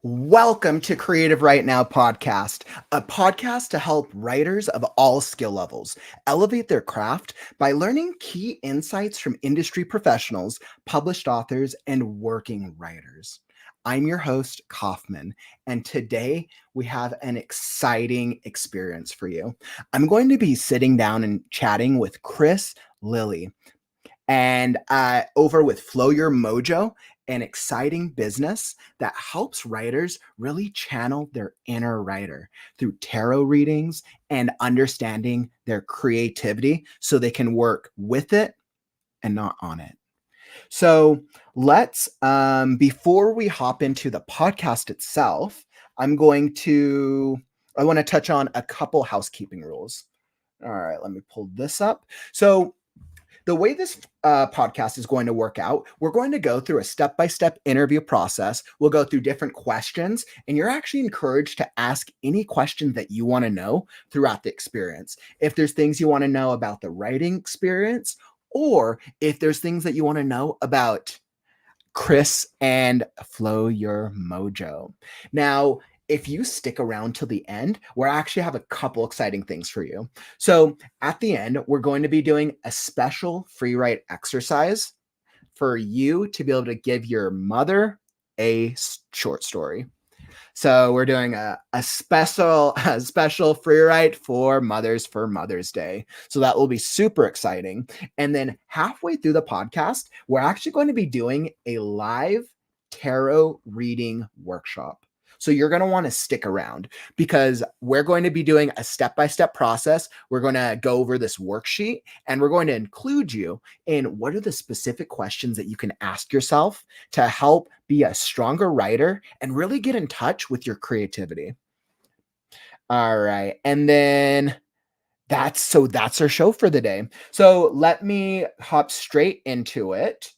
Welcome to Creative Right Now podcast, a podcast to help writers of all skill levels elevate their craft by learning key insights from industry professionals, published authors, and working writers. I'm your host, Kauffman, and today we have an exciting experience for you. I'm going to be sitting down and chatting with Chris Lilly and over with Flow Your MoJo, an exciting business that helps writers really channel their inner writer through tarot readings and understanding their creativity so they can work with it and not on it. So let's, before we hop into the podcast itself, I want to touch on a couple housekeeping rules. All right, let me pull this up. So the way this podcast is going to work out, we're going to go through a step-by-step interview process. We'll go through different questions, and you're actually encouraged to ask any question that you want to know throughout the experience. If there's things you want to know about the writing experience, or if there's things that you want to know about Chris and Flow Your MoJo. Now, if you stick around till the end, we actually have a couple exciting things for you. So at the end, we're going to be doing a special free write exercise for you to be able to give your mother a short story. So we're doing a special free write for Mother's Day. So that will be super exciting. And then halfway through the podcast, we're actually going to be doing a live tarot reading workshop. So you're going to want to stick around because we're going to be doing a step-by-step process. We're going to go over this worksheet and we're going to include you in what are the specific questions that you can ask yourself to help be a stronger writer and really get in touch with your creativity. All right. And then that's our show for the day. So let me hop straight into it.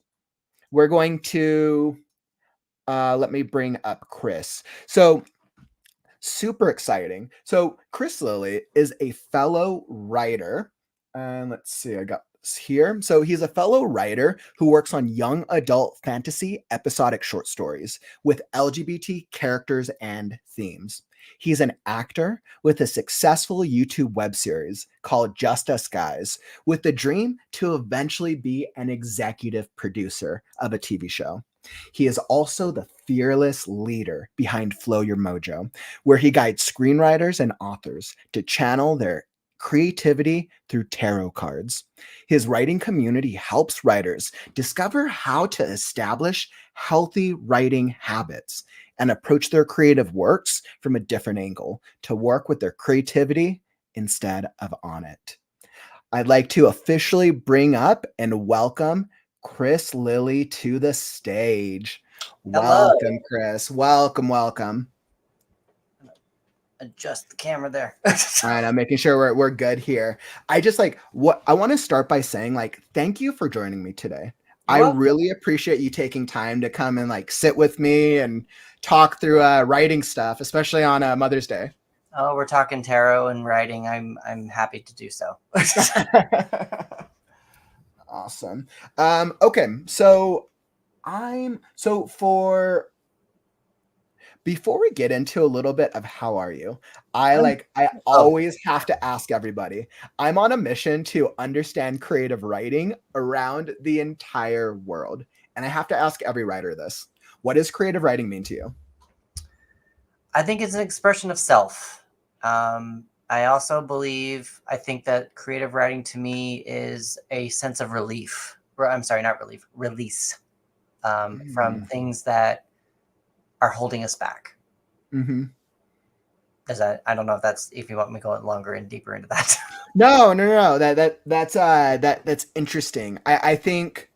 We're going to let me bring up Chris. So super exciting. So Chris Lilly is a fellow writer. And let's see, I got this here. So he's a fellow writer who works on young adult fantasy episodic short stories with LGBT characters and themes. He's an actor with a successful YouTube web series called Just Us Guys, with the dream to eventually be an executive producer of a TV show. He is also the fearless leader behind Flow Your MoJo, where he guides screenwriters and authors to channel their creativity through tarot cards. His writing community helps writers discover how to establish healthy writing habits and approach their creative works from a different angle to work with their creativity instead of on it. I'd like to officially bring up and welcome Chris Lilly to the stage. Hello. Welcome, Chris. Welcome. Adjust the camera there. All right, I'm making sure we're good here. I want to start by saying thank you for joining me today. I really appreciate you taking time to come and sit with me and talk through writing stuff, especially on Mother's Day. Oh, we're talking tarot and writing. I'm happy to do so. Awesome. Okay, so before we get into a little bit of how are you, I always have to ask everybody. I'm on a mission to understand creative writing around the entire world, and I have to ask every writer this. What does creative writing mean to you? I think it's an expression of self. I also I think that creative writing to me is a sense of relief. I'm sorry, not relief, release from things that are holding us back. Mm-hmm. I don't know if you want me to go longer and deeper into that. No. That's interesting. I think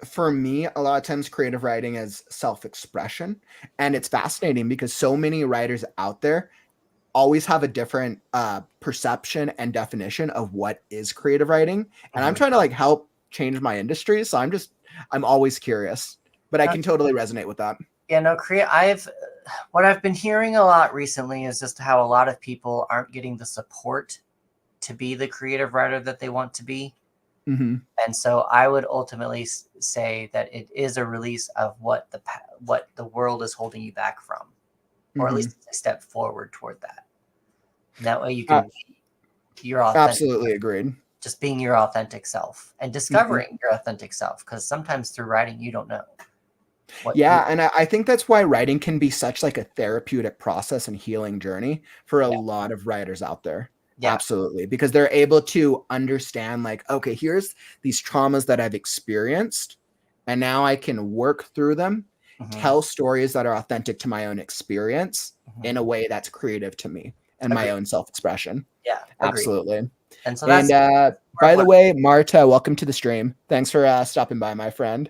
for me, a lot of times creative writing is self-expression, and it's fascinating because so many writers out there always have a different perception and definition of what is creative writing. And I'm trying to help change my industry. So I'm always curious, but I can totally resonate with that. Yeah, no, what I've been hearing a lot recently is just how a lot of people aren't getting the support to be the creative writer that they want to be. Mm-hmm. And so I would ultimately say that it is a release of what the world world is holding you back from, or at least a step forward toward that. And that way you can be your authentic, absolutely agreed. just being your authentic self and discovering your authentic self. Because sometimes through writing, you don't know. And I think that's why writing can be such like a therapeutic process and healing journey for a lot of writers out there. Yeah. Absolutely. Because they're able to understand like, okay, here's these traumas that I've experienced, and now I can work through them, tell stories that are authentic to my own experience in a way that's creative to me and my own self-expression. Yeah. Absolutely. And so that's, by the way, Marta, welcome to the stream. Thanks for stopping by, my friend.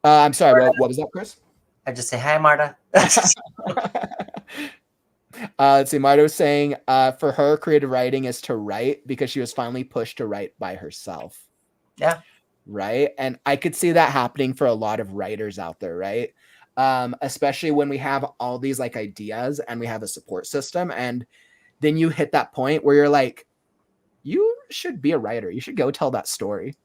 I'm sorry, what was that, Chris? I just say, hi, Marta. Let's see. Marta was saying for her, creative writing is to write because she was finally pushed to write by herself. Yeah. Right. And I could see that happening for a lot of writers out there, right? Especially when we have all these like ideas and we have a support system. And then you hit that point where you're like, you should be a writer. You should go tell that story.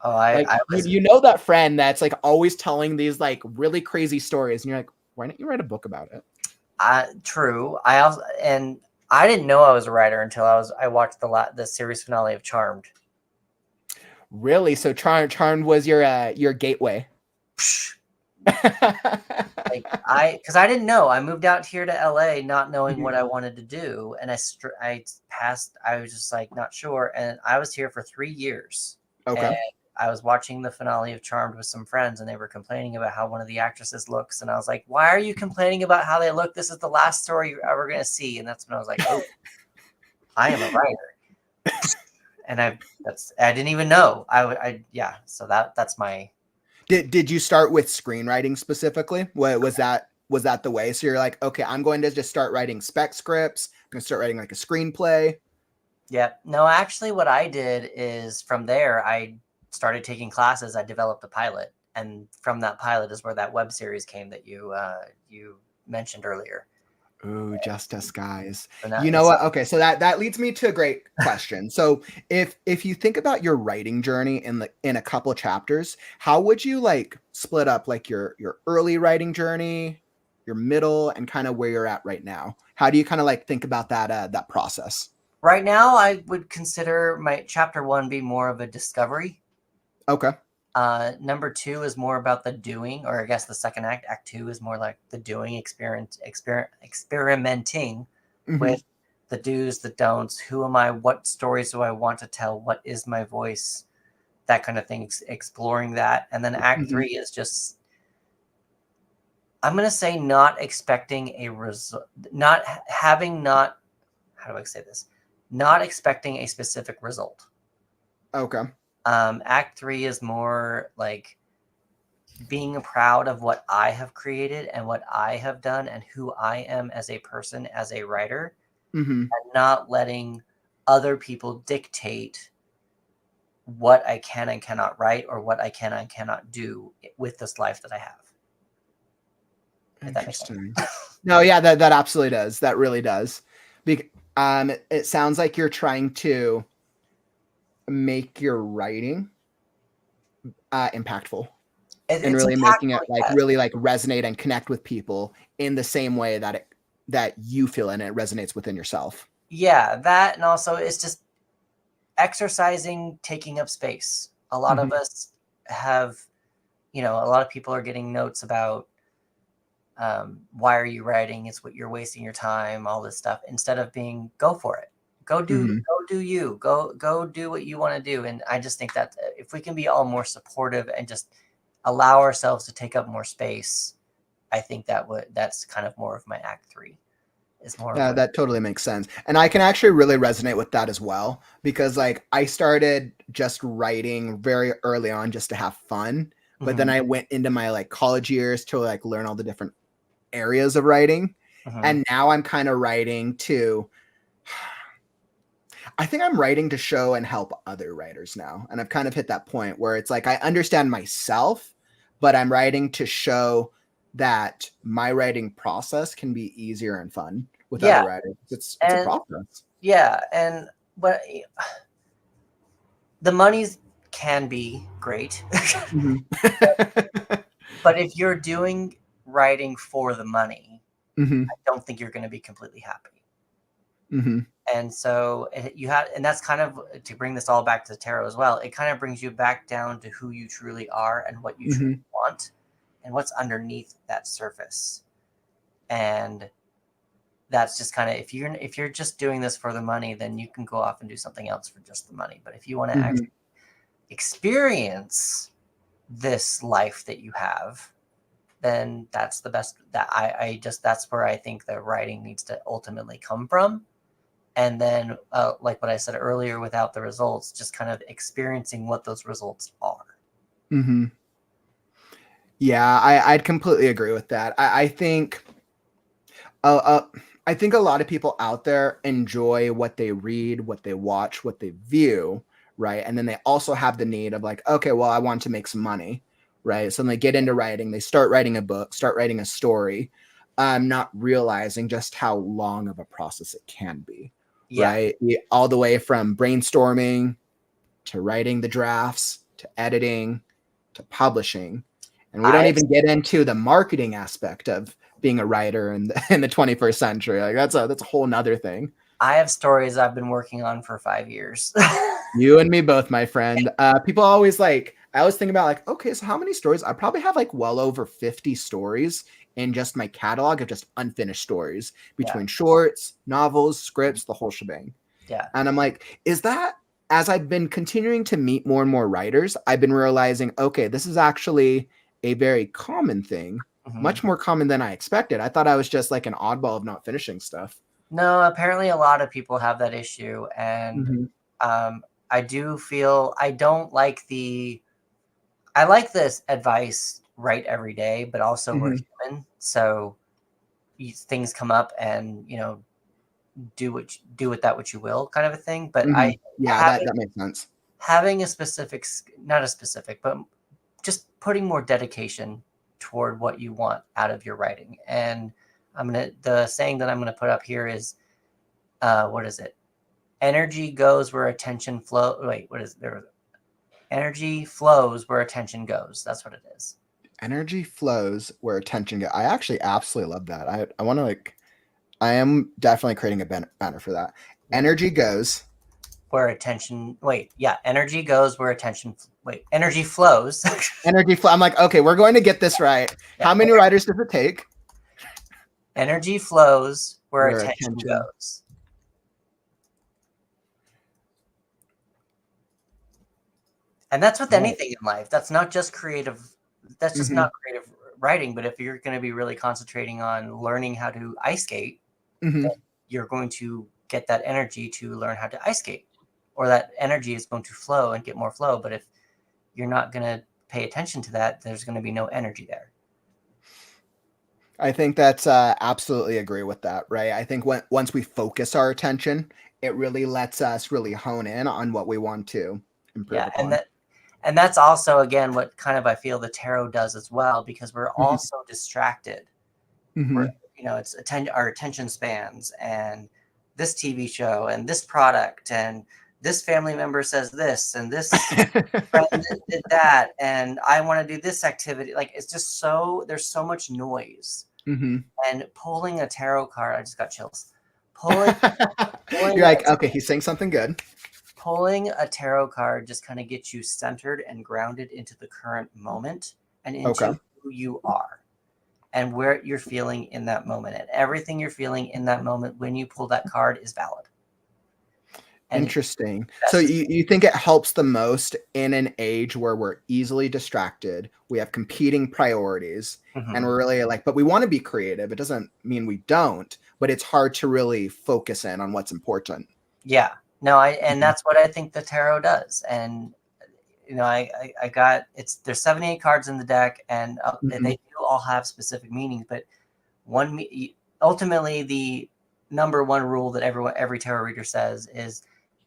Oh, you know that friend that's like always telling these like really crazy stories, and you're like, why don't you write a book about it? True. I didn't know I was a writer until I watched the series finale of Charmed. Really? So Charmed was your gateway. Like because I didn't know. I moved out here to LA not knowing what I wanted to do, and I was just like not sure, and I was here for 3 years. Okay. And I was watching the finale of Charmed with some friends, and they were complaining about how one of the actresses looks. And I was like, why are you complaining about how they look? This is the last story you're ever going to see. And that's when I was like, oh, I am a writer. And I didn't even know. So that's my. Did you start with screenwriting specifically? Was that the way? So you're like, okay, I'm going to just start writing spec scripts. I'm going to start writing like a screenplay. Yeah. No, actually what I did is from there, I started taking classes. I developed a pilot, and from that pilot is where that web series came that you mentioned earlier. Ooh, Justice, guys. You know what? Okay, so that leads me to a great question. So if you think about your writing journey in a couple of chapters, how would you like split up like your early writing journey, your middle, and kind of where you're at right now? How do you kind of like think about that process? Right now, I would consider my chapter 1 be more of a discovery. Okay. Number 2 is more about the doing, or I guess the second act. Act 2 is more like the doing, experimenting with the do's, the don'ts. Who am I? What stories do I want to tell? What is my voice? That kind of thing, exploring that. And then Act 3 is just, I'm going to say not expecting a result, how do I say this? Not expecting a specific result. Okay. Act 3 is more like being proud of what I have created and what I have done and who I am as a person, as a writer, and not letting other people dictate what I can and cannot write or what I can and cannot do with this life that I have. Interesting. No, yeah, that absolutely does. That really does. It sounds like you're trying to make your writing impactful and really making it like really like resonate and connect with people in the same way that you feel and it resonates within yourself. Yeah, that, and also it's just exercising, taking up space. A lot of us have, a lot of people are getting notes about why are you writing? It's what you're wasting your time, all this stuff, instead of being, go for it. Go do you. Go do what you want to do. And I just think that if we can be all more supportive and just allow ourselves to take up more space, I think that's kind of more of my Act 3. Is more. Yeah, that totally makes sense. And I can actually really resonate with that as well, because like I started just writing very early on just to have fun. But then I went into my like college years to like learn all the different areas of writing. And now I'm kind of writing I think I'm writing to show and help other writers now. And I've kind of hit that point where it's like, I understand myself, but I'm writing to show that my writing process can be easier and fun with other writers. It's a process. Yeah. But the monies can be great, but But if you're doing writing for the money, Mm-hmm. I don't think you're going to be completely happy. Mm-hmm. And so and that's kind of, to bring this all back to the tarot as well, it kind of brings you back down to who you truly are and what you Mm-hmm. truly want and what's underneath that surface. And that's just kind of, if you're just doing this for the money, then you can go off and do something else for just the money. But if you want to Mm-hmm. actually experience this life that you have, then that's the best. That's where I think the writing needs to ultimately come from. And then, like what I said earlier, without the results, just kind of experiencing what those results are. Mm-hmm. Yeah, I'd completely agree with that. I think a lot of people out there enjoy what they read, what they watch, what they view, right? And then they also have the need of like, okay, well, I want to make some money, right? So then they get into writing, they start writing a book, start writing a story, not realizing just how long of a process it can be, Yeah. right? All the way from brainstorming to writing the drafts to editing to publishing. And we don't even get into the marketing aspect of being a writer in the 21st century. Like that's a whole nother thing. I have stories I've been working on for 5 years. You and me both, my friend. People always I always think about like, okay, so how many stories? I probably have like well over 50 stories in just my catalog of just unfinished stories between shorts, novels, scripts, the whole shebang. Yeah. And I'm like, is that, as I've been continuing to meet more and more writers, I've been realizing, okay, this is actually a very common thing, much more common than I expected. I thought I was just like an oddball of not finishing stuff. No, apparently a lot of people have that issue. And I do feel, I like this advice, write every day, but also we're human. So things come up and, do with that what you will, kind of a thing. But that makes sense. Having not a specific, but just putting more dedication toward what you want out of your writing. And the saying that I'm gonna put up here is, what is it? Energy goes where attention flow. Wait, what is there? Energy flows where attention goes. That's what it is. Energy flows where attention goes. I actually absolutely love that. I want to I am definitely creating a banner for that. Energy goes where attention. Energy goes where attention. Energy flows. Energy flow. I'm like, okay, we're going to get this right. How many writers does it take? Energy flows where attention goes. And that's with anything in life. That's not just creative. That's just not creative writing. But if you're going to be really concentrating on learning how to ice skate, then you're going to get that energy to learn how to ice skate, or that energy is going to flow and get more flow. But if you're not going to pay attention to that, there's going to be no energy there. I think that's absolutely agree with that, right? I think once we focus our attention, it really lets us really hone in on what we want to improve upon. And that's also, again, what kind of I feel the tarot does as well, because we're all so distracted. It's our attention spans, and this TV show and this product and this family member says this and this friend did that and I want to do this activity. Like, it's just there's so much noise. And pulling a tarot card, I just got chills. Pulling You're like, okay, he's saying something good. Pulling a tarot card just kind of gets you centered and grounded into the current moment and into who you are and where you're feeling in that moment. And everything you're feeling in that moment when you pull that card is valid. And interesting. So you think it helps the most in an age where we're easily distracted, we have competing priorities, and we're really but we want to be creative. It doesn't mean we don't, but it's hard to really focus in on what's important. Yeah. No, and that's what I think the tarot does. And I got there's 78 cards in the deck, and they do all have specific meanings, but ultimately the number one rule that every tarot reader says is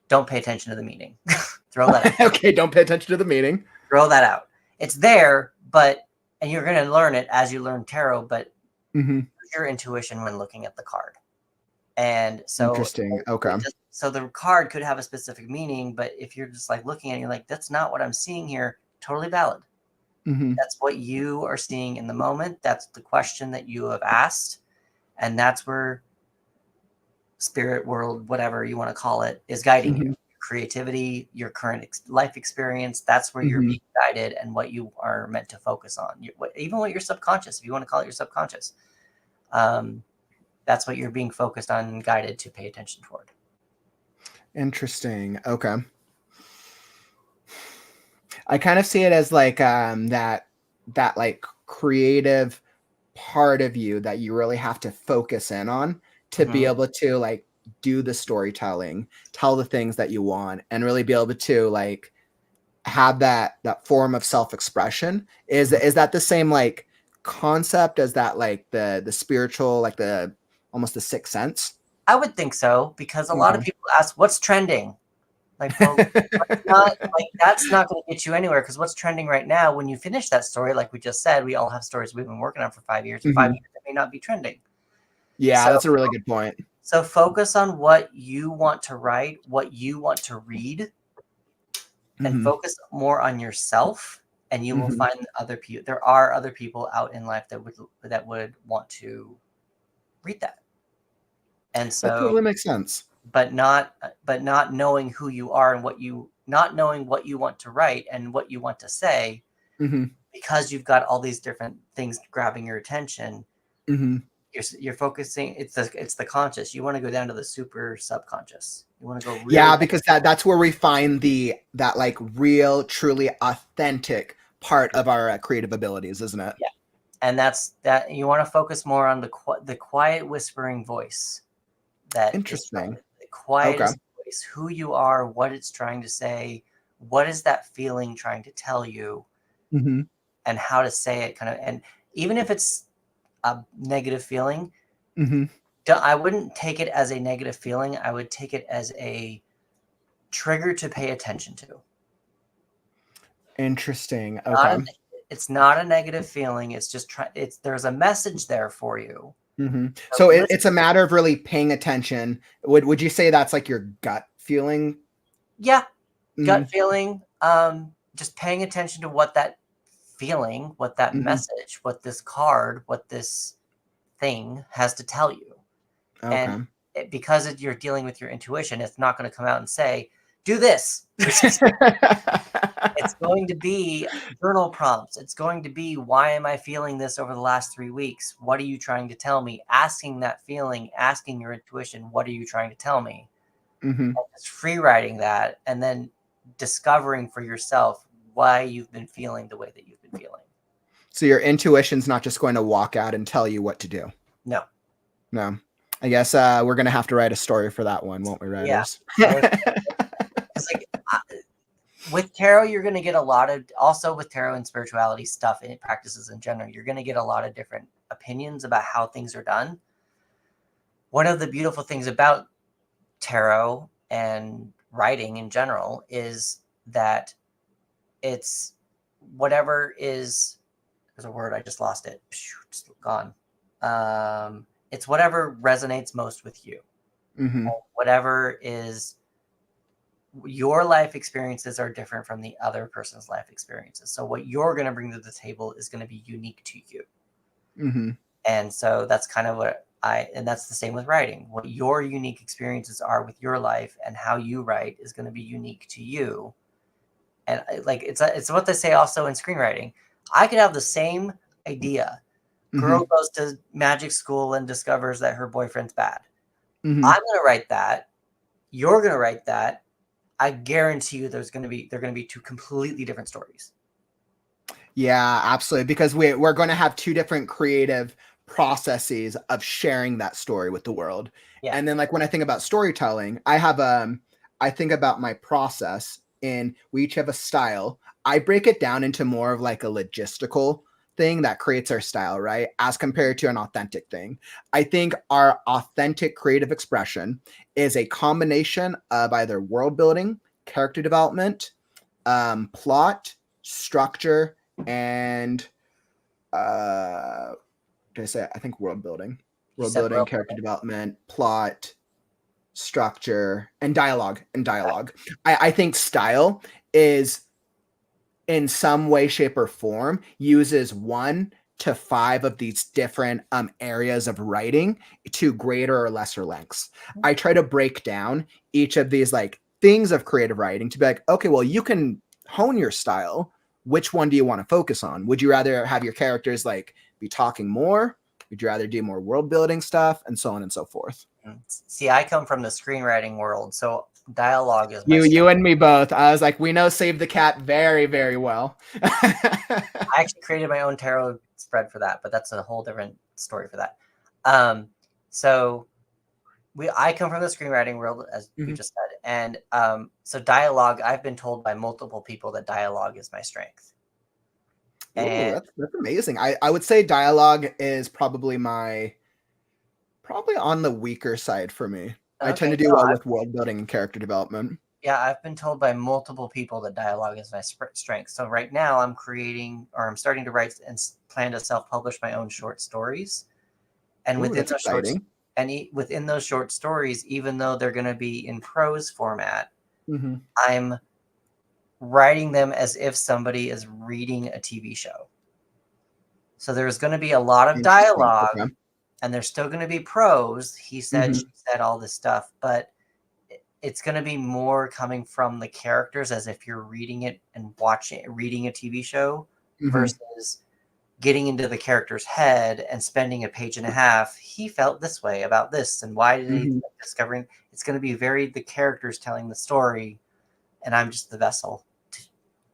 don't pay attention to the meaning. Throw that out. Okay, don't pay attention to the meaning. Throw that out. It's there, and you're going to learn it as you learn tarot, but use your intuition when looking at the card. And so interesting. Okay. So the card could have a specific meaning, but if you're just like looking at it, you're like, that's not what I'm seeing here. Totally valid. Mhm. That's what you are seeing in the moment. That's the question that you have asked. And that's where spirit world, whatever you want to call it, is guiding you. Mhm. Creativity, your current life experience, that's where you're Mhm. being guided and what you are meant to focus on. Even what your subconscious, if you want to call it your subconscious, that's what you're being focused on and guided to pay attention toward. Interesting. Okay. I kind of see it as like that like creative part of you that you really have to focus in on to be Mm-hmm. able to like do the storytelling, tell the things that you want, and really be able to like have that form of self-expression. Is Mm-hmm. is that the same like concept as that like the spiritual, like the almost the sixth sense? I would think so, because a lot of Okay. people ask, what's trending? Like, well, not like that's not going to get you anywhere, because what's trending right now, when you finish that story, like we just said, we all have stories we've been working on for 5 years. In 5 years, Mhm. it may not be trending. Yeah, So, that's a really good point. so focus on what you want to write, what you want to read, and Mhm. focus more on yourself, and you will Mhm. find other people. There are other people out in life that would want to read that. And That so, totally makes sense. but not knowing who you are and not knowing what you want to write and what you want to say, Mhm. because you've got all these different things grabbing your attention. Mhm. You're focusing. It's the conscious. You want to go down to the super subconscious. You want to go really. Yeah, because that's where we find that like real, truly authentic part of our creative abilities, isn't it? Yeah, and that's that. You want to focus more on the quiet whispering voice that is Interesting. the Okay. quietest voice. Who you are, what it's trying to say, what is that feeling trying to tell you, Mhm. and how to say it. And even if it's a negative feeling, Mhm. I wouldn't take it as a negative feeling. I would take it as a trigger to pay attention to. Interesting. Not Okay. a, it's not a negative feeling. It's just there's a message there for you. Mhm. So So listen, it's a matter of really paying attention. Would you say that's like your gut feeling? yeah, gut Mhm. feeling. Just paying attention to what that feeling, what that Mhm. message, what this card, what this thing has to tell you. And Okay. because you're dealing with your intuition, it's not going to come out and say, do this. It's going to be journal prompts. It's going to be, why am I feeling this over the last 3 weeks? What are you trying to tell me? Asking that feeling, asking your intuition, what are you trying to tell me? Mhm. And just free writing that, and then discovering for yourself why you've been feeling the way that you've been feeling. So your intuition's not just going to walk out and tell you what to do. No. No. I guess we're gonna have to write a story for that one, won't we, Yeah. writers? Most, it's like, with tarot, you're going to get a lot of, also with tarot and spirituality stuff and practices in general, you're going to get a lot of different opinions about how things are done. One of the beautiful things about tarot and writing in general is that it's whatever is, there's a word, I just lost it. It's gone. It's whatever resonates most with you. Mhm. Whatever is, your life experiences are different from the other person's life experiences. So what you're going to bring to the table is going to be unique to you. Mhm. And so that's kind of and that's the same with writing. What your unique experiences are with your life and how you write is going to be unique to you. And like, it's what they say also in screenwriting. I could have the same idea. Girl Mhm. goes to magic school and discovers that her boyfriend's bad. I'm Mhm. going to write that. You're going to write that. I guarantee you they're going to be two completely different stories. Yeah, absolutely. Because we're going to have two different creative processes of sharing that story with the world. Yeah. And then like when I think about storytelling, I think about my process and we each have a style. I break it down into more of like a logistical thing that creates our style, right? As compared to an authentic thing. I think our authentic creative expression is a combination of either world building, character development, plot, structure, and did I say I think You world said building, world character building. development, plot, structure, and dialogue. I think style is in some way, shape, or form uses 1 to 5 of these different areas of writing to greater or lesser lengths. I try to break down each of these like things of creative writing to be like, okay, well, you can hone your style. Which one do you want to focus on? Would you rather have your characters like be talking more? Would you rather do more world building stuff and so on and so forth? See, I come from the screenwriting world, so dialogue is my You strength. and me both. I was like, we know Save the Cat very, very well. I actually created my own tarot spread for that, but that's a whole different story for that. So I come from the screenwriting world, as you just said, and so dialogue. I've been told by multiple people that dialogue is my strength. Ooh, And that's amazing. I would say dialogue is probably on the weaker side for me. I tend okay, to do no, well with world building and character development. yeah, I've been told by multiple people that dialogue is my strength. So right now I'm starting to write and plan to self-publish my own short stories. And Ooh, within that's those short exciting. within those short stories, even though they're going to be in prose format, Mm-hmm. I'm writing them as if somebody is reading a TV show. So there's going to be a lot of Interesting. dialogue, Okay. and there's still going to be prose. He said, Mm-hmm. she said, all this stuff, but it's going to be more coming from the characters as if you're reading it and reading a TV show Mm-hmm. versus getting into the character's head and spending a page and a half. He felt this way about this, and why did he Mm-hmm. discovering? It's going to be very the characters telling the story, and I'm just the vessel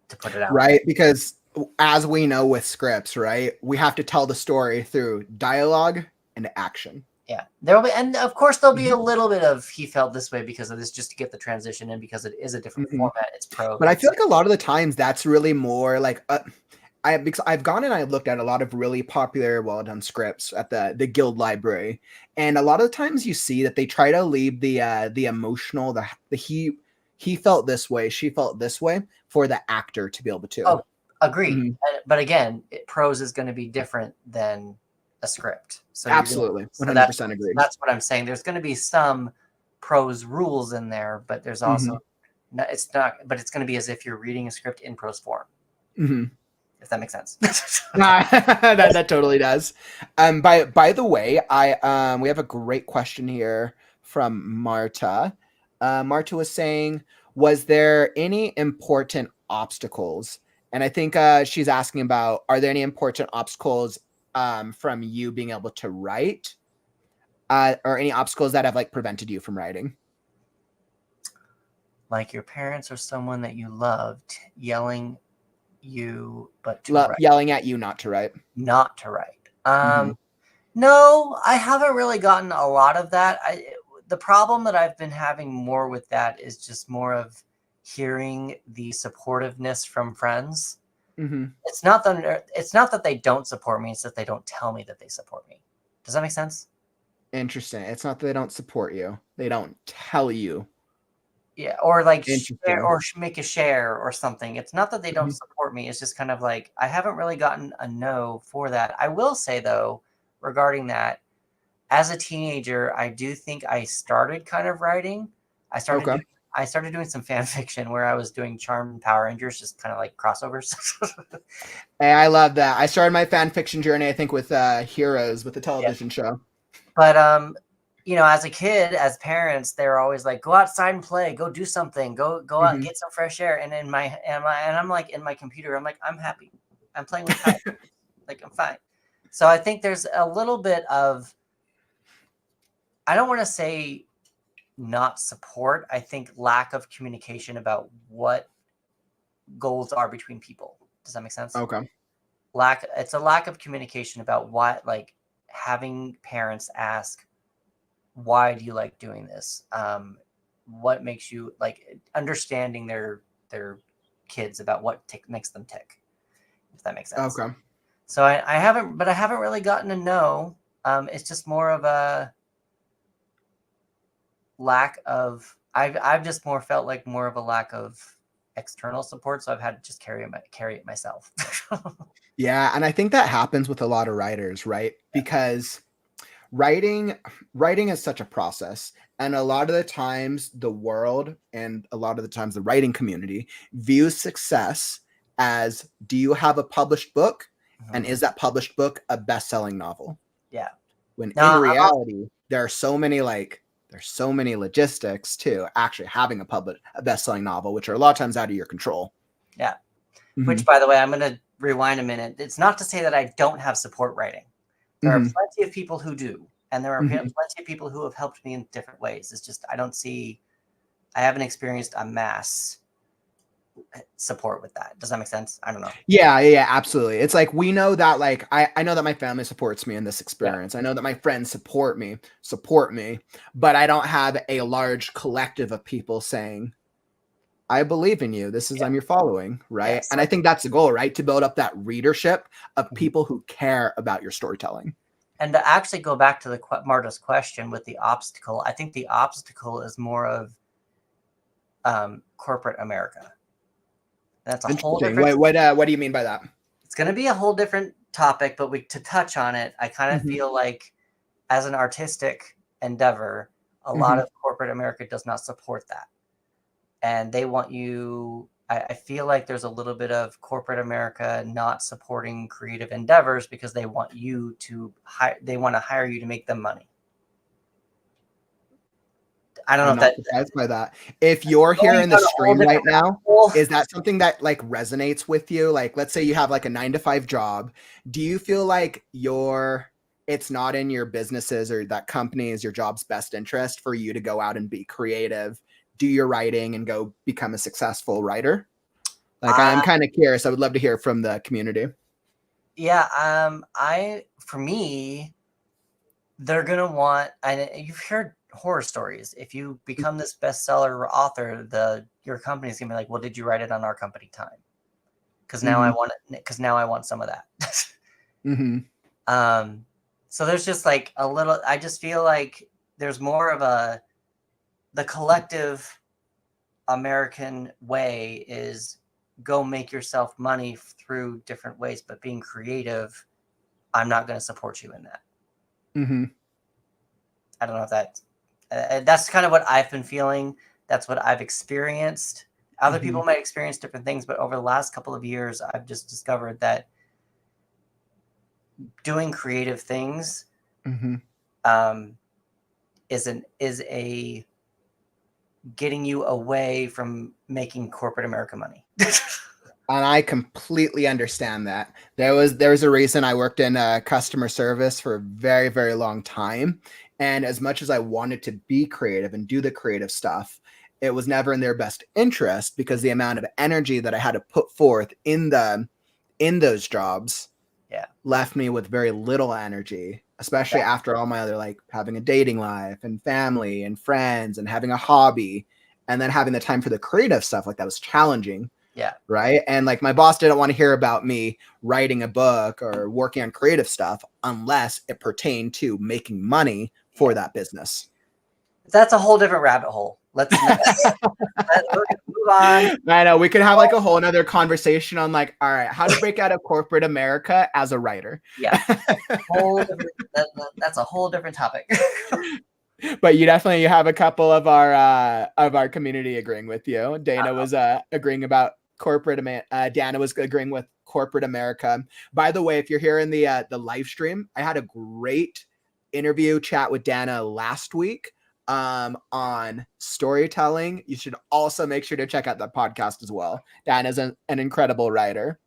to put it out. Right, because as we know with scripts, right, we have to tell the story through dialogue and action. Yeah, there'll be, and of course there'll be a little bit of he felt this way because of this, just to get the transition in, because it is a different Mm-hmm. format. It's prose. But I feel like a lot of the times that's really more like because I've gone and I've looked at a lot of really popular, well done scripts at the Guild Library, and a lot of the times you see that they try to leave the emotional, the he felt this way, she felt this way for the actor to be able to. Oh, agreed. Mm-hmm. But again, prose is going to be different than a script. So Absolutely, so 100% agreed. that's what I'm saying. There's going to be some prose rules in there, but there's also but it's going to be as if you're reading a script in prose form. Mm-hmm. If that makes sense. that totally does. By the way, we have a great question here from Marta. Marta was saying, was there any important obstacles? And I think she's asking about, are there any important obstacles from you being able to write, or any obstacles that have like prevented you from writing? Like your parents or someone that you loved yelling you, but to write. Yelling at you not to write. Not to write. Mm-hmm. No, I haven't really gotten a lot of that. The problem that I've been having more with that is just more of hearing the supportiveness from friends. Mm-hmm. It's not that they don't support me, it's that they don't tell me that they support me. Does that make sense? Interesting. It's not that they don't support you; they don't tell you. Yeah, or like share Interesting. or make a share or something. It's not that they don't Mm-hmm. support me. It's just kind of like I haven't really gotten a no for that. I will say though, regarding that, as a teenager, I do think I started kind of writing. I started Okay. doing, I started doing some fan fiction where I was doing Charmed and Power Rangers, just kind of like crossovers. Hey, I love that. I started my fan fiction journey, I think, with Heroes, with the television show. But as a kid, as parents, they're always like, "Go outside and play. Go do something. Go out and Mm-hmm. get some fresh air." And I'm like in my computer. I'm like, I'm happy. I'm playing with Power. Like I'm fine. So I think there's a little bit of, I don't want to say not support. I think lack of communication about what goals are between people. Does that make sense? Okay. It's a lack of communication about what, like, having parents ask, why do you like doing this? What makes you like, understanding their kids about what makes them tick, if that makes sense. Okay. So I haven't really gotten a no. It's just more of a lack of, I've just more felt like more of a lack of external support, so I've had to just carry it myself. Yeah, and I think that happens with a lot of writers, right? Because writing is such a process, and a lot of the times the world and a lot of the times the writing community views success as, do you have a published book? And Mhm. is that published book a best-selling novel? Yeah. When No, in I'm also, reality, there's so many logistics to actually having a best-selling novel, which are a lot of times out of your control. yeah. Mm-hmm. Which, by the way, I'm going to rewind a minute. It's not to say that I don't have support writing. There are Mm-hmm. plenty of people who do, and there are Mm-hmm. plenty of people who have helped me in different ways. It's just I haven't experienced a mass support with that. Does that make sense? I don't know. Yeah, absolutely. It's like, we know that, like, I know that my family supports me in this Yeah. experience. I know that my friends support me, but I don't have a large collective of people saying, I believe in you. Yeah. I'm your following, right? Yes. And I think that's the goal, right? To build up that readership of Mhm. people who care about your storytelling. And to actually go back to the Marta's question with the obstacle, I think the obstacle is more of corporate America. That's a whole Interesting. different. What do you mean by that? It's going to be a whole different topic, but to touch on it, I kind of Mm-hmm. feel like as an artistic endeavor, a lot Mm-hmm. of corporate America does not support that. And they want you, I feel like there's a little bit of corporate America not supporting creative endeavors because they want you to hire you to make them money. I don't know I'm if not that surprised by that. If you're here going in the down a whole stream right different now, hole. is that something that like resonates with you? Like, let's say you have like a 9-to-5 job. Do you feel like it's not in your businesses or that company's, your job's best interest for you to go out and be creative, do your writing, and go become a successful writer? Like, I'm kind of curious. I would love to hear from the community. Yeah, for me, they're gonna want, and you've heard horror stories. If you become this bestseller author, your company's gonna be like, "Well, did you write it on our company time? Because now I Mm-hmm. want it. Because now I want some of that." Mm-hmm. So there's just like a little. I just feel like there's more of the collective American way is go make yourself money through different ways, but being creative, I'm not going to support you in that. Mm-hmm. I don't know if that's kind of what I've been feeling. That's what I've experienced. Other people might experience different things, but over the last couple of years, I've just discovered that doing creative things Mm-hmm. is a getting you away from making corporate America money. And I completely understand that. There was a reason I worked in customer service for a very, very long time. And as much as I wanted to be creative and do the creative stuff, it was never in their best interest because the amount of energy that I had to put forth in those jobs left me with very little energy, especially after all my other, like, having a dating life and family and friends and having a hobby, and then having the time for the creative stuff. Like, that was challenging. Yeah. Right. And like, my boss didn't want to hear about me writing a book or working on creative stuff unless it pertained to making money for that business. That's a whole different rabbit hole. We're gonna move on. I know we could have like a whole nother conversation on like, all right, how to break out of corporate America as a writer. Yeah. That's a whole different topic. But you have a couple of our community agreeing with you. Dana was agreeing about corporate Dana was agreeing with corporate America. By the way, if you're here in the live stream, I had a great interview chat with Dana last week on storytelling. You should also make sure to check out that podcast as well. Dana's an incredible writer.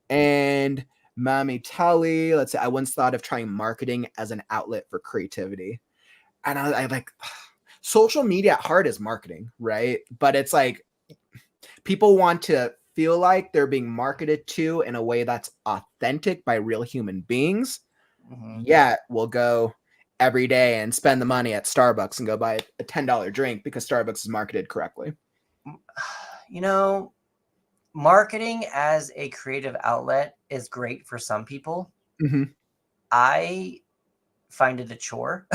And Mami Tully, let's say, I once thought of trying marketing as an outlet for creativity. And I like, social media at heart is marketing, right? But it's like, people want to feel like they're being marketed to in a way that's authentic by real human beings. Mm-hmm. Yet we'll go every day and spend the money at Starbucks and go buy a $10 drink because Starbucks is marketed correctly. You know, marketing as a creative outlet is great for some people. Mm-hmm. I find it a chore.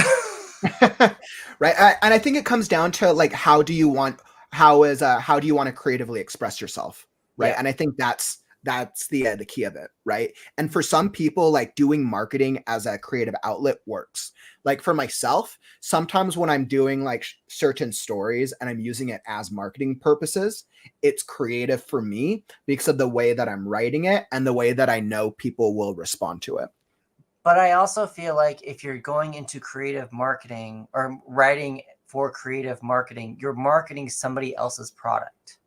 Right. And I think it comes down to like, how do you want to creatively express yourself? Right. Yeah. And I think that's That's the key of it, right? And for some people, like doing marketing as a creative outlet works. Like for myself, sometimes when I'm doing like certain stories and I'm using it as marketing purposes, it's creative for me because of the way that I'm writing it and the way that I know people will respond to it. But I also feel like if you're going into creative marketing or writing for creative marketing, you're marketing somebody else's product.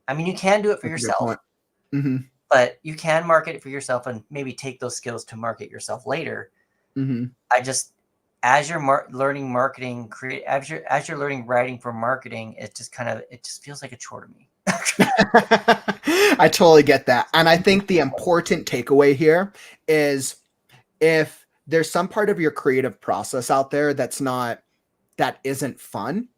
I mean, you can do it for That's a good yourself, point. Mm-hmm. but you can market it for yourself and maybe take those skills to market yourself later. Mm-hmm. I just, as you're learning marketing, as you're learning writing for marketing, it just feels like a chore to me. I totally get that. And I think the important takeaway here is if there's some part of your creative process out there that isn't fun,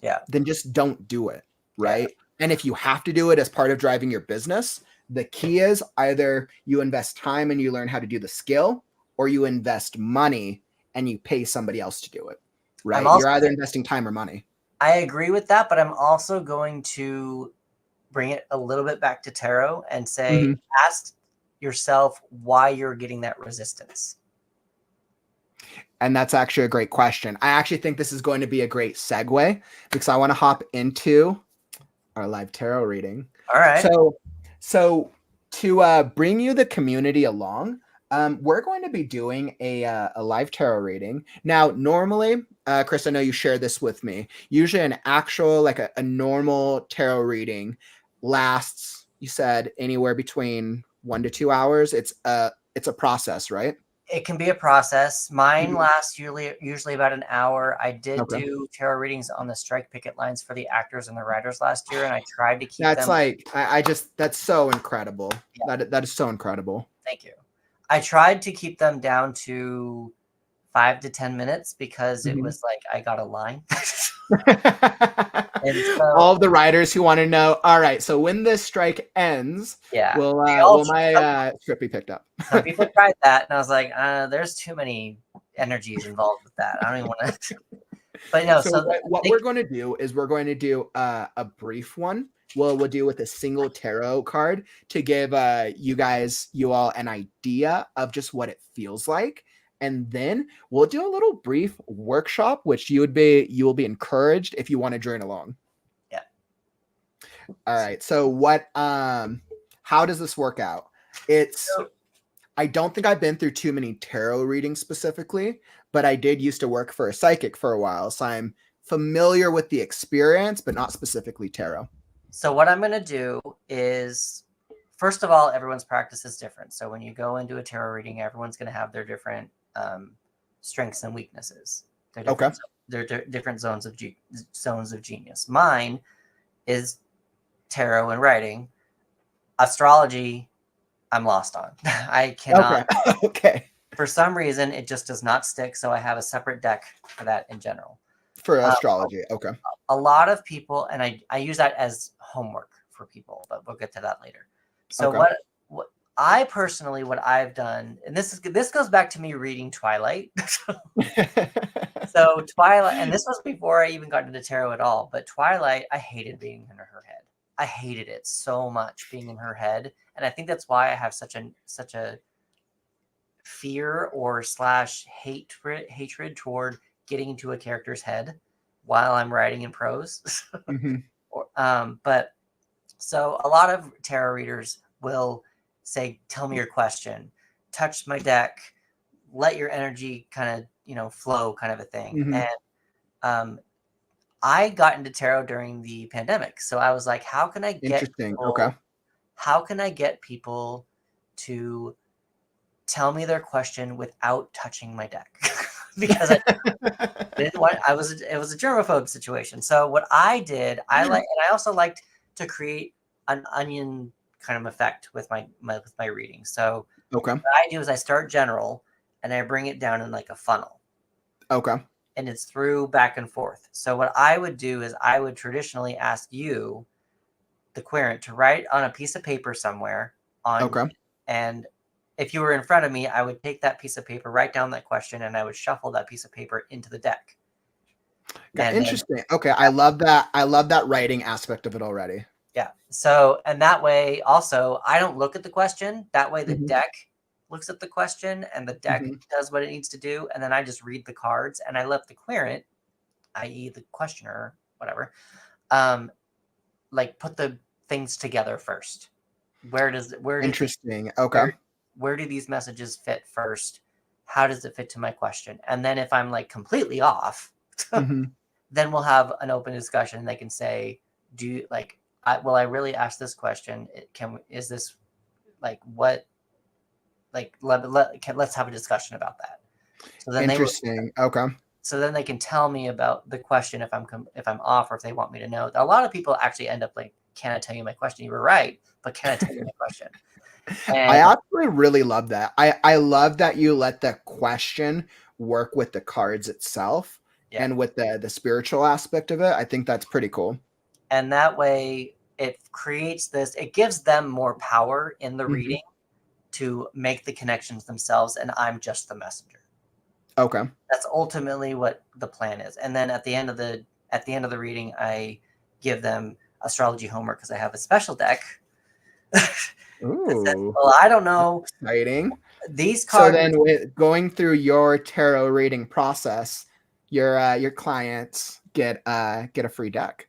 Yeah. then just don't do it, Yeah. right? And if you have to do it as part of driving your business, the key is either you invest time and you learn how to do the skill, or you invest money and you pay somebody else to do it, right? You're either investing time or money. I agree with that, but I'm also going to bring it a little bit back to tarot and say, ask yourself why you're getting that resistance. And that's actually a great question. I actually think this is going to be a great segue because I want to hop into our live tarot reading. All right. So to bring you the community along, we're going to be doing a live tarot reading. Now, normally, Chris, I know you share this with me. Usually an actual, like a normal tarot reading lasts, you said, anywhere between 1 to 2 hours. It's a process, right? It can be a process. Mine lasts usually about an hour. I did do tarot readings on the strike picket lines for the actors and the writers last year, and I tried to keep that's them. Like, I just, that's so incredible. Yeah. That is so incredible. Thank you. I tried to keep them down to 5 to 10 minutes because it was like I got a line. And so, all of the writers who want to know, all right, so when this strike ends, will my script be picked up? Some people tried that, and I was like, there's too many energies involved with that. I don't even want to. But no, so what we're going to do is we're going to do a brief one. We'll do with a single tarot card to give you all an idea of just what it feels like. And then we'll do a little brief workshop, which you will be encouraged if you want to join along. Yeah. All right. So how does this work out? I don't think I've been through too many tarot readings specifically, but I did used to work for a psychic for a while. So I'm familiar with the experience, but not specifically tarot. So what I'm going to do is, first of all, everyone's practice is different. So when you go into a tarot reading, everyone's going to have their different strengths and weaknesses. They're different zones of genius. Mine is tarot and writing. Astrology, I'm lost on. I cannot. Okay. For some reason, it just does not stick. So I have a separate deck for that in general. For astrology, okay. A lot of people, and I use that as homework for people, but we'll get to that later. So what I personally, what I've done, and this goes back to me reading Twilight. So Twilight, and this was before I even got into tarot at all, but Twilight, I hated being in her head. I hated it so much, being in her head. And I think that's why I have such a fear or hatred toward getting into a character's head while I'm writing in prose. But so a lot of tarot readers will say, tell me your question, touch my deck, let your energy kind of, flow, kind of a thing. And I got into tarot during the pandemic. So I was like, how can I get people to tell me their question without touching my deck? Because I didn't want, it was a germaphobe situation. So what I did, and I also liked to create an onion kind of effect with my reading. So what I do is I start general and I bring it down in like a funnel. Okay. And it's through back and forth. So what I would do is I would traditionally ask you, the querent, to write on a piece of paper somewhere and if you were in front of me, I would take that piece of paper, write down that question, and I would shuffle that piece of paper into the deck. Interesting. Okay. I love that. I love that writing aspect of it already. Yeah. So, and that way also, I don't look at the question. That way the Mhm, deck looks at the question and the deck mhm. does what it needs to do. And then I just read the cards and I let the querent, i.e. the questioner, whatever, um, like put the things together first. Interesting. Okay. Where, where do these messages fit first? How does it fit to my question? And then if I'm like completely off, Mhm. then we'll have an open discussion. They can say, do you like, will I really ask this question? Is this like what, like, let's have a discussion about that. So then they will, Interesting. Okay. so then they can tell me about the question if I'm off or if they want me to know. A lot of people actually end up like, can I tell you my question? You were right, but can I tell you my question? I And actually really love that. I love that you let the question work with the cards itself yeah, and with the spiritual aspect of it. I think that's pretty cool. and that way it creates this. It gives them more power in the Mhm. reading to make the connections themselves, and I'm just the messenger. Okay. That's ultimately what the plan is. And then at the end of the reading, I give them astrology homework because I have a special deck that says, Ooh, well, I don't know, exciting. these So cards. then with going through your tarot reading process, your clients get a free deck.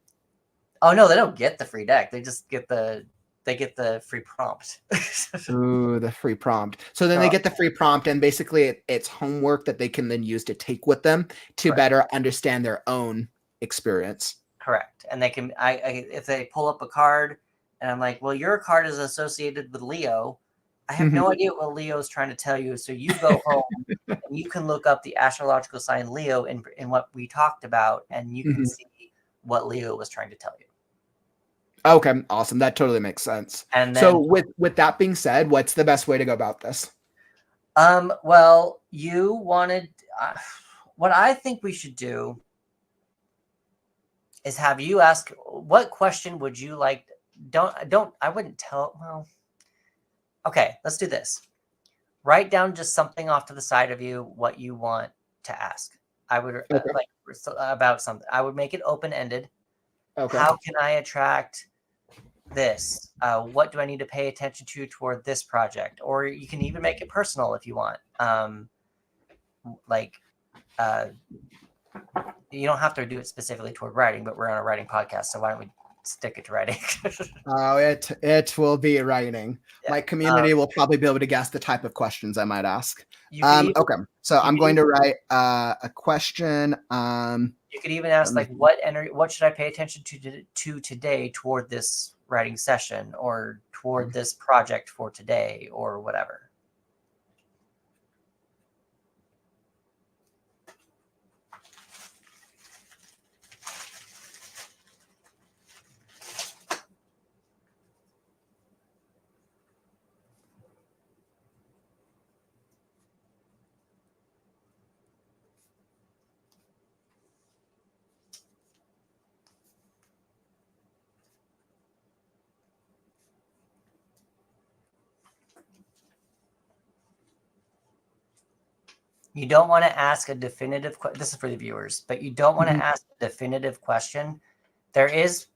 Oh no, they don't get the free deck. They get the free prompt. Ooh, the free prompt. So then they So get the free prompt, and basically it's homework that they can then use to take with them to correct, better understand their own experience. correct. And they can I if they pull up a card and I'm like, well, your card is associated with Leo. I have Mhm. no idea what Leo is trying to tell you. So you go home and you can look up the astrological sign Leo in what we talked about, and you can Mhm. see what Leo was trying to tell you. Okay, awesome. That totally makes sense. And So then, with that being said, what's the best way to go about this? well, you wanted what I think we should do is have you ask what question would you like. Don't I wouldn't tell. Well, okay, let's do this. Write down just something off to the side of you what you want to ask. I would Okay. like about something. I would make it open ended. Okay. How can I attract this? What do I need to pay attention to toward this project? Or you can even make it personal if you want. Like uh, you don't have to do it specifically toward writing, but we're on a writing podcast, so why don't we stick it to writing? Oh, it will be writing. Yeah. My community will probably be able to guess the type of questions I might ask. You could even Okay, so you I'm could going even to write a question. you could even ask like what should I pay attention to today toward this writing session or toward this project for today or whatever. You don't want to ask a definitive this is for the viewers, but you don't want to Mhm. ask a definitive question. There is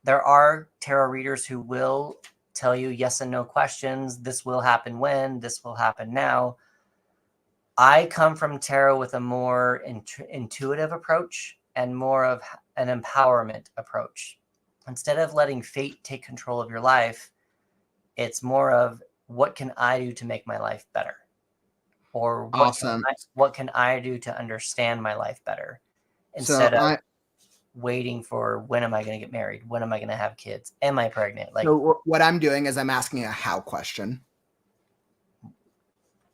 there are tarot readers who will tell you yes and no questions. This will happen when, this will happen now. I come from tarot with a more intuitive approach and more of an empowerment approach. Instead of letting fate take control of your life, it's more of what can I do to make my life better? Or Awesome. what can I do to understand my life better? So Instead of waiting for when am I going to get married? When am I going to have kids? Am I pregnant? Like what I'm doing is I'm asking a how question.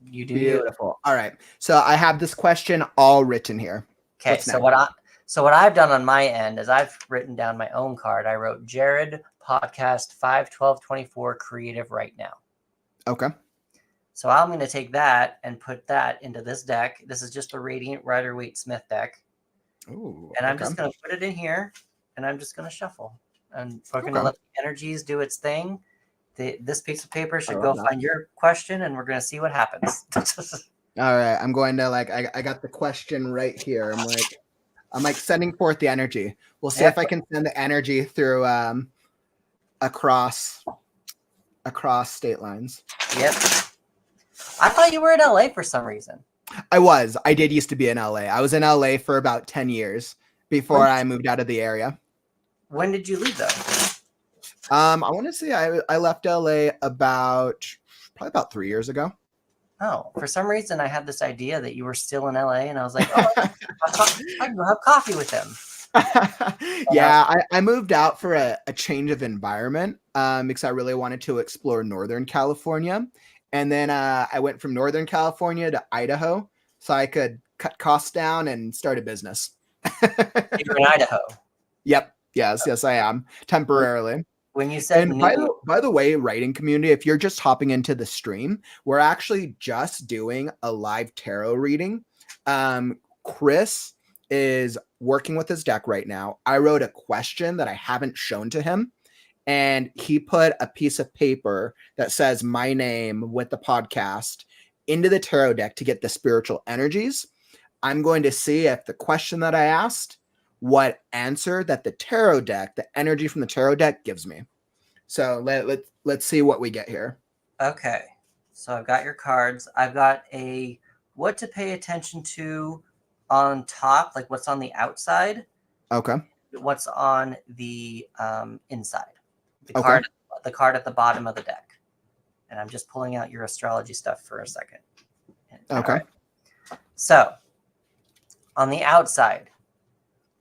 you do you. Beautiful. All right. So I have this question all written here. Okay, What's so next? what I've done on my end is I've written down my own card. I wrote Jared podcast 5/12/24 creative right now. Okay. So I'm going to take that and put that into this deck. This is just the Radiant Rider Waite Smith deck. Ooh, And I'm okay. just going to put it in here and I'm just going to shuffle. And we're going to Okay. let the energies do its thing. This piece of paper I should love go that. find your question and we're going to see what happens. All right. I'm going to I got the question right here. I'm like, I'm like sending forth the energy. We'll see Yep. if I can send the energy through across state lines. Yep. I thought you were in LA for some reason. I did used to be in LA. I was in LA for about 10 years before I moved out of the area. When did you leave though? I want to say I left LA probably about 3 years ago. Oh, for some reason I had this idea that you were still in LA, and I was like, oh, I can go have coffee with him. Yeah, I moved out for a change of environment because I really wanted to explore Northern California. And then I went from Northern California to Idaho so I could cut costs down and start a business. You were in Idaho. Yep. Yes, I am temporarily. When you said And by the way, writing community, if you're just hopping into the stream, we're actually just doing a live tarot reading. Chris is working with his deck right now. I wrote a question that I haven't shown to him, and he put a piece of paper that says my name with the podcast into the tarot deck to get the spiritual energies. I'm going to see if the question that I asked, what answer that the tarot deck, the energy from the tarot deck gives me. So let's see what we get here. Okay. So I've got your cards. I've got a what to pay attention to on top, like what's on the outside. Okay. What's on the inside. The Okay. card at the bottom of the deck. And I'm just pulling out your astrology stuff for a second. Okay. Right. So on the outside,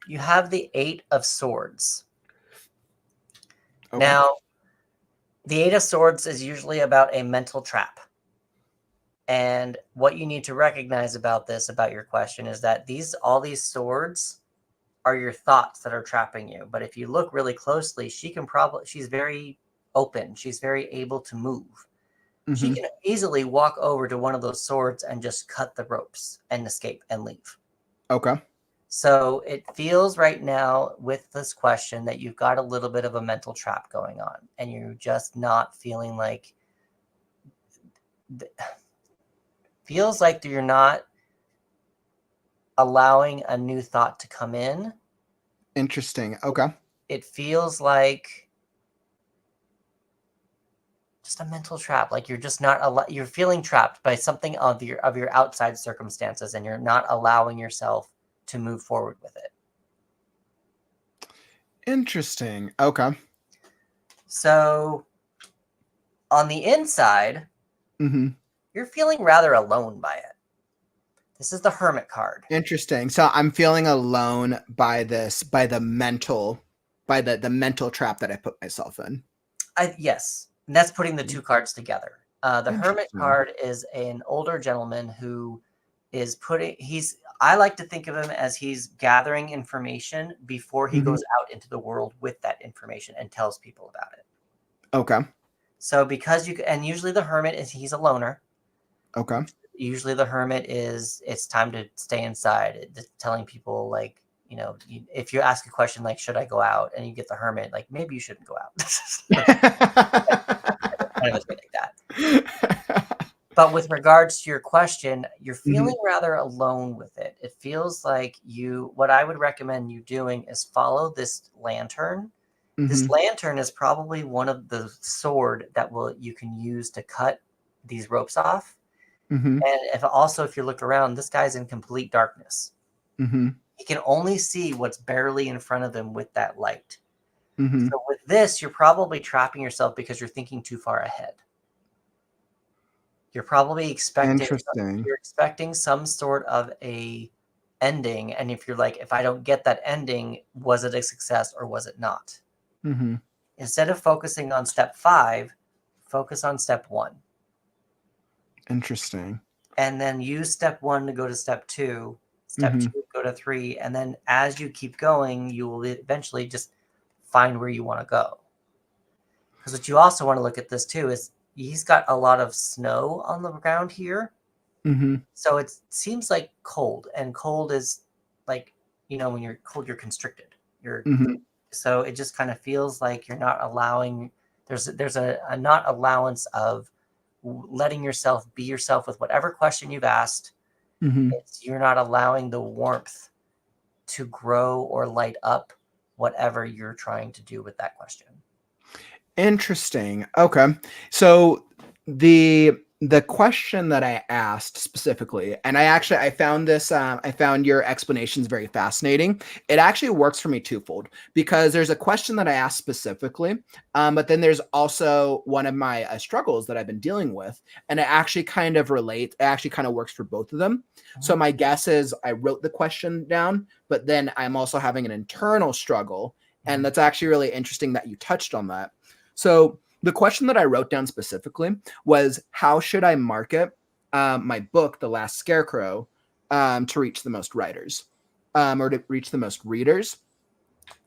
you have the 8 of Swords. Okay. Now, the 8 of Swords is usually about a mental trap. And what you need to recognize about this, about your question, is that all these swords are your thoughts that are trapping you. But if you look really closely, she's very open. She's very able to move. Mm-hmm. She can easily walk over to one of those swords and just cut the ropes and escape and leave. Okay. So it feels right now with this question that you've got a little bit of a mental trap going on, and you're just not feeling like, feels like you're not allowing a new thought to come in. Interesting. Okay. It feels like just a mental trap. Like you're just not you're feeling trapped by something of your outside circumstances, and you're not allowing yourself to move forward with it. Interesting. Okay. So on the inside, you're feeling rather alone by it. This is the Hermit card. Interesting. So I'm feeling alone by the mental trap that I put myself in. Yes. And that's putting the two cards together. The Hermit card is an older gentleman who is I like to think of him as he's gathering information before he goes out into the world with that information and tells people about it. Okay. So because and usually the Hermit he's a loner. Okay. Usually the Hermit it's time to stay inside, telling people like, if you ask a question like, should I go out? And you get the Hermit, like, maybe you shouldn't go out. Kind of like that. But with regards to your question, you're feeling rather alone with it. It feels like what I would recommend you doing is follow this lantern. This lantern is probably one of the sword that you can use to cut these ropes off. And if you look around, this guy's in complete darkness. He can only see what's barely in front of him with that light. So with this, you're probably trapping yourself because you're thinking too far ahead. You're probably expecting some sort of a ending. And if you're like, if I don't get that ending, was it a success or was it not? Instead of focusing on step 5, focus on step 1. Interesting. And then use step 1 to go to step 2, step 2 to go to 3. And then as you keep going, you will eventually just find where you want to go. Because what you also want to look at this too is he's got a lot of snow on the ground here. So it seems like cold, and cold is like, when you're cold, you're constricted. So it just kind of feels like you're not allowing, there's a not allowance of letting yourself be yourself with whatever question you've asked. You're not allowing the warmth to grow or light up whatever you're trying to do with that question. Interesting. Okay. So the question that I asked specifically, and I found this I found your explanations very fascinating. It actually works for me twofold because there's a question that I asked specifically, but then there's also one of my struggles that I've been dealing with, and it actually kind of relates. It actually kind of works for both of them. So my guess is I wrote the question down, but then I'm also having an internal struggle, and that's actually really interesting that you touched on that. So the question that I wrote down specifically was, how should I market my book, The Last Scarecrow, to reach the most writers or to reach the most readers?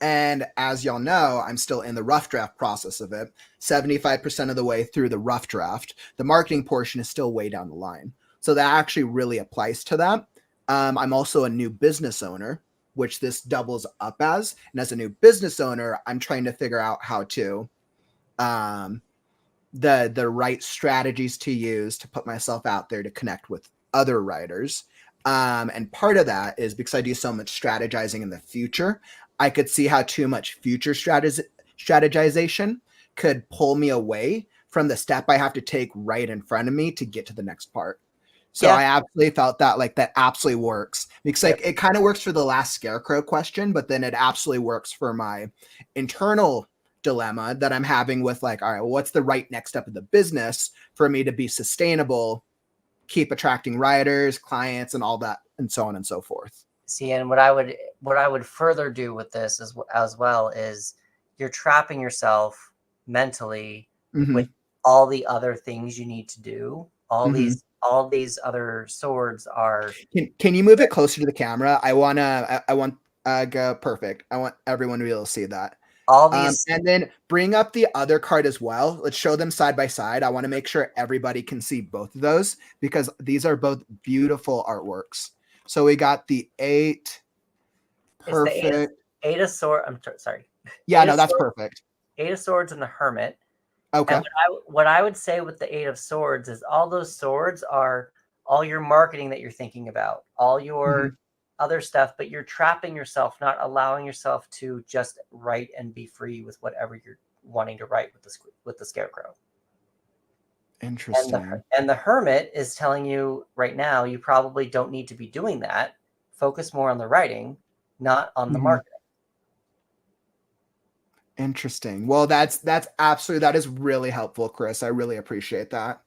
And as y'all know, I'm still in the rough draft process of it. 75% of the way through the rough draft. The marketing portion is still way down the line. So that actually really applies to that. I'm also a new business owner, which this doubles up as. And as a new business owner, I'm trying to figure out how to the right strategies to use to put myself out there to connect with other writers. And part of that is because I do so much strategizing in the future, I could see how too much future strategization could pull me away from the step I have to take right in front of me to get to the next part. So Yeah. I absolutely felt that like that absolutely works because like it kind of works for the last scarecrow question, but then it absolutely works for my internal dilemma that I'm having with like, all right, well, what's the right next step of the business for me to be sustainable, keep attracting writers, clients, and all that, and so on and so forth. See, and what I would further do with this as well is you're trapping yourself mentally with all the other things you need to do. All these other swords are. Can you move it closer to the camera? I want go perfect. I want everyone to be able to see that. All these, and then bring up the other card as well. Let's show them side by side. I want to make sure everybody can see both of those because these are both beautiful artworks. So we got the 8. Perfect. It's the eight of swords. I'm sorry. Yeah, no, that's perfect. 8 of swords and the hermit. Okay. And what I would say with the 8 of swords is all those swords are all your marketing that you're thinking about, all your other stuff, but you're trapping yourself, not allowing yourself to just write and be free with whatever you're wanting to write with the scarecrow. Interesting. And the hermit is telling you right now, you probably don't need to be doing that. Focus more on the writing, not on the marketing. Interesting. Well, that's absolutely, that is really helpful, Chris. I really appreciate that.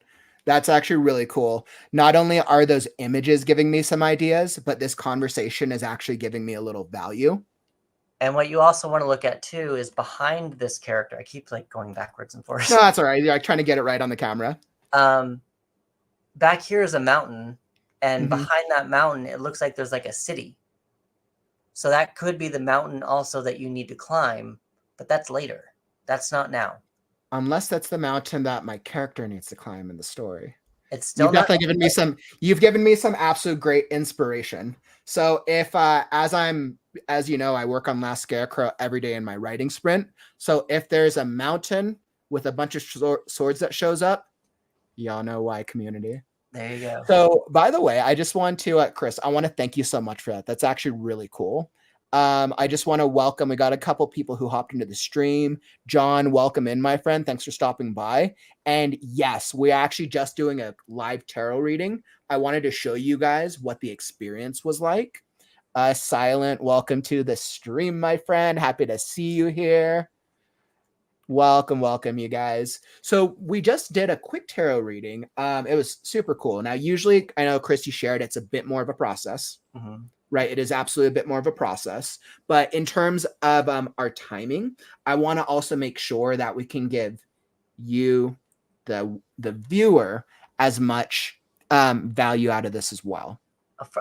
That's actually really cool. Not only are those images giving me some ideas, but this conversation is actually giving me a little value. And what you also want to look at too is behind this character. I keep like going backwards and forwards. No, that's all right. You're trying to get it right on the camera. Back here is a mountain, and behind that mountain, it looks like there's like a city. So that could be the mountain also that you need to climb, but that's later. That's not now. Unless that's the mountain that my character needs to climb in the story. It's still definitely given me some. You've given me some absolute great inspiration. So if as you know, I work on Last Scarecrow every day in my writing sprint. So if there's a mountain with a bunch of swords that shows up, y'all know why, community. There you go. So by the way, I just want to, Chris, I want to thank you so much for that. That's actually really cool. I just want to welcome, we got a couple people who hopped into the stream. John, welcome in, my friend. Thanks for stopping by. And yes, we're actually just doing a live tarot reading. I wanted to show you guys what the experience was like. Silent, welcome to the stream, my friend. Happy to see you here. Welcome, you guys. So we just did a quick tarot reading. It was super cool. Now, usually, I know, Chris, you shared it's a bit more of a process. Right? It is absolutely a bit more of a process. But in terms of our timing, I want to also make sure that we can give you, the viewer, as much value out of this as well.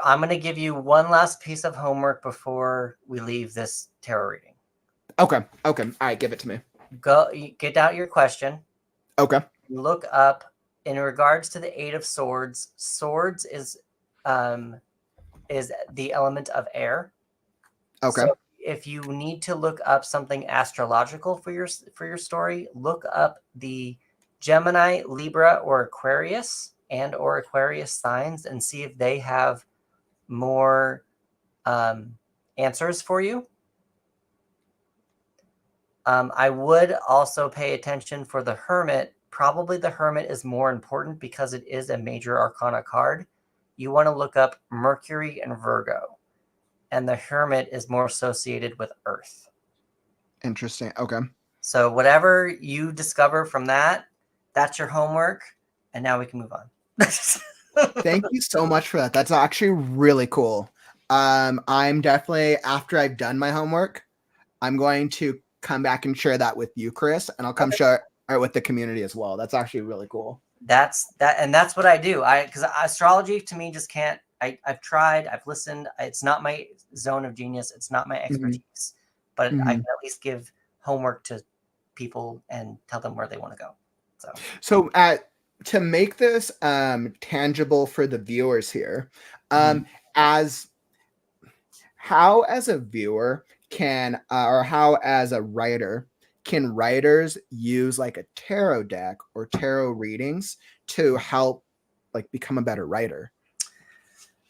I'm going to give you one last piece of homework before we leave this tarot reading. Okay. All right, give it to me. Go get out your question. Okay. Look up in regards to the 8 of swords. Swords is the element of air. Okay. So if you need to look up something astrological for your story, look up the Gemini, Libra, or Aquarius signs and see if they have more answers for you. I would also pay attention for the Hermit. Probably the Hermit is more important because it is a major arcana card. You want to look up Mercury and Virgo, and the Hermit is more associated with Earth. Interesting. Okay. So whatever you discover from that, that's your homework. And now we can move on. Thank you so much for that. That's actually really cool. I'm definitely, after I've done my homework, I'm going to come back and share that with you, Chris, and I'll come share it with the community as well. That's actually really cool. That's what I do. Because astrology to me just can't. I've tried. I've listened. It's not my zone of genius. It's not my expertise. But I can at least give homework to people and tell them where they want to go. So to make this tangible for the viewers here, as a viewer can or how as a writer can writers use like a tarot deck or tarot readings to help like become a better writer?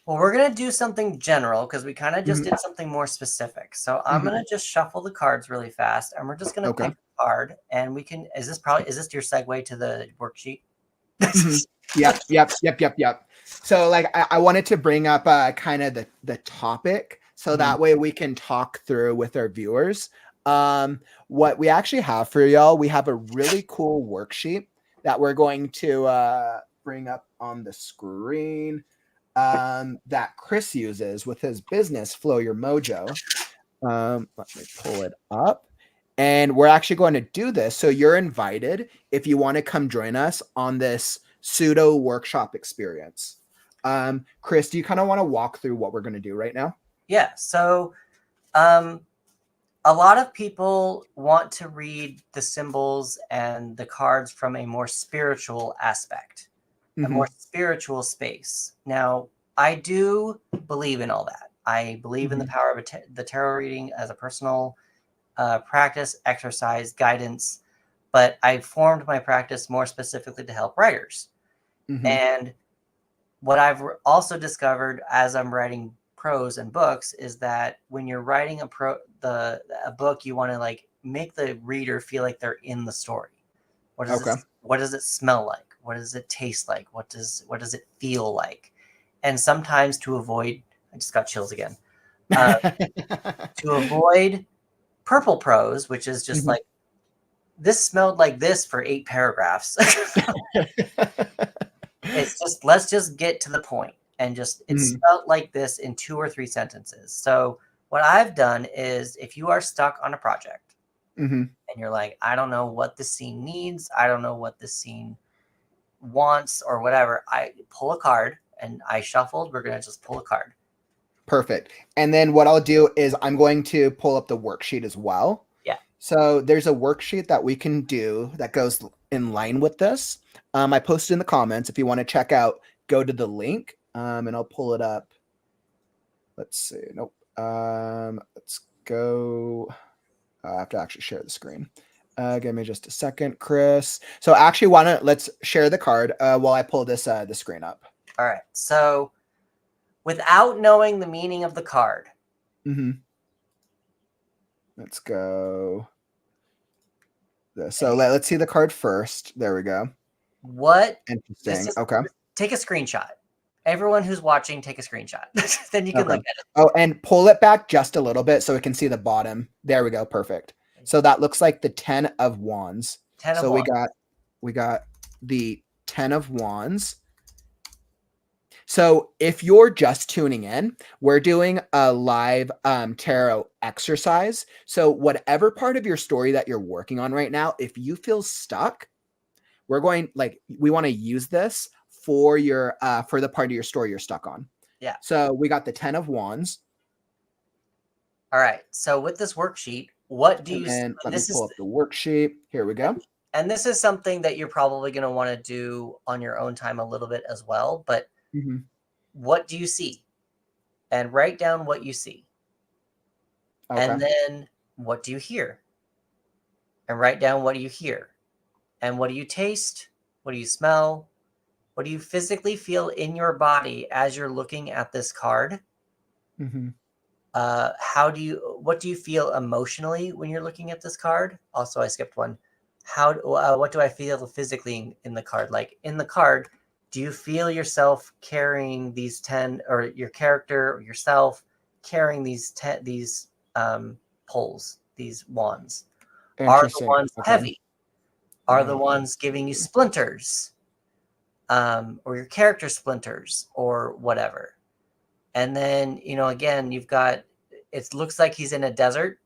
Well, we're going to do something general because we kind of just did something more specific. So I'm going to just shuffle the cards really fast, and we're just going to pick a card, and we can, is this your segue to the worksheet? Yep. So like I wanted to bring up kind of the topic so that way we can talk through with our viewers. What we actually have for y'all, we have a really cool worksheet that we're going to bring up on the screen that Chris uses with his business, Flow Your MoJo. Let me pull it up. And we're actually going to do this. So you're invited if you want to come join us on this pseudo workshop experience. Chris, do you kind of want to walk through what we're going to do right now? Yeah. So a lot of people want to read the symbols and the cards from a more spiritual aspect, a more spiritual space. Now, I do believe in all that. I believe in the power of the tarot reading as a personal practice, exercise, guidance, but I formed my practice more specifically to help writers. And what I've also discovered as I'm writing prose and books is that when you're writing a book, you want to like make the reader feel like they're in the story. What does it smell like? What does it taste like? What does it feel like? And sometimes to avoid, I just got chills again. To avoid purple prose, which is just like, this smelled like this for 8 paragraphs. It's just, let's just get to the point and just, it smelled like this in 2 or 3 sentences. So what I've done is if you are stuck on a project and you're like, I don't know what this scene needs, I don't know what this scene wants or whatever, I pull a card and I shuffled. We're going to just pull a card. Perfect. And then what I'll do is I'm going to pull up the worksheet as well. Yeah. So there's a worksheet that we can do that goes in line with this. I posted in the comments. If you want to check out, go to the link and I'll pull it up. Let's see. Nope. Let's go. I have to actually share the screen. Give me just a second, Chris. So actually, let's share the card while I pull this the screen up. All right. So without knowing the meaning of the card. Let's go. So let's see the card first. There we go. What? Interesting. Okay. Take a screenshot. Everyone who's watching, take a screenshot. Then you can look at it. Oh, and pull it back just a little bit so we can see the bottom. There we go. Perfect. So that looks like the 10 of Wands. We got the 10 of Wands. So if you're just tuning in, we're doing a live tarot exercise. So whatever part of your story that you're working on right now, if you feel stuck, we want to use this for your for the part of your story you're stuck on. Yeah. So we got the 10 of Wands. All right. So with this worksheet, what do you see? Let me pull up the worksheet. Here we go. And this is something that you're probably going to want to do on your own time a little bit as well. But what do you see? And write down what you see. Okay. And then what do you hear? And write down what you hear. And what do you taste? What do you smell? What do you physically feel in your body as you're looking at this card? what do you feel emotionally when you're looking at this card? Also, I skipped one. What do I feel physically in the card? Like in the card, do you feel yourself carrying these 10, or your character or yourself carrying these poles, these wands? Are the Interesting. ones Okay. heavy? Are the ones giving you splinters? Or your character splinters or whatever? And then, again, you've got, it looks like he's in a desert.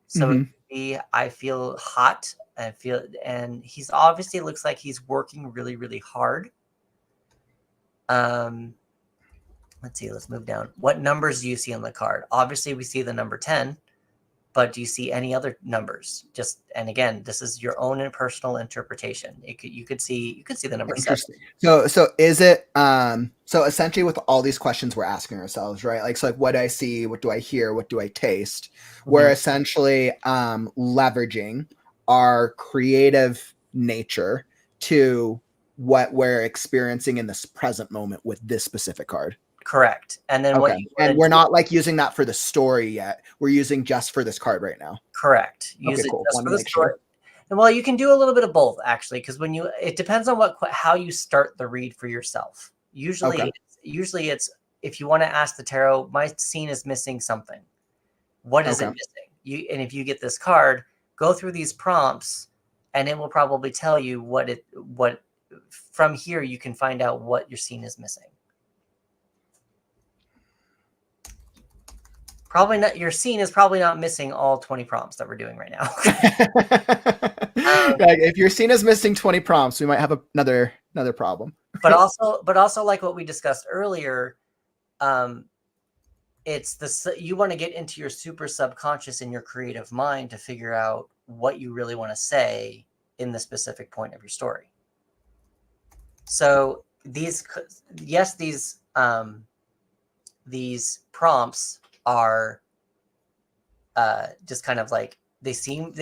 So it Mhm. could be, I feel hot. And he's obviously looks like he's working really, really hard. Let's see, let's move down. What numbers do you see on the card? Obviously we see the number 10, but do you see any other numbers? And again, this is your own and personal interpretation. You could see the number 7. Interesting. So is it so essentially with all these questions we're asking ourselves, right? Like, so like, what do I see? What do I hear? What do I taste? We're essentially leveraging our creative nature to what we're experiencing in this present moment with this specific card. Correct. And then what Okay. you And we're not like using that for the story yet. We're using just for this card right now. Correct. Use Okay, it cool. just Wanted for to the make story. sure. And well, you can do a little bit of both actually, because it depends on how you start the read for yourself. Usually it's if you want to ask the tarot, my scene is missing something. What is it missing? And if you get this card, go through these prompts, and it will probably tell you what from here you can find out what your scene is missing. Probably not. Your scene is probably not missing all 20 prompts that we're doing right now. Like if your scene is missing 20 prompts, we might have another problem. but also like what we discussed earlier, it's you want to get into your super subconscious in your creative mind to figure out what you really want to say in the specific point of your story. So these prompts are just kind of like, they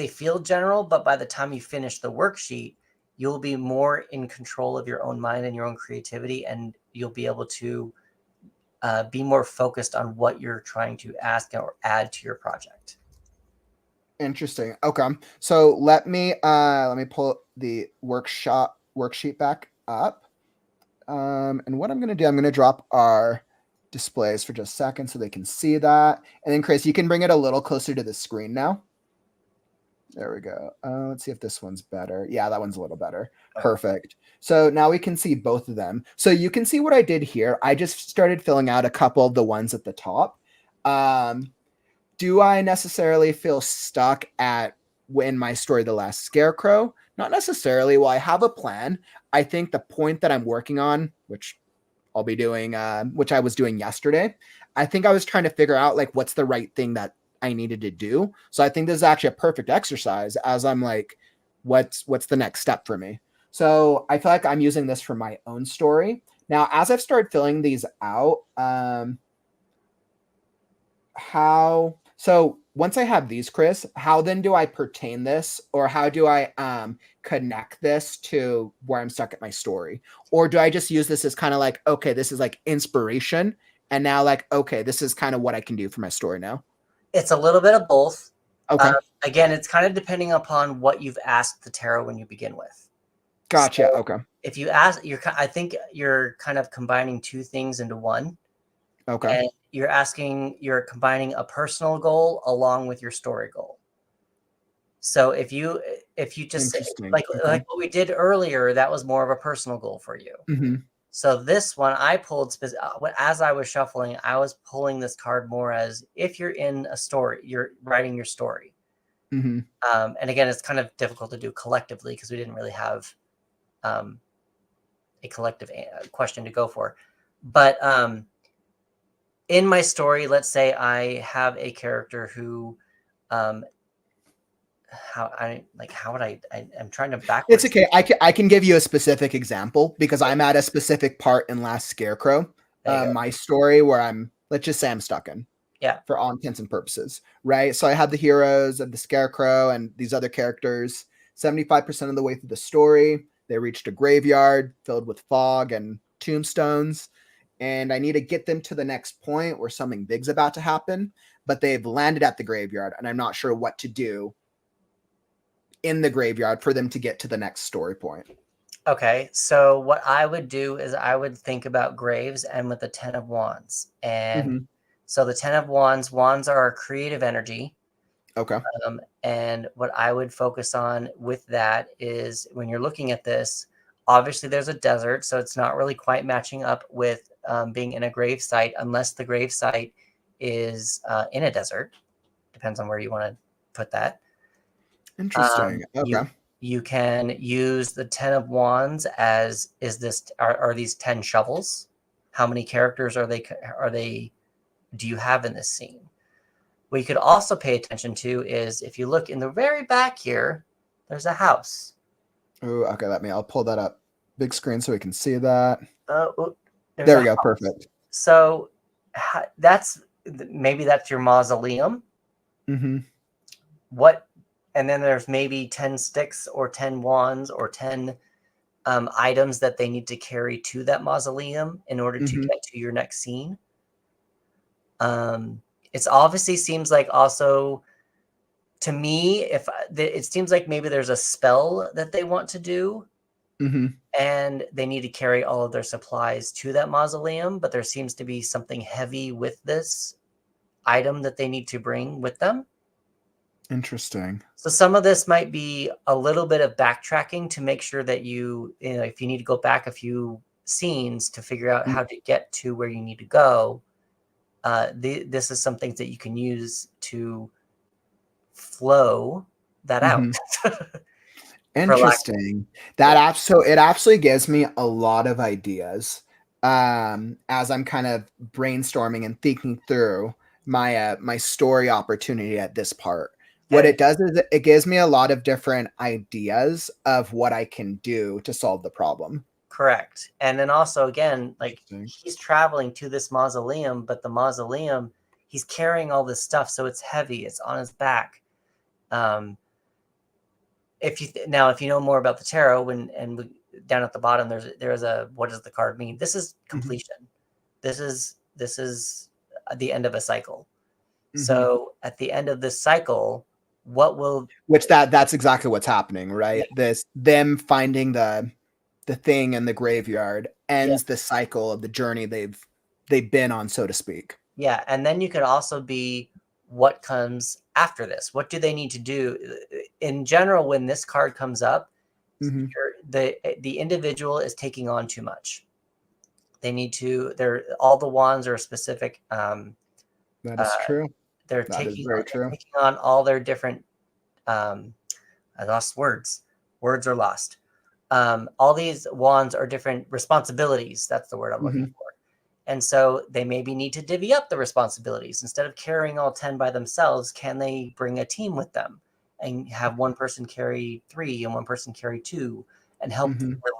feel general, but by the time you finish the worksheet, you'll be more in control of your own mind and your own creativity, and you'll be able to be more focused on what you're trying to ask or add to your project. Interesting. Okay. So let me pull the worksheet back up. And what I'm going to do, I'm going to drop our displays for just a second so they can see that. And then Chris, you can bring it a little closer to the screen now. There we go. Let's see if this one's better. Yeah, that one's a little better. Perfect. So now we can see both of them. So you can see what I did here. I just started filling out a couple of the ones at the top. Do I necessarily feel stuck at in my story, The Last Scarecrow? Not necessarily. Well, I have a plan. I think the point that I'm working on, which I'll be doing, which I was doing yesterday, I think I was trying to figure out like what's the right thing that I needed to do. So I think this is actually a perfect exercise as I'm like, what's the next step for me? So I feel like I'm using this for my own story. Now, as I've started filling these out, so once I have these, Chris, how then do I pertain this, or how do I connect this to where I'm stuck at my story? Or do I just use this as kind of like, okay, this is like inspiration, and now like, okay, this is kind of what I can do for my story now? It's a little bit of both. Okay. Again, it's kind of depending upon what you've asked the tarot when you begin with. Gotcha. So okay. If you ask, I think you're kind of combining two things into one. Okay. And you're combining a personal goal along with your story goal. So if you just say, like what we did earlier, that was more of a personal goal for you. Mm-hmm. So this one I pulled, as I was shuffling, I was pulling this card more as if you're in a story, you're writing your story. Mm-hmm. And again, it's kind of difficult to do collectively because we didn't really have a collective question to go for. But in my story, let's say I have a character who, I'm trying to backwards. It's okay. I can give you a specific example because I'm at a specific part in Last Scarecrow, my story where let's just say I'm stuck in. Yeah. For all intents and purposes, right? So I have the heroes of the Scarecrow and these other characters. 75% of the way through the story, they reached a graveyard filled with fog and tombstones. And I need to get them to the next point where something big's about to happen. but they've landed at the graveyard, and I'm not sure what to do in the graveyard for them to get to the next story point. Okay, so what I would do is I would think about graves and with the 10 of Wands. And so the 10 of Wands, wands are a creative energy. Okay. And what I would focus on with that is when you're looking at this, obviously there's a desert, so it's not really quite matching up with being in a grave site unless the grave site is in a desert. Depends on where you want to put that. Interesting. Okay. You can use the 10 of Wands as are these 10 shovels? How many characters are they do you have in this scene? What you could also pay attention to is if you look in the very back here, there's a house. Oh, okay. I'll pull that up big screen so we can see that. There we go. Perfect. So maybe that's your mausoleum. And then there's maybe 10 sticks or 10 wands or 10 items that they need to carry to that mausoleum in order to get to your next scene. It obviously seems like also, to me, it seems like maybe there's a spell that they want to do, and they need to carry all of their supplies to that mausoleum, but there seems to be something heavy with this item that they need to bring with them. Interesting. So some of this might be a little bit of backtracking to make sure that if you need to go back a few scenes to figure out how to get to where you need to go, this is some things that you can use to flow that out. Interesting. So it absolutely gives me a lot of ideas as I'm kind of brainstorming and thinking through my story opportunity at this part. What it does is it gives me a lot of different ideas of what I can do to solve the problem. Correct. And then also, again, like he's traveling to this mausoleum, but the mausoleum, he's carrying all this stuff, so it's heavy. It's on his back. If you know more about the tarot, down at the bottom, there's a, what does the card mean? This is completion. This is the end of a cycle. So at the end of this cycle, that's exactly what's happening, right? Them finding the thing in the graveyard ends the cycle of the journey they've been on, so to speak. Yeah, and then you could also be what comes after this. What do they need to do? In general, when this card comes up, the individual is taking on too much. They need to. All the wands are specific. That is true. They're taking on all their different. I lost words. Words are lost. All these wands are different responsibilities. That's the word I'm looking for. And so they maybe need to divvy up the responsibilities. Instead of carrying all 10 by themselves, can they bring a team with them and have one person carry 3 and one person carry 2 and help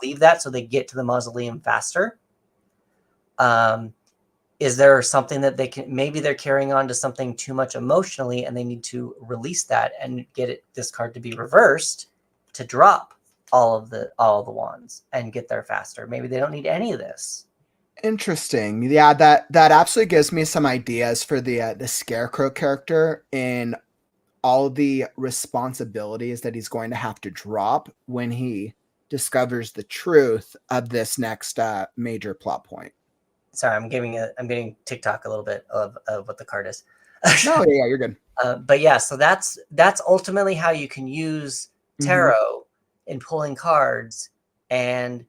relieve that so they get to the mausoleum faster? Is there something that maybe they're carrying on to something too much emotionally and they need to release that and get this card to be reversed to drop all of the wands and get there faster. Maybe they don't need any of this. Interesting. Yeah, that absolutely gives me some ideas for the Scarecrow character in all the responsibilities that he's going to have to drop when he discovers the truth of this next major plot point. Sorry, I'm getting TikTok a little bit of what the card is. No, yeah, you're good. But yeah, so that's ultimately how you can use tarot in pulling cards, and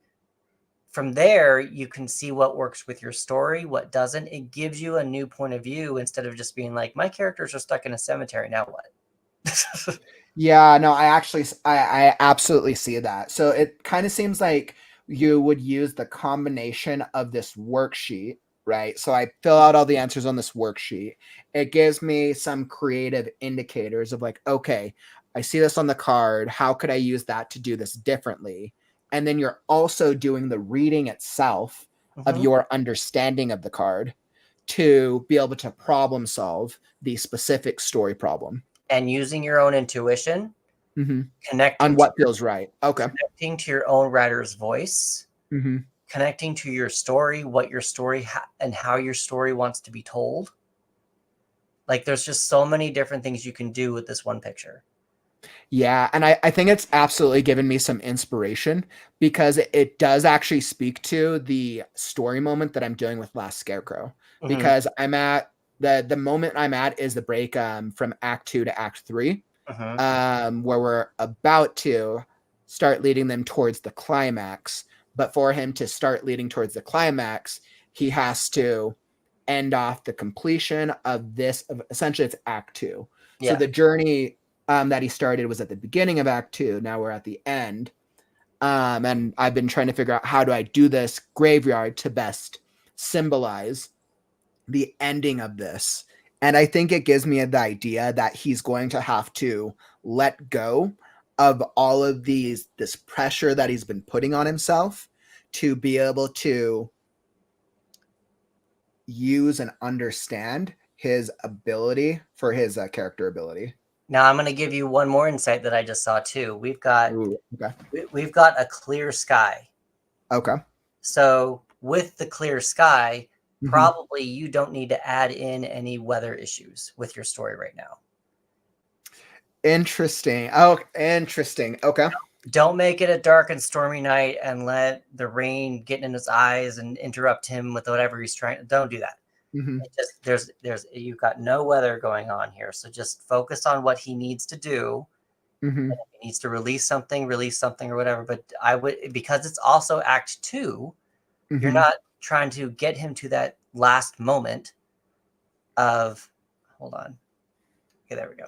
from there you can see what works with your story, what doesn't. It gives you a new point of view instead of just being like, my characters are stuck in a cemetery, now what? Yeah, no, I absolutely see that. So it kind of seems like you would use the combination of this worksheet, right? So I fill out all the answers on this worksheet. It gives me some creative indicators of like, okay, I see this on the card. How could I use that to do this differently? And then you're also doing the reading itself of your understanding of the card to be able to problem solve the specific story problem. And using your own intuition, connecting on what feels right. Okay. Connecting to your own writer's voice, connecting to your story, what your story and how your story wants to be told. Like there's just so many different things you can do with this one picture. Yeah, and I think it's absolutely given me some inspiration because it does actually speak to the story moment that I'm doing with Last Scarecrow. Hmm. Because I'm at the moment I'm at is the break from Act 2 to Act 3, Hmm. where we're about to start leading them towards the climax. But for him to start leading towards the climax, he has to end off the completion of this. Essentially, it's Act 2. So Yeah. the journey that he started was at the beginning of Act 2. Now we're at the end. And I've been trying to figure out how do I do this graveyard to best symbolize the ending of this. And I think it gives me the idea that he's going to have to let go of all of this pressure that he's been putting on himself to be able to use and understand his ability for his character ability. Now I'm going to give you one more insight that I just saw too. Ooh, okay. We've got a clear sky. Okay. So with the clear sky, Mhm. probably you don't need to add in any weather issues with your story right now. Interesting. Oh, interesting. Okay. Don't make it a dark and stormy night and let the rain get in his eyes and interrupt him with whatever he's trying. Don't do that. Mhm. It just you've got no weather going on here. So just focus on what he needs to do. Mhm. If he needs to release something or whatever. But I would, because it's also Act 2, you're Mhm. not trying to get him to that last moment of, hold on. Okay, there we go.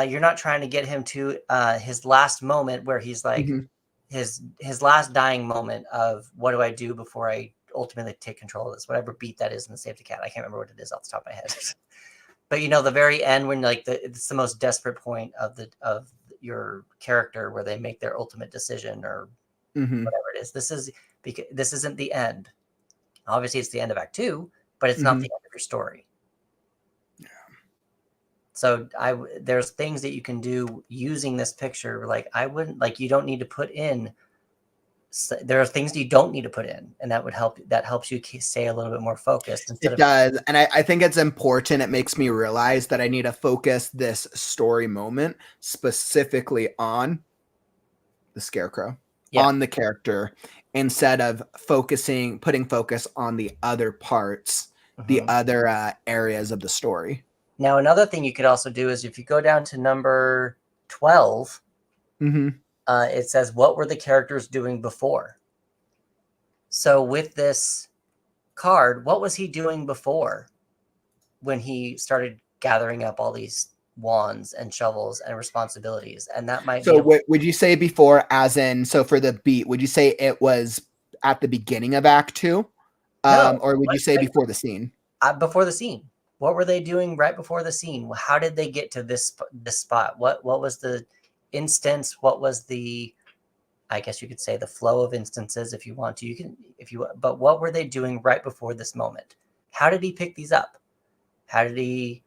You're not trying to get him to his last moment where he's like Mhm. his last dying moment of what do I do before I ultimately take control of this, whatever beat that is in the Save the Cat. I can't remember what it is off the top of my head. But you know, the very end when like it's the most desperate point of your character where they make their ultimate decision or Mhm. whatever it is. This is because this isn't the end. Obviously, it's the end of Act 2, but it's not the Mhm. end of your story. So there's things that you can do using this picture. Like I wouldn't like you don't need to put in. There are things you don't need to put in, and that would help. That helps you stay a little bit more focused instead It of does. And I think it's important. It makes me realize that I need to focus this story moment specifically on the scarecrow, yeah. on the character, instead of putting focus on the other parts, the Hmm. other areas of the story. Now another thing you could also do is if you go down to number 12, Mhm. it says what were the characters doing before. So with this card, what was he doing before when he started gathering up all these wands and shovels and responsibilities? And that might be So would you say before, as in, so for the beat, would you say it was at the beginning of Act 2? no, Or would you say before the scene? before the scene. What were they doing right before the scene? How did they get to this spot? What was the instance? What was the, I guess you could say, the flow of instances if you want to. You can if you but what were they doing right before this moment? How did he pick these up? How did he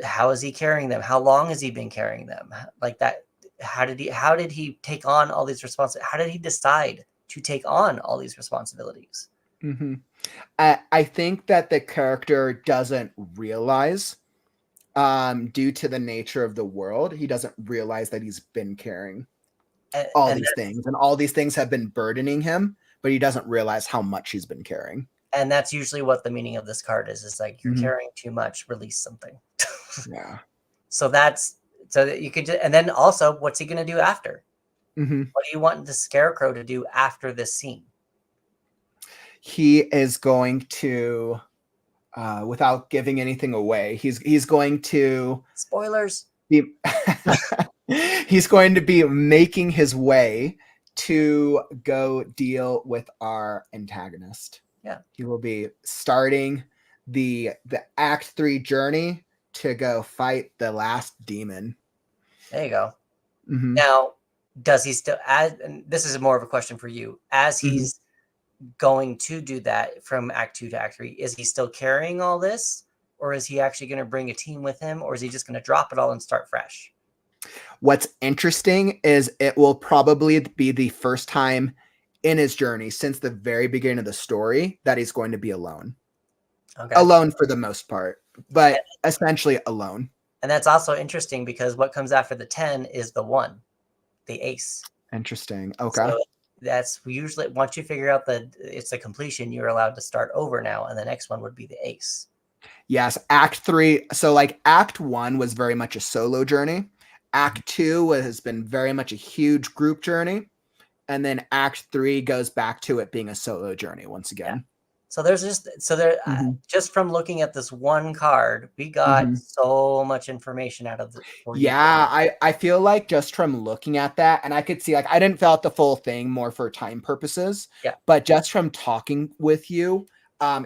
how is he carrying them? How long has he been carrying them? Like that, how did he take on all these responsibilities? How did he decide to take on all these responsibilities? Mhm. I think that the character doesn't realize, due to the nature of the world, he doesn't realize that he's been carrying all And these things, and all these things have been burdening him, but he doesn't realize how much he's been carrying. that's usually what the meaning of this card is like you're Mhm. carrying too much, release something. Yeah. So that's so that you could just, and then also what's he going to do after? Mhm. What do you want the scarecrow to do after this scene? He is going to, without giving anything away, he's going to Spoilers. be he's going to be making his way to go deal with our antagonist. Yeah, He will be starting the Act 3 journey to go fight the last demon. there you go. Mhm. Now, does he still, as, and this is more of a question for you, as Mhm. he's going to do that from Act 2 to Act 3, is he still carrying all this? Or is he actually going to bring a team with him? Or is he just going to drop it all and start fresh? What's interesting is it will probably be the first time in his journey since the very beginning of the story that he's going to be alone. Okay. Alone for the most part. but essentially alone. And that's also interesting because what comes after the 10 is the 1, the ace. Interesting. Okay. So that's usually, once you figure out that it's a completion, you're allowed to start over now, and the next one would be the ace. Yes, Act 3. So like Act 1 was very much a solo journey. Act 2 has been very much a huge group journey. And then Act 3 goes back to it being a solo journey once again. Yeah. So there's just from looking at this one card, we got so much information out of it for you. Yeah, I feel like just from looking at that, and I could see, like, I didn't fill out the full thing more for time purposes. Yeah. But just from talking with you,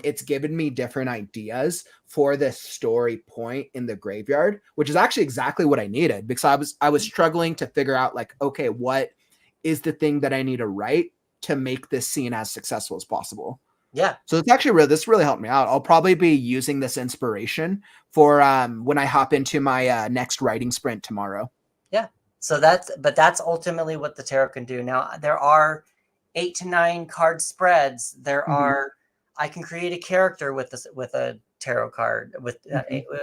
it's given me different ideas for this story point in the graveyard, which is actually exactly what I needed, because I was struggling to figure out, like, okay, what is the thing that I need to write to make this scene as successful as possible. Yeah. So it's actually this really helped me out. I'll probably be using this inspiration for when I hop into my next writing sprint tomorrow. Yeah. So that's ultimately what the tarot can do. Now there are 8 to 9 card spreads. There are, I can create a character with a tarot card with,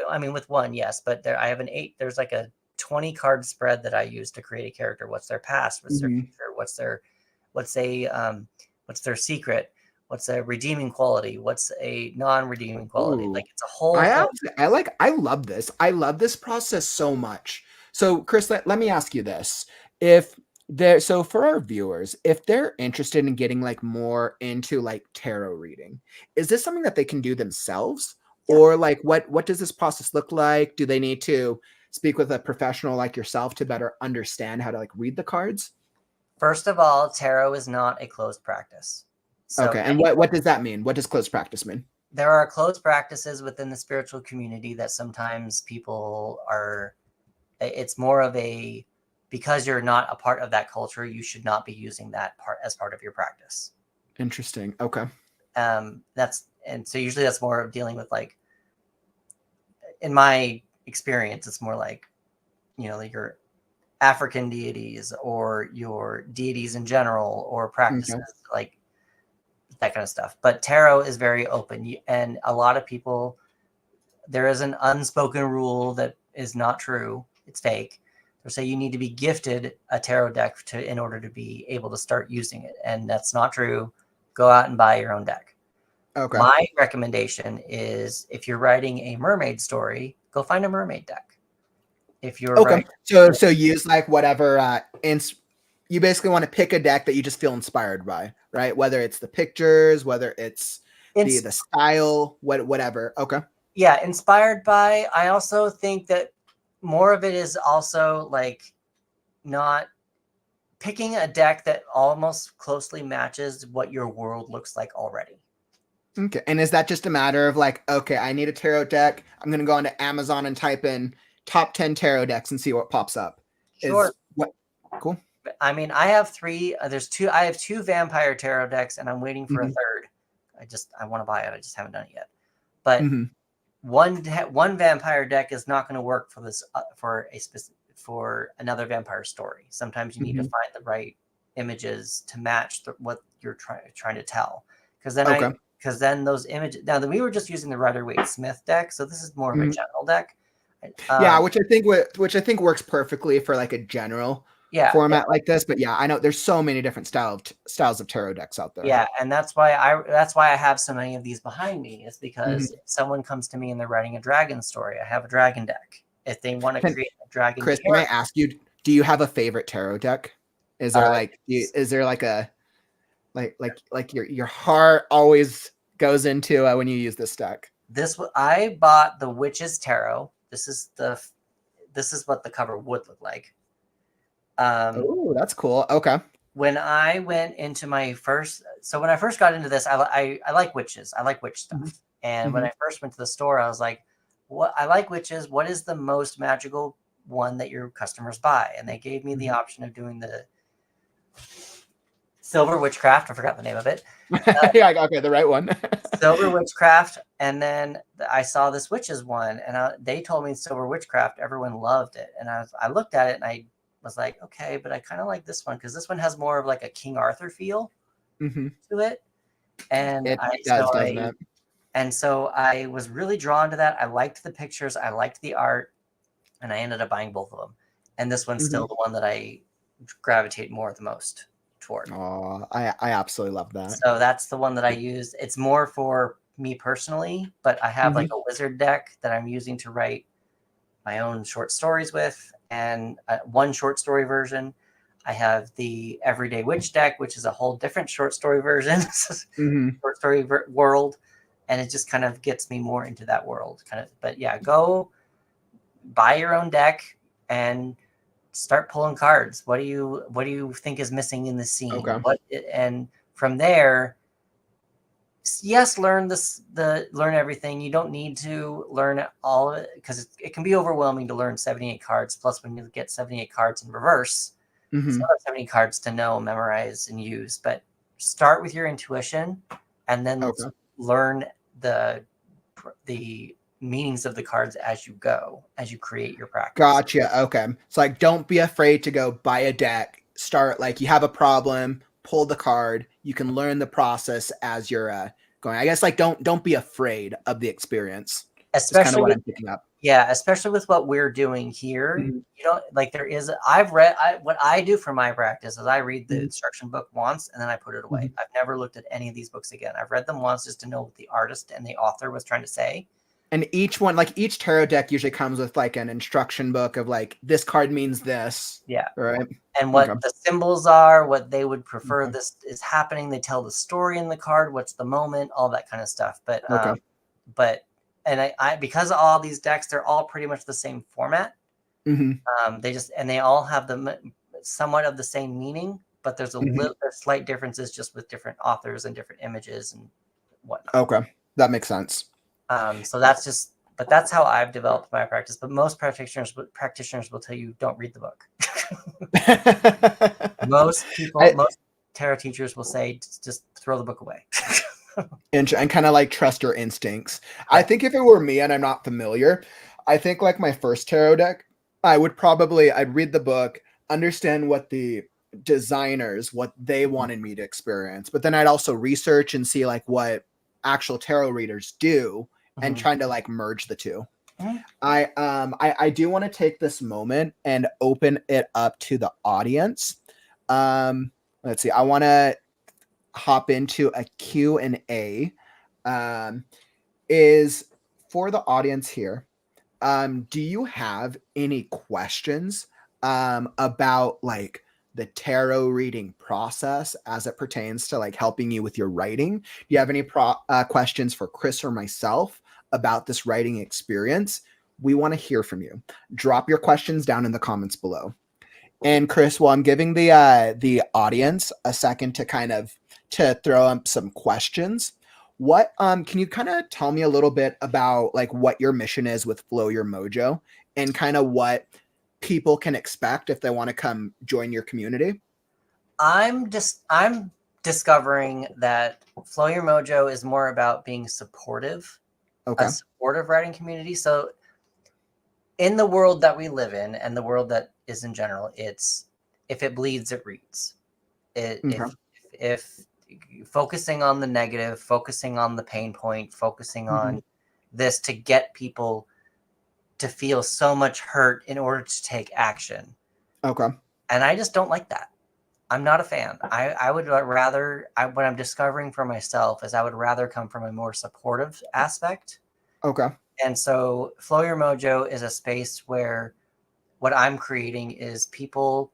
I mean, with one, yes, but I have there's like a 20 card spread that I use to create a character. What's their past? What's their future? What's their secret? What's a redeeming quality? What's a non-redeeming quality? Ooh. Like, it's a whole I love this. I love this process so much. So Chris, let me ask you this. So for our viewers, if they're interested in getting like more into like tarot reading, is this something that they can do themselves? Yeah. Or like what does this process look like? Do they need to speak with a professional like yourself to better understand how to like read the cards? First of all, tarot is not a closed practice. So okay. And what does that mean? What does closed practice mean? There are closed practices within the spiritual community that sometimes people are, it's more of a, because you're not a part of that culture, you should not be using that part as part of your practice. Interesting. Okay. And so usually that's more of dealing with, like, in my experience, it's more like, like your African deities or your deities in general, or practices like that kind of stuff. But tarot is very open, and a lot of people, there is an unspoken rule that is not true. It's fake. They say you need to be gifted a tarot deck in order to be able to start using it, and that's not true. Go out and buy your own deck. Okay. My recommendation is, if you're writing a mermaid story, go find a mermaid deck. If you're writing, so use like whatever you basically want to pick a deck that you just feel inspired by, right? Whether it's the pictures, whether it's the style, whatever. Okay. Yeah, inspired by. I also think that more of it is also like not picking a deck that almost closely matches what your world looks like already. Okay. And is that just a matter of like, okay, I need a tarot deck. I'm going to go onto Amazon and type in top 10 tarot decks and see what pops up. Sure. Cool. I mean, I have 3. I have 2 vampire tarot decks, and I'm waiting for a third. I want to buy it. I just haven't done it yet. But one vampire deck is not going to work for this for another vampire story. Sometimes you need to find the right images to match what you're trying to tell. Because then those images. Now, we were just using the Rider-Waite-Smith deck, so this is more of a general deck. Yeah, which I think works perfectly for like a general format like this. But yeah, I know there's so many different styles of tarot decks out there. Yeah, and that's why I have so many of these behind me, is because if someone comes to me and they're writing a dragon story, I have a dragon deck. If they want to create a dragon, Chris, can I ask you, do you have a favorite tarot deck? Is there is there like a like your heart always goes into when you use this deck? I bought the Witch's Tarot. This is what the cover would look like. Oh, that's cool. Okay. When I went into when I first got into this, I like witches. I like witch stuff. And when I first went to the store, I was like, I like witches. What is the most magical one that your customers buy? And they gave me the option of doing the Silver Witchcraft. I forgot the name of it. Yeah, okay, the right one. Silver Witchcraft. And then I saw this witches one, and they told me Silver Witchcraft. Everyone loved it. And I looked at it, and I was like, okay, but I kind of like this one, because this one has more of like a King Arthur feel to it. And it does, doesn't it? And so I was really drawn to that. I liked the pictures, I liked the art, and I ended up buying both of them. And this one's still the one that I gravitate more the most toward. Oh, I absolutely love that. So that's the one that I use. It's more for me personally, but I have like a wizard deck that I'm using to write my own short stories with, and one short story version. I have the Everyday Witch deck, which is a whole different short story version, short story world, and it just kind of gets me more into that world. Kind of, but yeah, go buy your own deck and start pulling cards. What do you think is missing in the scene? Okay. And from there, yes, learn everything. You don't need to learn all of it, because it can be overwhelming to learn 78 cards. Plus, when you get 78 cards in reverse, it's not 70 cards to know, memorize, and use. But start with your intuition, and then learn the meanings of the cards as you go, as you create your practice. Gotcha. Okay. It's like, don't be afraid to go buy a deck. Start, like, you have a problem, pull the card. You can learn the process as you're going. I guess, like, don't be afraid of the experience. Especially kind of what I'm picking up. Yeah, especially with what we're doing here. You don't like, I've read, what I do for my practice is I read the instruction book once and then I put it away. I've never looked at any of these books again. I've read them once just to know what the artist and the author was trying to say. And each one, like each tarot deck usually comes with like an instruction book of like, this card means this. Yeah. Right. And what the symbols are, what they would prefer this is happening. They tell the story in the card, what's the moment, all that kind of stuff. But, and I because all these decks, they're all pretty much the same format. They all have somewhat of the same meaning, but there's there's slight differences just with different authors and different images and whatnot. Okay. That makes sense. So that's how I've developed my practice. But most practitioners will tell you, don't read the book. Most tarot teachers will say, just throw the book away. and kind of like trust your instincts. I think if it were me and I'm not familiar, I think like my first tarot deck, I'd read the book, understand what the designers, what they wanted me to experience, but then I'd also research and see like what actual tarot readers do and trying to like merge the two. I do want to take this moment and open it up to the audience. Let's see. I want to hop into a Q&A. Is for the audience here. Do you have any questions about like the tarot reading process as it pertains to like helping you with your writing? Do you have any questions for Chris or myself about this writing experience? We want to hear from you. Drop your questions down in the comments below. And Chris, while I'm giving the audience a second to throw up some questions, what can you kind of tell me a little bit about like what your mission is with Flow Your MoJo and kind of what people can expect if they want to come join your community? I'm discovering that Flow Your MoJo is more about being supportive, a supportive writing community. So in the world that we live in and the world that is in general, it's, if it bleeds, it reads. If focusing on the negative, focusing on the pain point, focusing on this to get people to feel so much hurt in order to take action. And I just don't like that. I'm not a fan. I would rather, what I'm discovering for myself is I would rather come from a more supportive aspect. And so Flow Your MoJo is a space where what I'm creating is people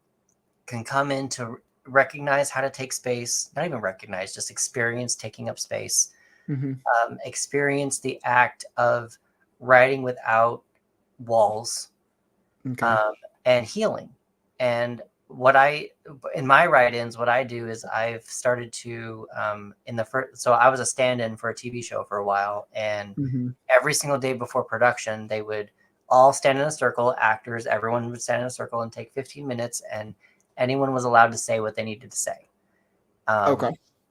can come in to recognize how to take space, not even recognize, just experience taking up space, experience the act of writing without walls, and healing. And in my write-ins, what I do is I've started to, so I was a stand-in for a TV show for a while, and every single day before production, they would all stand in a circle, actors, everyone would stand in a circle and take 15 minutes, and anyone was allowed to say what they needed to say.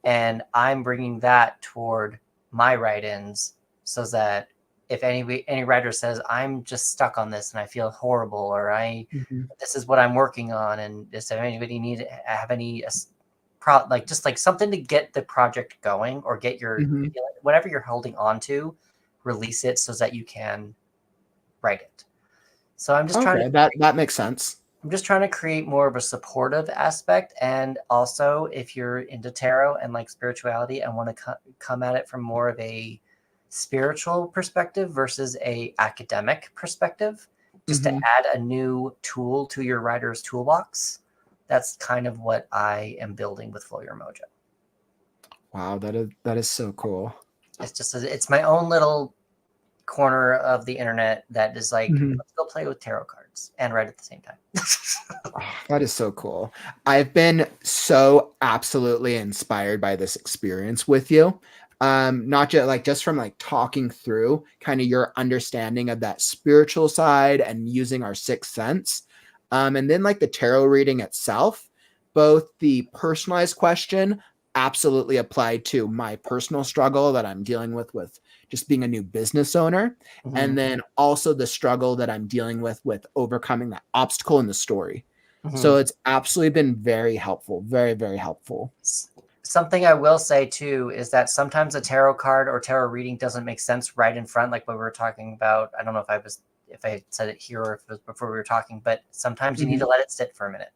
And I'm bringing that toward my write-ins so that if any writer says, I'm just stuck on this and I feel horrible, or this is what I'm working on, and does anybody have any like just like something to get the project going or get your Mhm. whatever you're holding on to, release it so that you can write it. So Okay, that makes sense. I'm just trying to create more of a supportive aspect. And also, if you're into tarot and like spirituality and want to come at it from more of a spiritual perspective versus a academic perspective, just to Mhm. add a new tool to your writer's toolbox, that's kind of what I am building with Flow Your MoJo. Wow, that is so cool. It's just it's my own little corner of the internet that is like, Mhm. let's go play with tarot cards and write at the same time. Oh, that is so cool. I've been so absolutely inspired by this experience with you. Not just like just from like talking through kind of your understanding of that spiritual side and using our sixth sense. And then like the tarot reading itself, both the personalized question absolutely applied to my personal struggle that I'm dealing with just being a new business owner. And then also the struggle that I'm dealing with overcoming that obstacle in the story. So it's absolutely been very helpful, very, very helpful. Something I will say too is that sometimes a tarot card or tarot reading doesn't make sense right in front, like what we were talking about. I don't know if I said it here or if it was before we were talking, but sometimes you need to let it sit for a minute.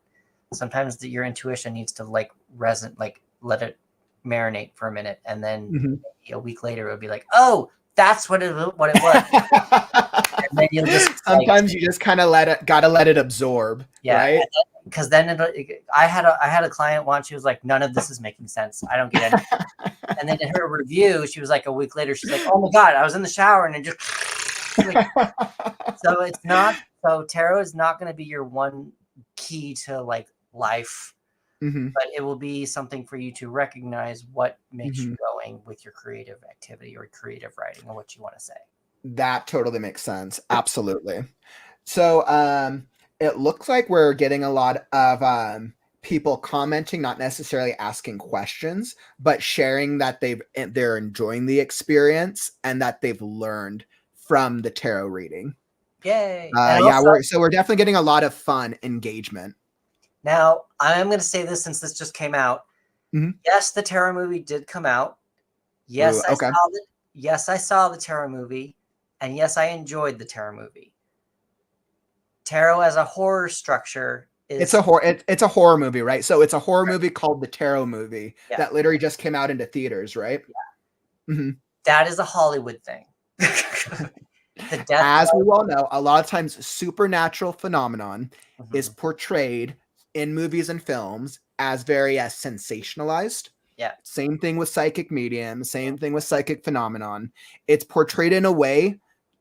Sometimes your intuition needs to like let it marinate for a minute, and then maybe a week later it would be like, oh, that's what it was. And then you'll just sometimes you just kind of gotta let it absorb. Yeah, right. Because then I had a client once. She was like, none of this is making sense. I don't get it. And then in her review, she was like, a week later, she's like, oh my God, I was in the shower and it just like, so it's not, so tarot is not going to be your one key to like life, but it will be something for you to recognize what makes you going with your creative activity or creative writing or what you want to say. That totally makes sense. Absolutely. So it looks like we're getting a lot of people commenting, not necessarily asking questions, but sharing that they're enjoying the experience and that they've learned from the tarot reading. Yay! Yeah, we're definitely getting a lot of fun engagement. Now, I'm going to say this since this just came out. Yes, the tarot movie did come out. Yes, Ooh, okay. I saw the tarot movie, and yes, I enjoyed the tarot movie. Tarot as a horror structure is it's a horror movie, right? So it's a horror movie called the Tarot movie that literally just came out into theaters, right? Yeah. That is a Hollywood thing. As we all know, a lot of times supernatural phenomenon is portrayed in movies and films as very sensationalized. Yeah. Same thing with psychic medium, same thing with psychic phenomenon. It's portrayed in a way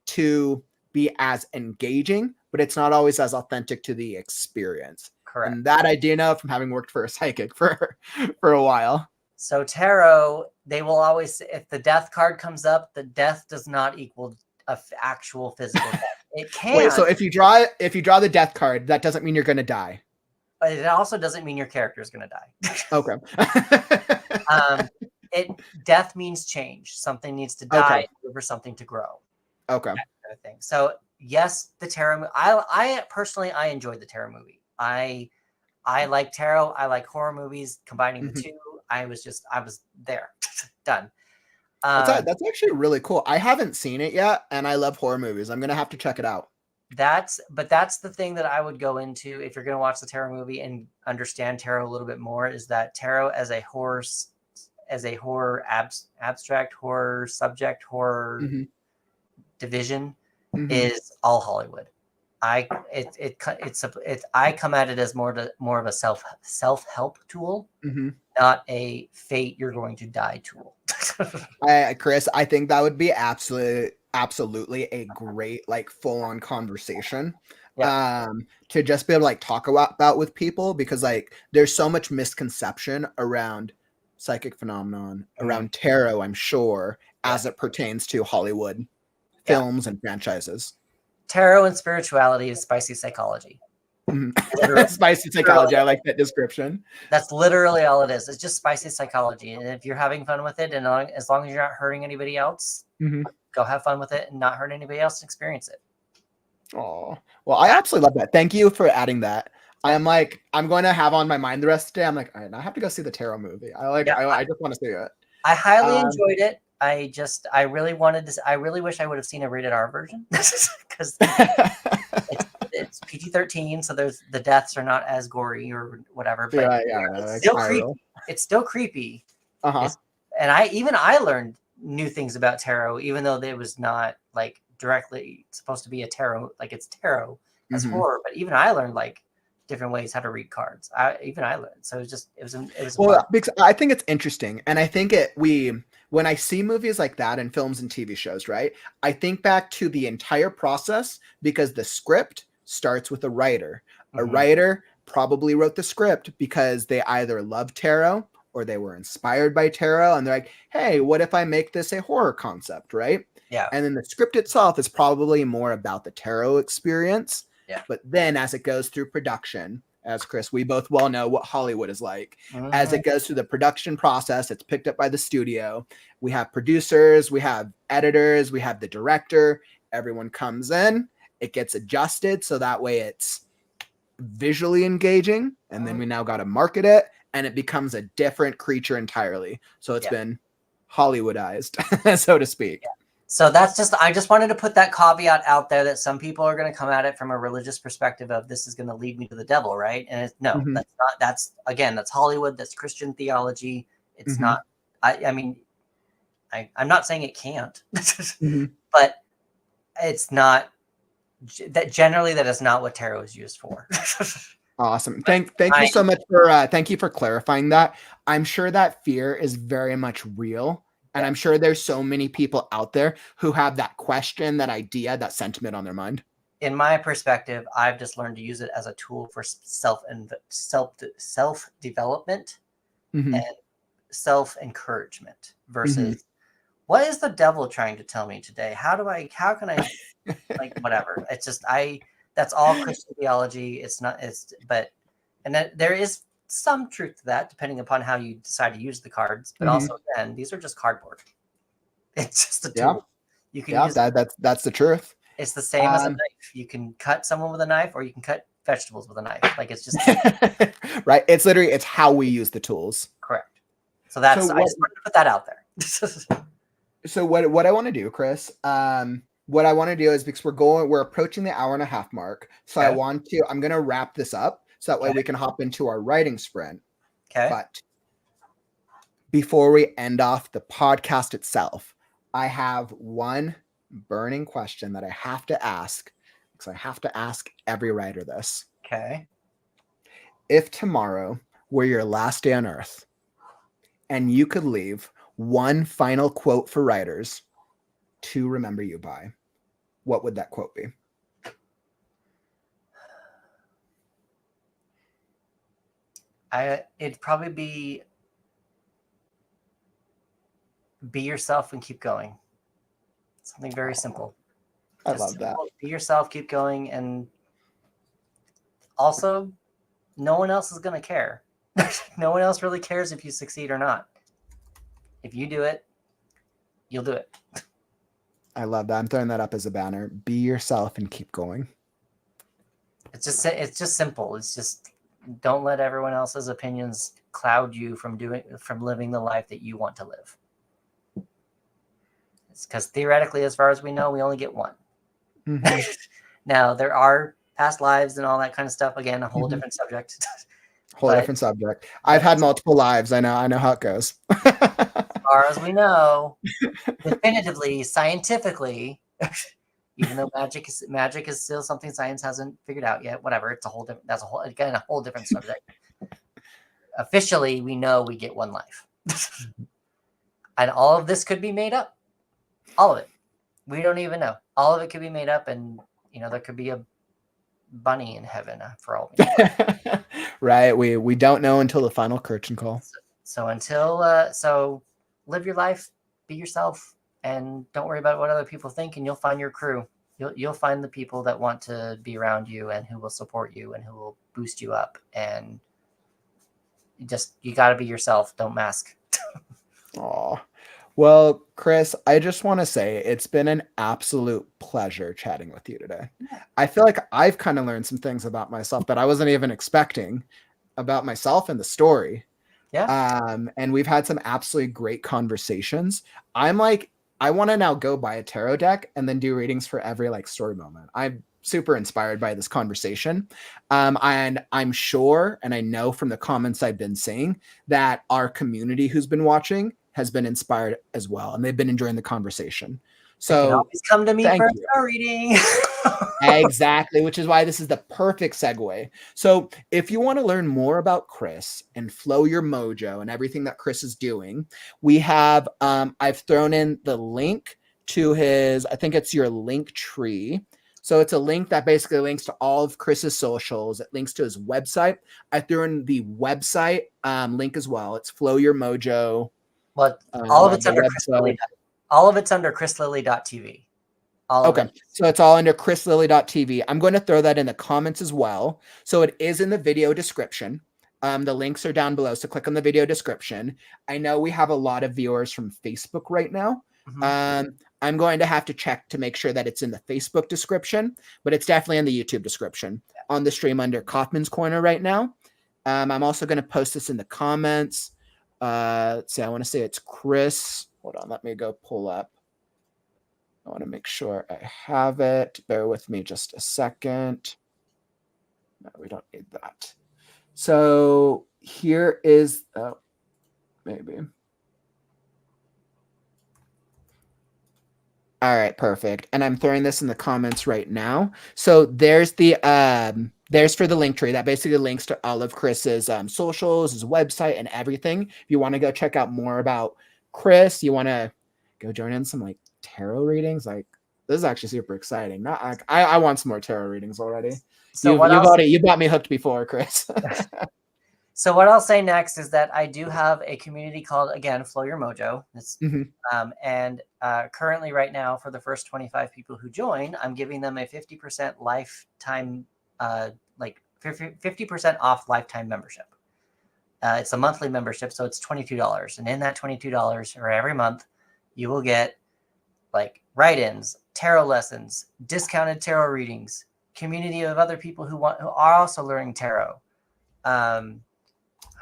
to be as engaging, but it's not always as authentic to the experience. Correct. And that I do know from having worked for a psychic for a while. So tarot, they will always, if the death card comes up, the death does not equal an actual physical death. It can. Wait, so if you draw the death card, that doesn't mean you're going to die. But it also doesn't mean your character is going to die. Okay. Death means change. Something needs to die for something to grow. Okay. That kind of thing. So yes, the tarot. I personally enjoyed the tarot movie. I like tarot. I like horror movies. Combining the two, I was there. Done. That's actually really cool. I haven't seen it yet, and I love horror movies. I'm gonna have to check it out. That's the thing that I would go into if you're going to watch the tarot movie and understand tarot a little bit more, is that tarot as a horror abstract horror subject horror division is all Hollywood. I come at it as more of a self-help tool, not a fate you're going to die tool. Chris, I think that would be absolutely a great like full-on conversation to just be able to like talk about with people, because like there's so much misconception around psychic phenomenon, around tarot, I'm sure, as it pertains to Hollywood films and franchises. Tarot and spirituality is spicy psychology. Spicy psychology. I like that description. That's literally all it is. It's just spicy psychology. And if you're having fun with it, and as long as you're not hurting anybody else, go have fun with it and not hurt anybody else and experience it. Oh, well, I absolutely love that. Thank you for adding that. I'm like, I'm going to have on my mind the rest of the day. I'm like, all right, I have to go see the tarot movie. Yeah, I just want to see it. I highly Um, enjoyed it. I really wanted to. I really wish I would have seen a rated R version because it's PG-13, so the deaths are not as gory or whatever. But yeah, no, it's like still spiral. creepy. It's still creepy. Uh-huh. And I learned new things about tarot, even though it was not like directly supposed to be a tarot, like it's tarot as horror. But even I learned like different ways how to read cards. I learned. So it was Well, fun. because I think it's interesting, and I think when I see movies like that and films and TV shows, right? I think back to the entire process because the script starts with a writer. A writer probably wrote the script because they either love tarot or they were inspired by tarot, and they're like, "Hey, what if I make this a horror concept?" Right? Yeah. And then the script itself is probably more about the tarot experience. Yeah. But then as it goes through production, as Chris, we both well know what Hollywood is like. As it goes through the production process, it's picked up by the studio. We have producers, we have editors, we have the director. Everyone comes in, it gets adjusted so that way it's visually engaging. And then we now got to market it and it becomes a different creature entirely. So it's been Hollywoodized, so to speak. Yeah. So I just wanted to put that caveat out there that some people are going to come at it from a religious perspective of this is going to lead me to the devil, right? And that's not, that's Hollywood, that's Christian theology. It's not, I mean, I'm not saying it can't, but it's not, that generally that is not what tarot is used for. Awesome. Thank you so much thank you for clarifying that. I'm sure that fear is very much real. And I'm sure there's so many people out there who have that question, that idea, that sentiment on their mind. In my perspective, I've just learned to use it as a tool for self development and self encouragement versus what is the devil trying to tell me today? How can I like whatever? It's just that's all Christian theology. And then there is some truth to that depending upon how you decide to use the cards. But also again, these are just cardboard. It's just a tool. You can use that's the truth. It's the same as a knife. You can cut someone with a knife or you can cut vegetables with a knife. Like it's just right. It's literally it's how we use the tools. Correct. So I just wanted to put that out there. So what I want to do, Chris, what I want to do is because we're approaching the 1.5 hour mark. So I'm going to wrap this up so that way we can hop into our writing sprint. Okay. But before we end off the podcast itself, I have one burning question that I have to ask because I have to ask every writer this. Okay. If tomorrow were your last day on earth and you could leave one final quote for writers to remember you by, what would that quote be? It'd probably be yourself and keep going. Something very simple. I love that. Be yourself, keep going, and also no one else is going to care. No one else really cares if you succeed or not. If you do it, you'll do it. I love that. I'm throwing that up as a banner. Be yourself and keep going. It's just simple. It's just don't let everyone else's opinions cloud you from living the life that you want to live. It's because theoretically, as far as we know, we only get one. Now there are past lives and all that kind of stuff. Again, a whole different subject. Different subject. I've had multiple lives. I know how it goes. As far as we know, definitively, scientifically, even though magic is still something science hasn't figured out yet. Whatever, it's a whole different subject. Officially, we know we get one life, and all of this could be made up. All of it, we don't even know. All of it could be made up, and there could be a bunny in heaven for all we know. Right, we don't know until the final curtain call. So live your life, be yourself, and don't worry about what other people think, and you'll find your crew. You'll find the people that want to be around you and who will support you and who will boost you up. And you got to be yourself. Don't mask. Oh, Well, Chris, I just want to say it's been an absolute pleasure chatting with you today. I feel like I've kind of learned some things about myself that I wasn't even expecting about myself and the story. Yeah. And we've had some absolutely great conversations. I'm like, I want to now go buy a tarot deck and then do readings for every like story moment. I'm super inspired by this conversation. And I'm sure, and I know from the comments I've been seeing that our community who's been watching has been inspired as well. And they've been enjoying the conversation. They can So always come to me thank for a you. tarot reading. Exactly, which is why this is the perfect segue. So, if you want to learn more about Chris and Flow Your MoJo and everything that Chris is doing, we have I've thrown in the link to his, I think it's your link tree. So it's a link that basically links to all of Chris's socials. It links to his website. I threw in the website link as well. It's Flow Your MoJo. Well, all of it's The under website. all of it's under chrislilly.tv. All of Okay, it. so it's all under chrislilly.tv. I'm going to throw that in the comments as well. So it is in the video description. The links are down below, so click on the video description. I know we have a lot of viewers from Facebook right now. I'm going to have to check to make sure that it's in the Facebook description, but it's definitely in the YouTube description on the stream under Kauffman's Corner right now. I'm also going to post this in the comments. Let's see, I want to say it's Chris. Hold on, let me go pull up. I want to make sure I have it. Bear with me just a second. No, we don't need that. So here is, oh, maybe. All right, perfect. And I'm throwing this in the comments right now. So there's the, there's for the link tree that basically links to all of Chris's socials, his website, and everything. If you want to go check out more about Chris, you want to go join in some like tarot readings, like this is actually super exciting. Not like I want some more tarot readings already. So You got me hooked before, Chris. So what I'll say next is that I do have a community called, again, Flow Your MoJo. And currently right now for the first 25 people who join, I'm giving them a 50% lifetime, like 50% off lifetime membership. It's a monthly membership, so it's $22. And in that $22 or every month, you will get like write-ins, tarot lessons, discounted tarot readings, community of other people who are also learning tarot. I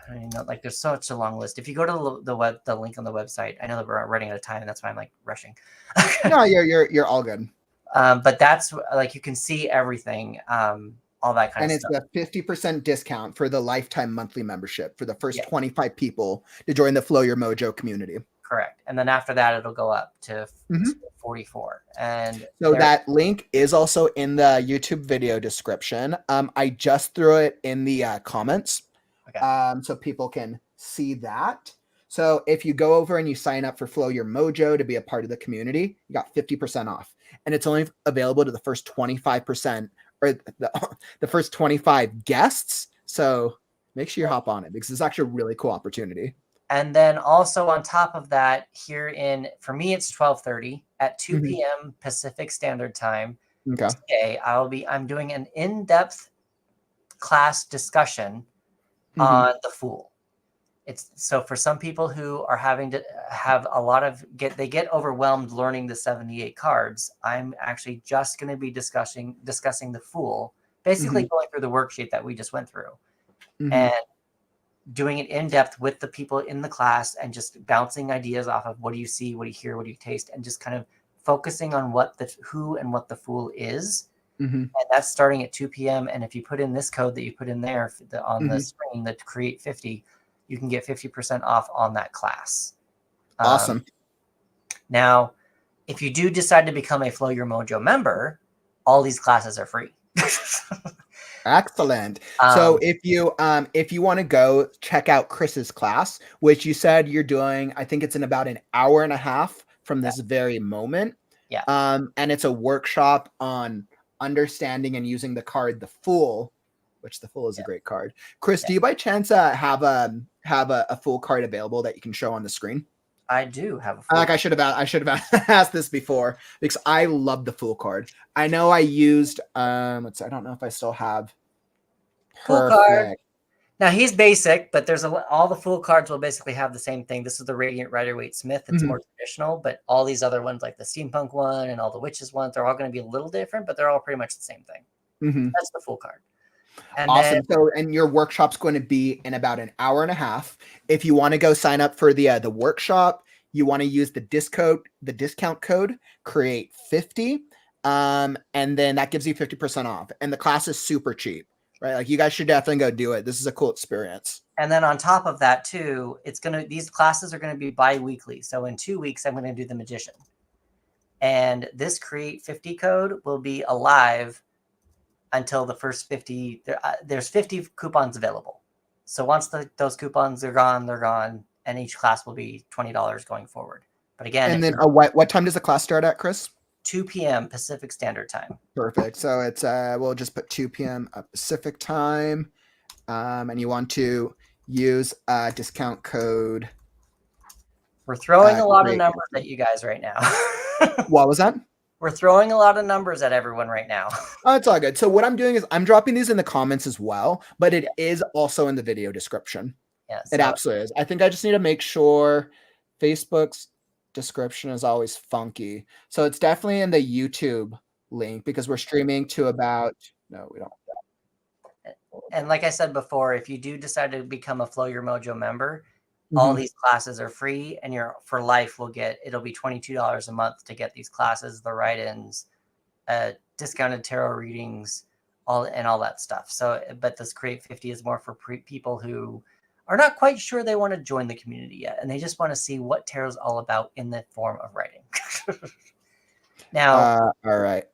don't even know, like there's such a long list. If you go to the link on the website, I know that we're running out of time, and that's why I'm like rushing. No, you're all good. But that's like you can see everything, all that kind of stuff. And it's a 50% discount for the lifetime monthly membership for the first 25 people to join the Flow Your MoJo community. Correct. And then after that, it'll go up to 44. And so that link is also in the YouTube video description. I just threw it in the comments. So people can see that. So if you go over and you sign up for Flow Your MoJo to be a part of the community, you got 50% off. And it's only available to the first 25% or the first 25 guests. So make sure you hop on it because it's actually a really cool opportunity. And then also on top of that, here for me, it's 12:30 at 2 p.m. Pacific Standard Time. Today, I'm doing an in-depth class discussion on the Fool. It's so for some people who are having to have a lot of they get overwhelmed learning the 78 cards. I'm actually just going to be discussing the Fool, basically going through the worksheet that we just went through, and doing it in depth with the people in the class and just bouncing ideas off of what do you see, what do you hear, what do you taste, and just kind of focusing on what the Fool is. And that's starting at 2 p.m. And if you put in this code that you put in there on the screen, that create 50, you can get 50% off on that class. Awesome. Now, if you do decide to become a Flow Your MoJo member, all these classes are free. Excellent. So if you want to go check out Chris's class, which you said you're doing, I think it's in about an hour and a half from this very moment. Yeah. And it's a workshop on understanding and using the card The Fool, which The Fool is a great card. Chris, do you by chance have a Fool card available that you can show on the screen? I do have a Fool. Like I should have asked this before because I love the Fool card. I know I used I don't know if I still have Fool card. Now he's basic, but there's all the Fool cards will basically have the same thing. This is the Radiant Rider-Waite Smith. It's Mhm. more traditional, but all these other ones, like the Steampunk one and all the Witches ones, they're all going to be a little different, but they're all pretty much the same thing. Mhm. That's the Fool card. And then Awesome. So, and your workshop's going to be in about an hour and a half. If you want to go sign up for the workshop, you want to use the discount code create 50, and then that gives you 50% off. And the class is super cheap, right? Like you guys should definitely go do it. This is a cool experience. And then on top of that too, these classes are going to be bi-weekly. So in 2 weeks, I'm going to do the Magician. And this Create 50 code will be alive until the first 50. There's 50 coupons available. So once those coupons are gone, they're gone. And each class will be $20 going forward. But again, And then what time does the class start at, Chris? 2 p.m. Pacific Standard Time. Perfect. So it's we'll just put 2 p.m. Pacific time. And you want to use discount code. We're throwing a lot of numbers at you guys right now. What was that? We're throwing a lot of numbers at everyone right now. Oh, it's all good. So what I'm doing is I'm dropping these in the comments as well, but it is also in the video description. Yeah, it absolutely is. I think I just need to make sure Facebook's description is always funky. So it's definitely in the YouTube link because we're streaming to no, we don't. And like I said before, if you do decide to become a Flow Your MoJo member, all these classes are free, and for life it'll be $22 a month to get these classes, the write-ins, discounted tarot readings, all that stuff. So, but this Create 50 is more for people who are not quite sure they want to join the community yet, and they just want to see what tarot is all about in the form of writing. Now, all right.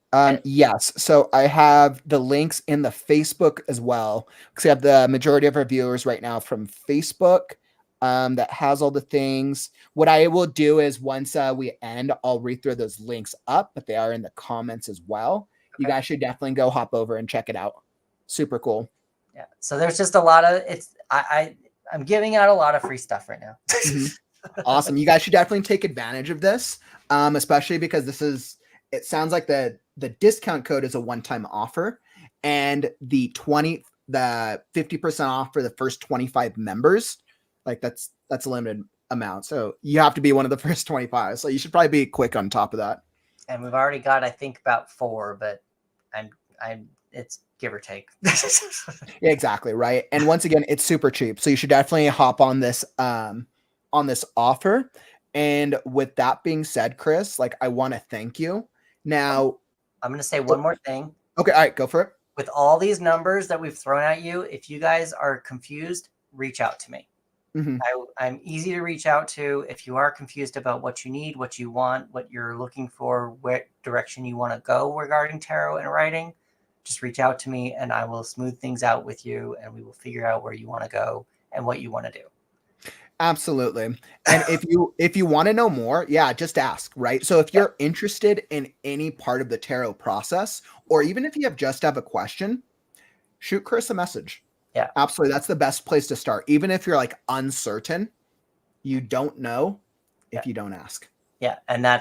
Yes. So I have the links in the Facebook as well, because we have the majority of our viewers right now from Facebook. That has all the things. What I will do is once we end, I'll read through those links up, but they are in the comments as well. Okay. You guys should definitely go hop over and check it out. Super cool. Yeah. So there's just a lot of I'm giving out a lot of free stuff right now. Awesome. You guys should definitely take advantage of this, especially because it sounds like the discount code is a one-time offer, and the 50% off for the first 25 members. Like that's a limited amount. So you have to be one of the first 25. So you should probably be quick on top of that. And we've already got, I think, about 4, but it's give or take. Yeah, exactly. Right. And once again, it's super cheap. So you should definitely hop on this offer. And with that being said, Chris, like I want to thank you. Now I'm going to say one more thing. Okay. All right. Go for it. With all these numbers that we've thrown at you, if you guys are confused, reach out to me. I'm easy to reach out to. If you are confused about what you need, what you want, what you're looking for, what direction you want to go regarding tarot and writing, just reach out to me and I will smooth things out with you, and we will figure out where you want to go and what you want to do. Absolutely. And if you want to know more, yeah, just ask, right? So if you're interested in any part of the tarot process, or even if you just have a question, shoot Chris a message. Yeah, absolutely. That's the best place to start. Even if you're like uncertain, you don't know if you don't ask. Yeah. And I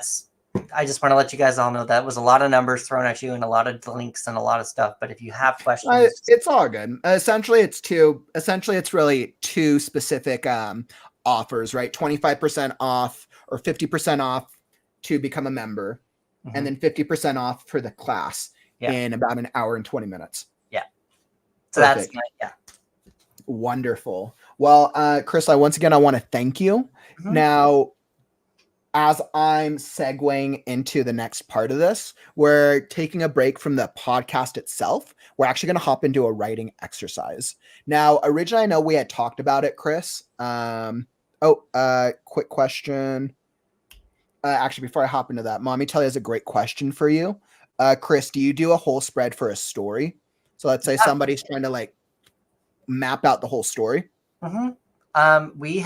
just want to let you guys all know that was a lot of numbers thrown at you and a lot of links and a lot of stuff. But if you have questions, it's all good. Essentially, it's really two specific offers, right? 25% off or 50% off to become a member, and then 50% off for the class in about an hour and 20 minutes. Yeah. So perfect. Wonderful. Well, Chris, I want to thank you. Now, as I'm segueing into the next part of this, we're taking a break from the podcast itself. We're actually going to hop into a writing exercise. Now, originally, I know we had talked about it, Chris. Quick question. Actually, before I hop into that, Mommy Telly has a great question for you. Chris, do you do a whole spread for a story? So let's say somebody's trying to like map out the whole story. We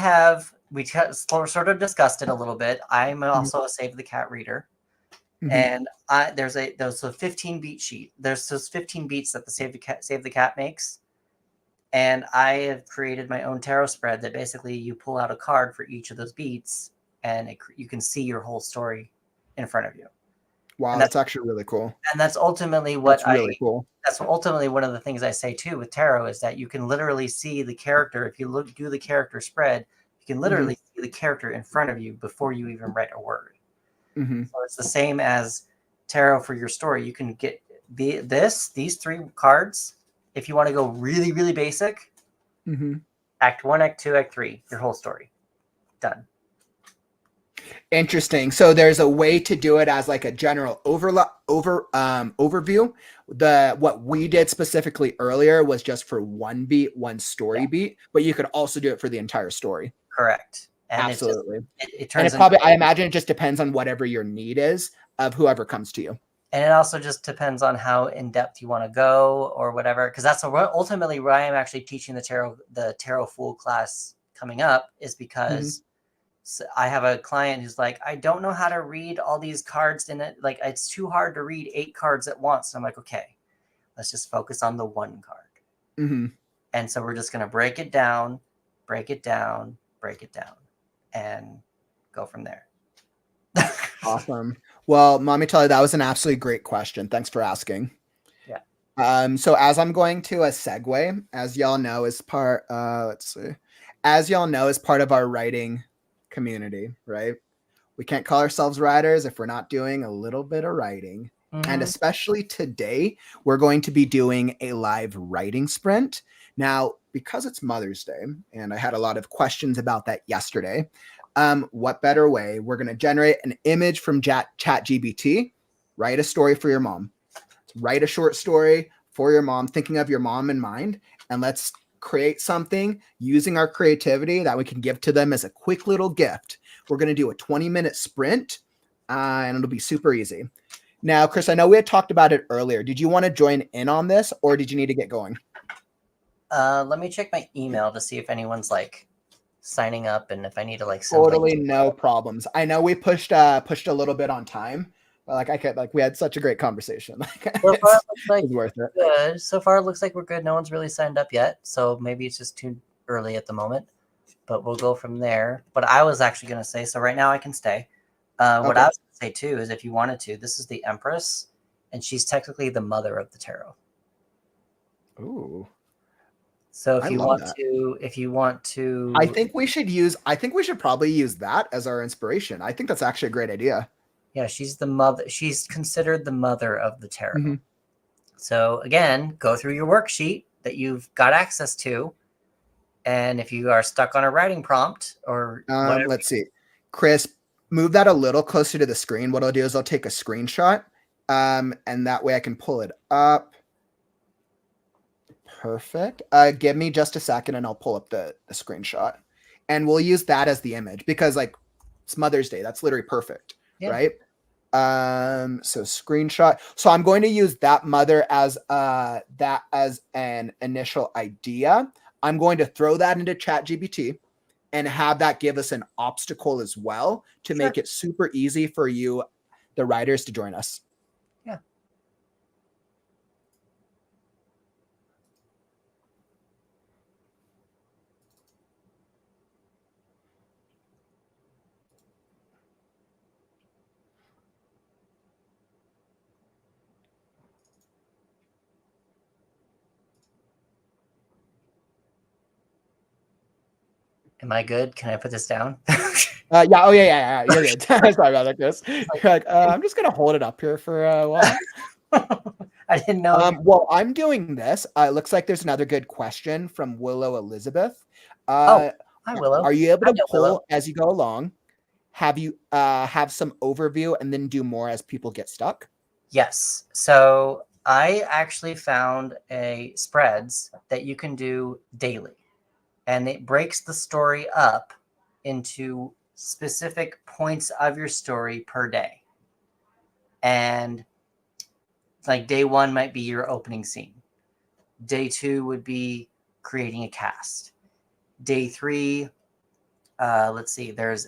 sort of discussed it a little bit. I'm also a Save the Cat reader, and there's a 15 beat sheet. There's those 15 beats that the Save the Cat makes, and I have created my own tarot spread that basically you pull out a card for each of those beats, and you can see your whole story in front of you. Wow, And that's actually really cool. that's ultimately That's really cool. that's ultimately one of the things I say too with tarot is that you can literally see the character. If you do the character spread, you can Hmm. literally see the character in front of you before you even write a word. Hmm. So it's the same as tarot for your story. You can get these 3 cards. If you want to go really, really basic, Hmm. act 1, act 2, act 3, your whole story. Done. Interesting. So there's a way to do it as like a general overview. What we did specifically earlier was just for one beat, one story beat, but you could also do it for the entire story. Correct. And Absolutely. it And turns it into, probably, I imagine it just depends on whatever your need is of whoever comes to you. and it also just depends on how in depth you want to go or whatever. Because that's ultimately why I'm actually teaching the tarot Fool class coming up, is because I have a client who's like, I don't know how to read all these cards in it. Like, it's too hard to read 8 cards at once. And I'm like, okay, let's just focus on the 1 card. Mm-hmm. And so we're just going to break it down, break it down, break it down, and go from there. Awesome. Well, mommy tell you that was an absolutely great question. Thanks for asking. Yeah. So as I'm going to a segue, as y'all know, as part, let's see, as y'all know, as part of our writing community, right? We can't call ourselves writers if we're not doing a little bit of writing. And especially today, we're going to be doing a live writing sprint. Now, because it's Mother's Day, and I had a lot of questions about that yesterday, what better way? We're going to generate an image from ChatGPT, write a story for your mom. Write a short story for your mom, thinking of your mom in mind, and let's create something using our creativity that we can give to them as a quick little gift. We're going to do a 20-minute sprint, and it'll be super easy. Now, Chris, I know we had talked about it earlier. Did you want to join in on this, or did you need to get going? Let me check my email to see if anyone's like signing up and if I need to like send Totally links. no problems. I know we pushed a little bit on time, but we had such a great conversation. So far, it looks like it's worth it. good. So far, it looks like we're good. No one's really signed up yet, so maybe it's just too early at the moment. But we'll go from there. But I was actually going to say, so right now I can stay. What I was going to say too is, if you wanted to, this is the Empress, and she's technically the mother of the tarot. Ooh. So if you want to, I think we should probably use that as our inspiration. I think that's actually a great idea. yeah, she's the mother. She's considered the mother of the tarot. So again, go through your worksheet that you've got access to. And if you are stuck on a writing prompt or whatever, Let's see. Chris, move that a little closer to the screen. What I'll do is I'll take a screenshot, and that way I can pull it up. Perfect. Give me just a second and I'll pull up the screenshot. And we'll use that as the image because like it's Mother's Day. That's literally perfect. yeah. Right? So screenshot. So I'm going to use that mother as an initial idea. I'm going to throw that into ChatGPT and have that give us an obstacle as well to make it super easy for you, the writers, to join us. Yeah. Am I good? Can I put this down? Yeah. Oh, yeah. You're good. Sorry about that, Chris. You're like, I'm just gonna hold it up here for a while. I didn't know. Well, I'm doing this. It looks like there's another good question from Willow Elizabeth. Hi, Willow. Are you able to pull Willow. as you go along? Have you have some overview and then do more as people get stuck? Yes. So I actually found a spreads that you can do daily, and it breaks the story up into specific points of your story per day. And like day 1 might be your opening scene. Day 2 would be creating a cast. Day 3, let's see, there's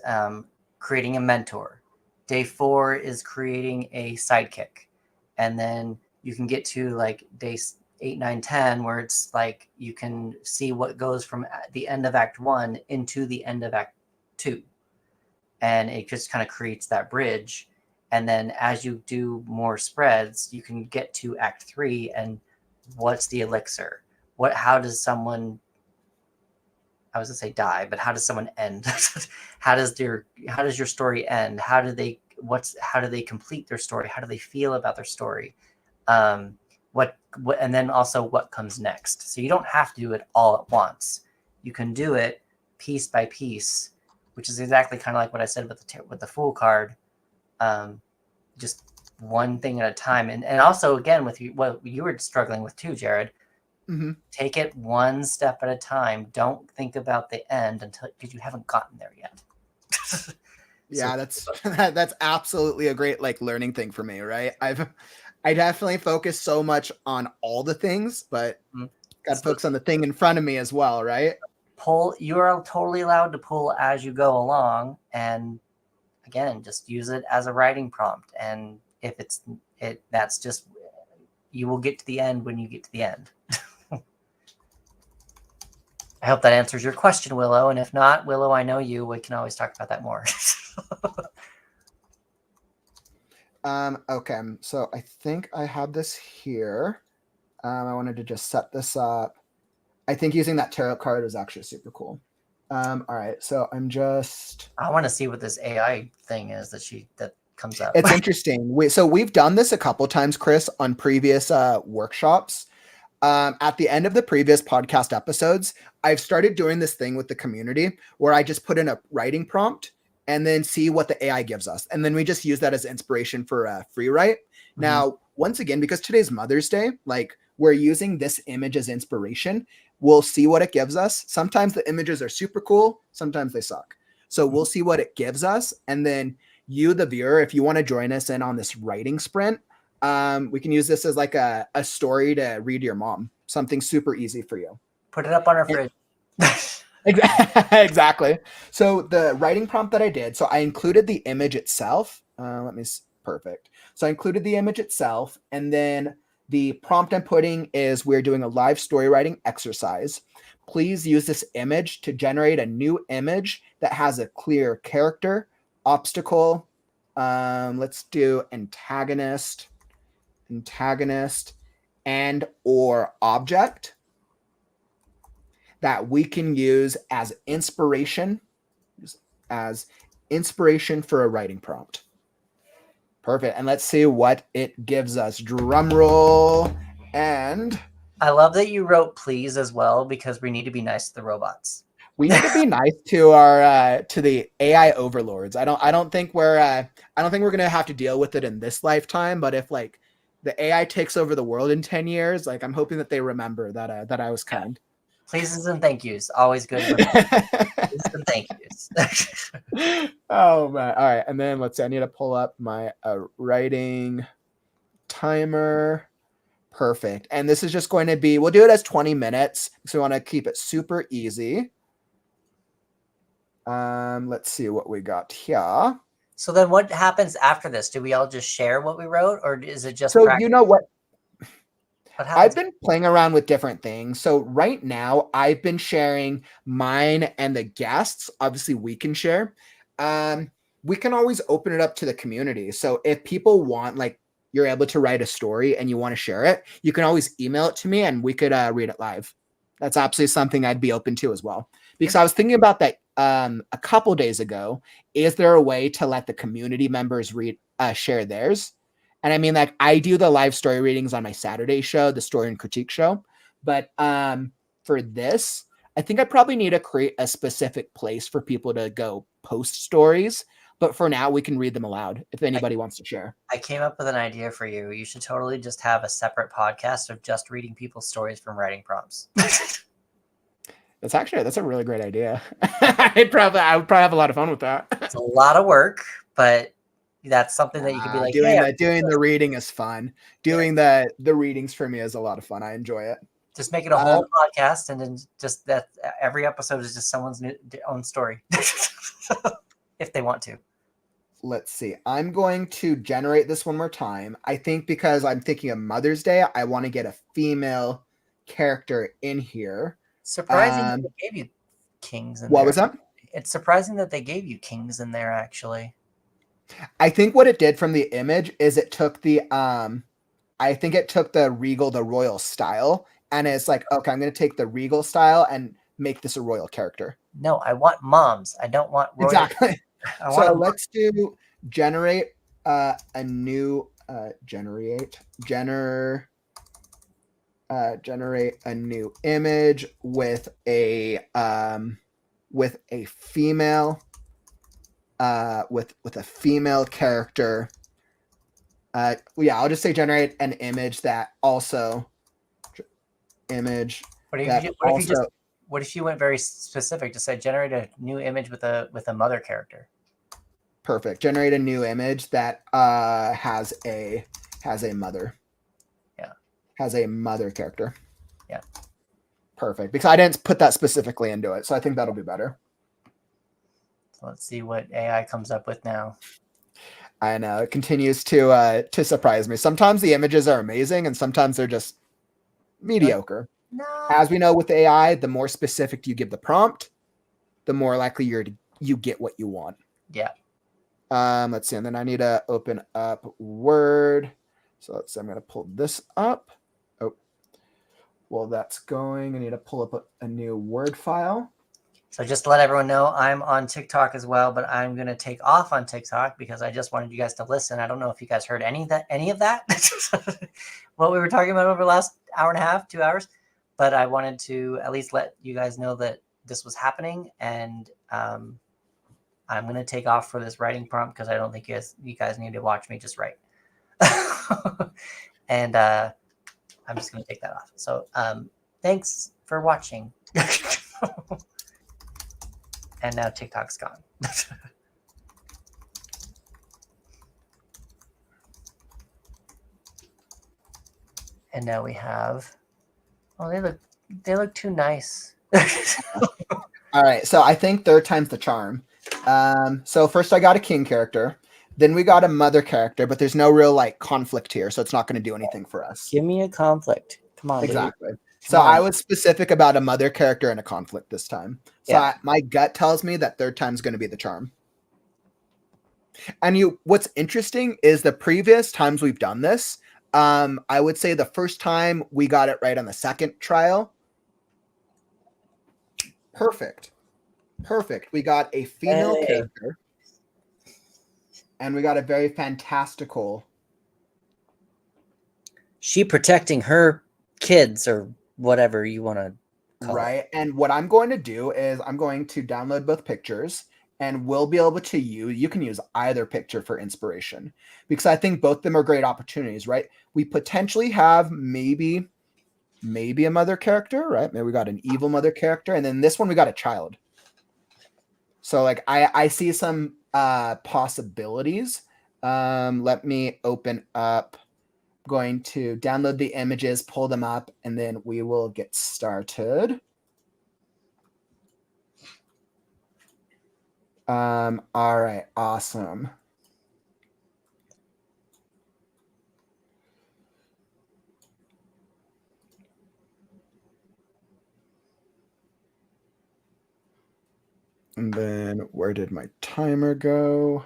creating a mentor. Day 4 is creating a sidekick. And then you can get to like days 8, 9, 10, where it's like you can see what goes from the end of Act 1 into the end of Act 2. And it just kind of creates that bridge. And then as you do more spreads, you can get to Act 3 and what's the elixir? How does someone, I was gonna say die, but how does someone end? how does your story end? How do they complete their story? How do they feel about their story? What and then also what comes next. So you don't have to do it all at once. You can do it piece by piece, which is exactly kind of like what I said with the Fool card. Just one thing at a time. And also, again, with what you were struggling with too, Jared, take it one step at a time. Don't think about the end because you haven't gotten there yet. Yeah, that's absolutely a great like learning thing for me, right? I definitely focus so much on all the things, but got to focus on the thing in front of me as well, right? You are totally allowed to pull as you go along, and again, just use it as a writing prompt. And if that's just, you will get to the end when you get to the end. I hope that answers your question, Willow. And if not, Willow, I know you. We can always talk about that more. Okay, so I think I have this here. I wanted to just set this up. I think using that tarot card is actually super cool. All right, so I want to see what this AI thing is that comes up. It's interesting. We've done this a couple times, Chris, on previous workshops. At the end of the previous podcast episodes, I've started doing this thing with the community where I just put in a writing prompt and then see what the AI gives us. And then we just use that as inspiration for a free write. Now, once again, because today's Mother's Day, like we're using this image as inspiration, we'll see what it gives us. Sometimes the images are super cool. Sometimes they suck. So we'll see what it gives us. And then you, the viewer, if you want to join us in on this writing sprint, we can use this as like a story to read to your mom. Something super easy for you. Put it up on our fridge. Exactly. So the writing prompt that I did, so I included the image itself. Perfect. So I included the image itself, and then the prompt I'm putting is we're doing a live story writing exercise. Please use this image to generate a new image that has a clear character, obstacle. Let's do antagonist, and or object that we can use as inspiration for a writing prompt. Perfect. And let's see what it gives us. Drum roll. And I love that you wrote please as well, because we need to be nice to the robots. We need to be nice to our to the AI overlords. I don't think we're gonna have to deal with it in this lifetime, but if like the AI takes over the world in 10 years, like I'm hoping that they remember that I was kind. Pleases and thank yous. Always good. Pleases and thank yous. Oh man. All right. And then let's see. I need to pull up my writing timer. Perfect. And this is just going to be, we'll do it as 20 minutes. So we want to keep it super easy. Let's see what we got here. So then what happens after this? Do we all just share what we wrote, or is it just practice? You know what? I've been playing around with different things. So right now I've been sharing mine and the guests. Obviously we can share. We can always open it up to the community. So if people want, like, you're able to write a story and you want to share it, you can always email it to me and we could read it live. That's absolutely something I'd be open to as well. Because I was thinking about that a couple days ago. Is there a way to let the community members share theirs? And I mean, like, I do the live story readings on my Saturday show, the Story and Critique Show. But for this, I think I probably need to create a specific place for people to go post stories. But for now, we can read them aloud if anybody wants to share. I came up with an idea for you. You should totally just have a separate podcast of just reading people's stories from writing prompts. That's a really great idea. I would probably have a lot of fun with that. It's a lot of work, but that's something that you could be like, doing the reading is fun. Doing the readings for me is a lot of fun. I enjoy it. Just make it a whole podcast, and then just that every episode is just someone's own story, if they want to. Let's see. I'm going to generate this one more time. I think because I'm thinking of Mother's Day, I want to get a female character in here. Surprising that they gave you kings in there. What was that? It's surprising that they gave you kings in there, actually. I think what it did from the image is it took the I think it took the royal style, and it's like, okay, I'm going to take the regal style and make this a royal character. No, I want moms. I don't want royal. Exactly. I So want let's do generate a new generate a new image with a female with a female character. Yeah, I'll just say generate an image that also image What if that you, also what if you went very specific to say generate a new image with a mother character? perfect. Generate a new image that has a mother. Yeah. Has a mother character. Yeah. Perfect. Because I didn't put that specifically into it, so I think that'll be better. So let's see what AI comes up with now. I know it continues to surprise me. Sometimes the images are amazing, and sometimes they're just mediocre. No. As we know with AI, the more specific you give the prompt, the more likely you get what you want. Yeah. Let's see, and then I need to open up Word. So let's see, I'm going to pull this up. Oh, well, that's going. I need to pull up a new Word file. So just to let everyone know, I'm on TikTok as well, but I'm going to take off on TikTok because I just wanted you guys to listen. I don't know if you guys heard any of that, what we were talking about over the last hour and a half, 2 hours, but I wanted to at least let you guys know that this was happening, and I'm going to take off for this writing prompt because I don't think you guys need to watch me just write. And I'm just going to take that off. So thanks for watching. And now TikTok's gone. And now we have, oh, they look too nice. All right, so I think third time's the charm. So first I got a king character, then we got a mother character, but there's no real like conflict here, so it's not going to do anything for us. Give me a conflict. Come on, exactly. Dude. So I was specific about a mother character and a conflict this time. So Yeah. my gut tells me that third time's going to be the charm. And what's interesting is the previous times we've done this, I would say the first time we got it right on the second trial. Perfect. We got a female character. And we got a very fantastical. She protecting her kids or whatever you want to call it. And what I'm going to do is I'm going to download both pictures, and we'll be able to you can use either picture for inspiration, because I think both of them are great opportunities, right? We potentially have maybe a mother character, right? Maybe we got an evil mother character, and then this one we got a child. So like I see some possibilities. Let me open up. I'm going to download the images, pull them up, and then we will get started. All right, awesome. And then where did my timer go?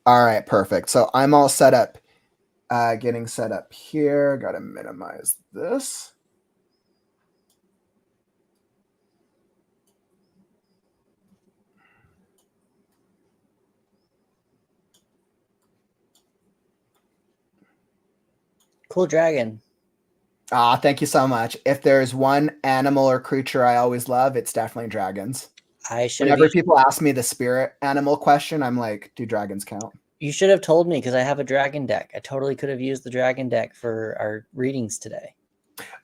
All right, perfect. So I'm all set up, getting set up here. Got to minimize this. Cool dragon. Thank you so much. If there's one animal or creature I always love, it's definitely dragons. Whenever people ask me the spirit animal question, I'm like, do dragons count? You should have told me, because I have a dragon deck. I totally could have used the dragon deck for our readings today.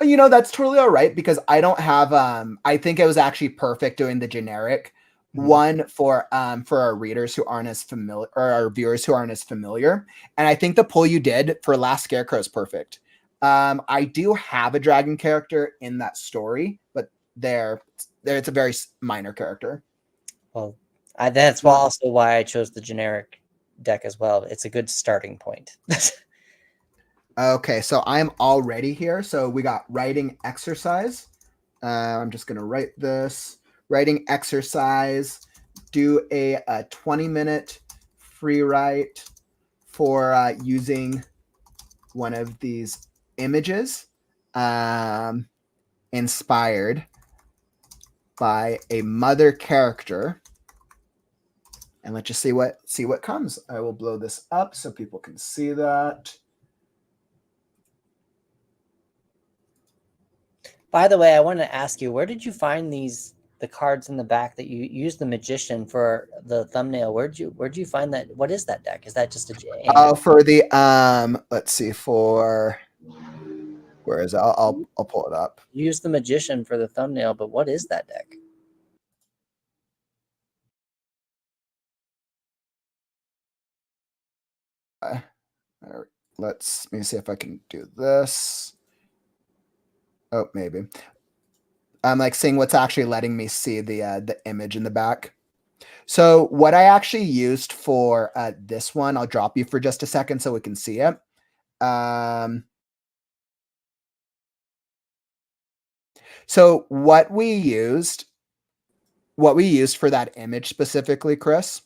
You know, that's totally all right, because I don't have I think it was actually perfect doing the generic one for our readers who aren't as familiar, or our viewers who aren't as familiar. And I think the pull you did for Last Scarecrow is perfect. I do have a dragon character in that story, but there it's a very minor character. Well, that's also why I chose the generic deck as well. It's a good starting point. Okay, so I'm already here. So we got writing exercise. I'm just going to write this. writing exercise. Do a 20-minute free write for using one of these images inspired by a mother character. And let's just see what comes. I will blow this up so people can see that. By the way, I want to ask you, where did you find the cards in the back that you used the magician for the thumbnail? Where'd you find that? What is that deck? Is that just a for the let's see, for where is it? I'll pull it up. You used the magician for the thumbnail, but what is that deck? Let me see if I can do this. Oh, maybe. I'm like seeing what's actually letting me see the image in the back. So what I actually used for this one, I'll drop you for just a second so we can see it. So what we used for that image specifically, Chris,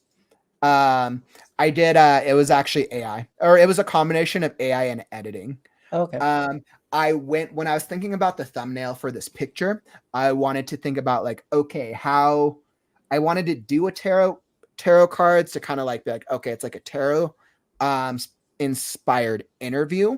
I did, it was actually AI, or it was a combination of AI and editing. Okay. When I was thinking about the thumbnail for this picture, I wanted to think about like, okay, how I wanted to do a tarot cards to kind of like be like, okay, it's like a tarot inspired interview,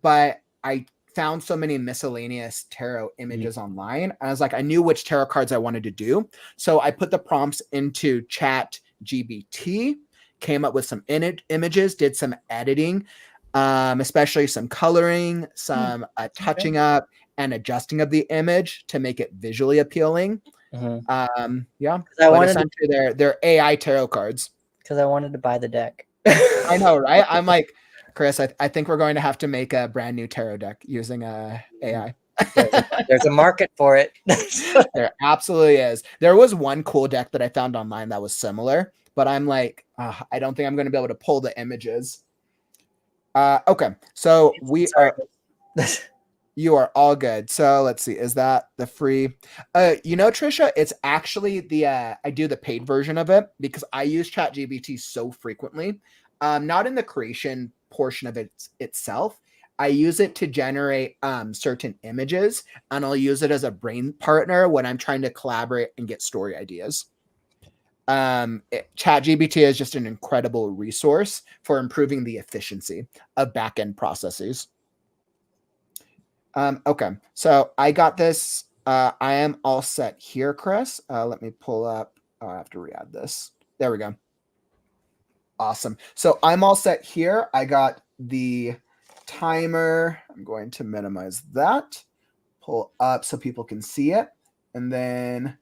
but I found so many miscellaneous tarot images online. I was like, I knew which tarot cards I wanted to do. So I put the prompts into Chat GBT, came up with some images, did some editing, especially some coloring, some touching up and adjusting of the image to make it visually appealing. Yeah, but essentially they're AI tarot cards. Because I wanted to buy the deck. I know, right? I'm like, Chris, I think we're going to have to make a brand new tarot deck using AI. There's a market for it. There absolutely is. There was one cool deck that I found online that was similar, but I'm like, I don't think I'm going to be able to pull the images. Okay, so you are all good. So let's see. Is that the free? Trisha, it's actually I do the paid version of it because I use ChatGPT so frequently. Not in the creation portion of it itself. I use it to generate certain images, and I'll use it as a brain partner when I'm trying to collaborate and get story ideas. ChatGPT is just an incredible resource for improving the efficiency of back-end processes. Okay, so I got this. I am all set here, Chris. Let me pull up. Oh, I have to re-add this. There we go. Awesome. So I'm all set here. I got the timer. I'm going to minimize that. Pull up so people can see it. And then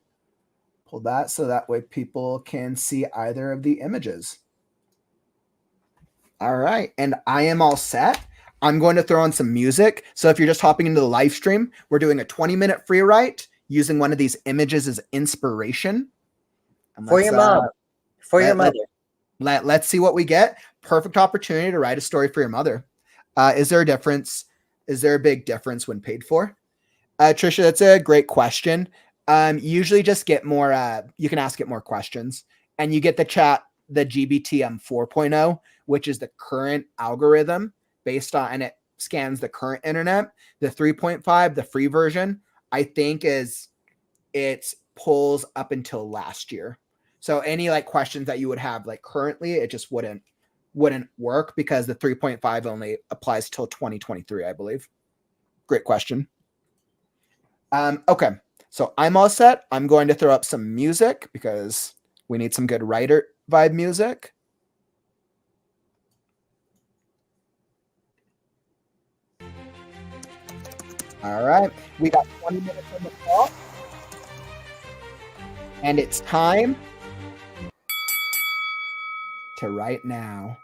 pull that so that way people can see either of the images. All right. And I am all set. I'm going to throw on some music. So if you're just hopping into the live stream, we're doing a 20-minute free write using one of these images as inspiration. And for your mom. For your mother. Let's see what we get. Perfect opportunity to write a story for your mother. Is there a difference? Is there a big difference when paid for? Trisha, that's a great question. Usually just get more, you can ask it more questions and you get the GBT 4.0, which is the current algorithm based on, and it scans the current internet. The 3.5, the free version, I think it pulls up until last year. So any like questions that you would have like currently, it just wouldn't work because the 3.5 only applies till 2023, I believe. Great question. Okay, so I'm all set. I'm going to throw up some music because we need some good writer vibe music. All right, we got 20 minutes on the clock. And it's time to write now.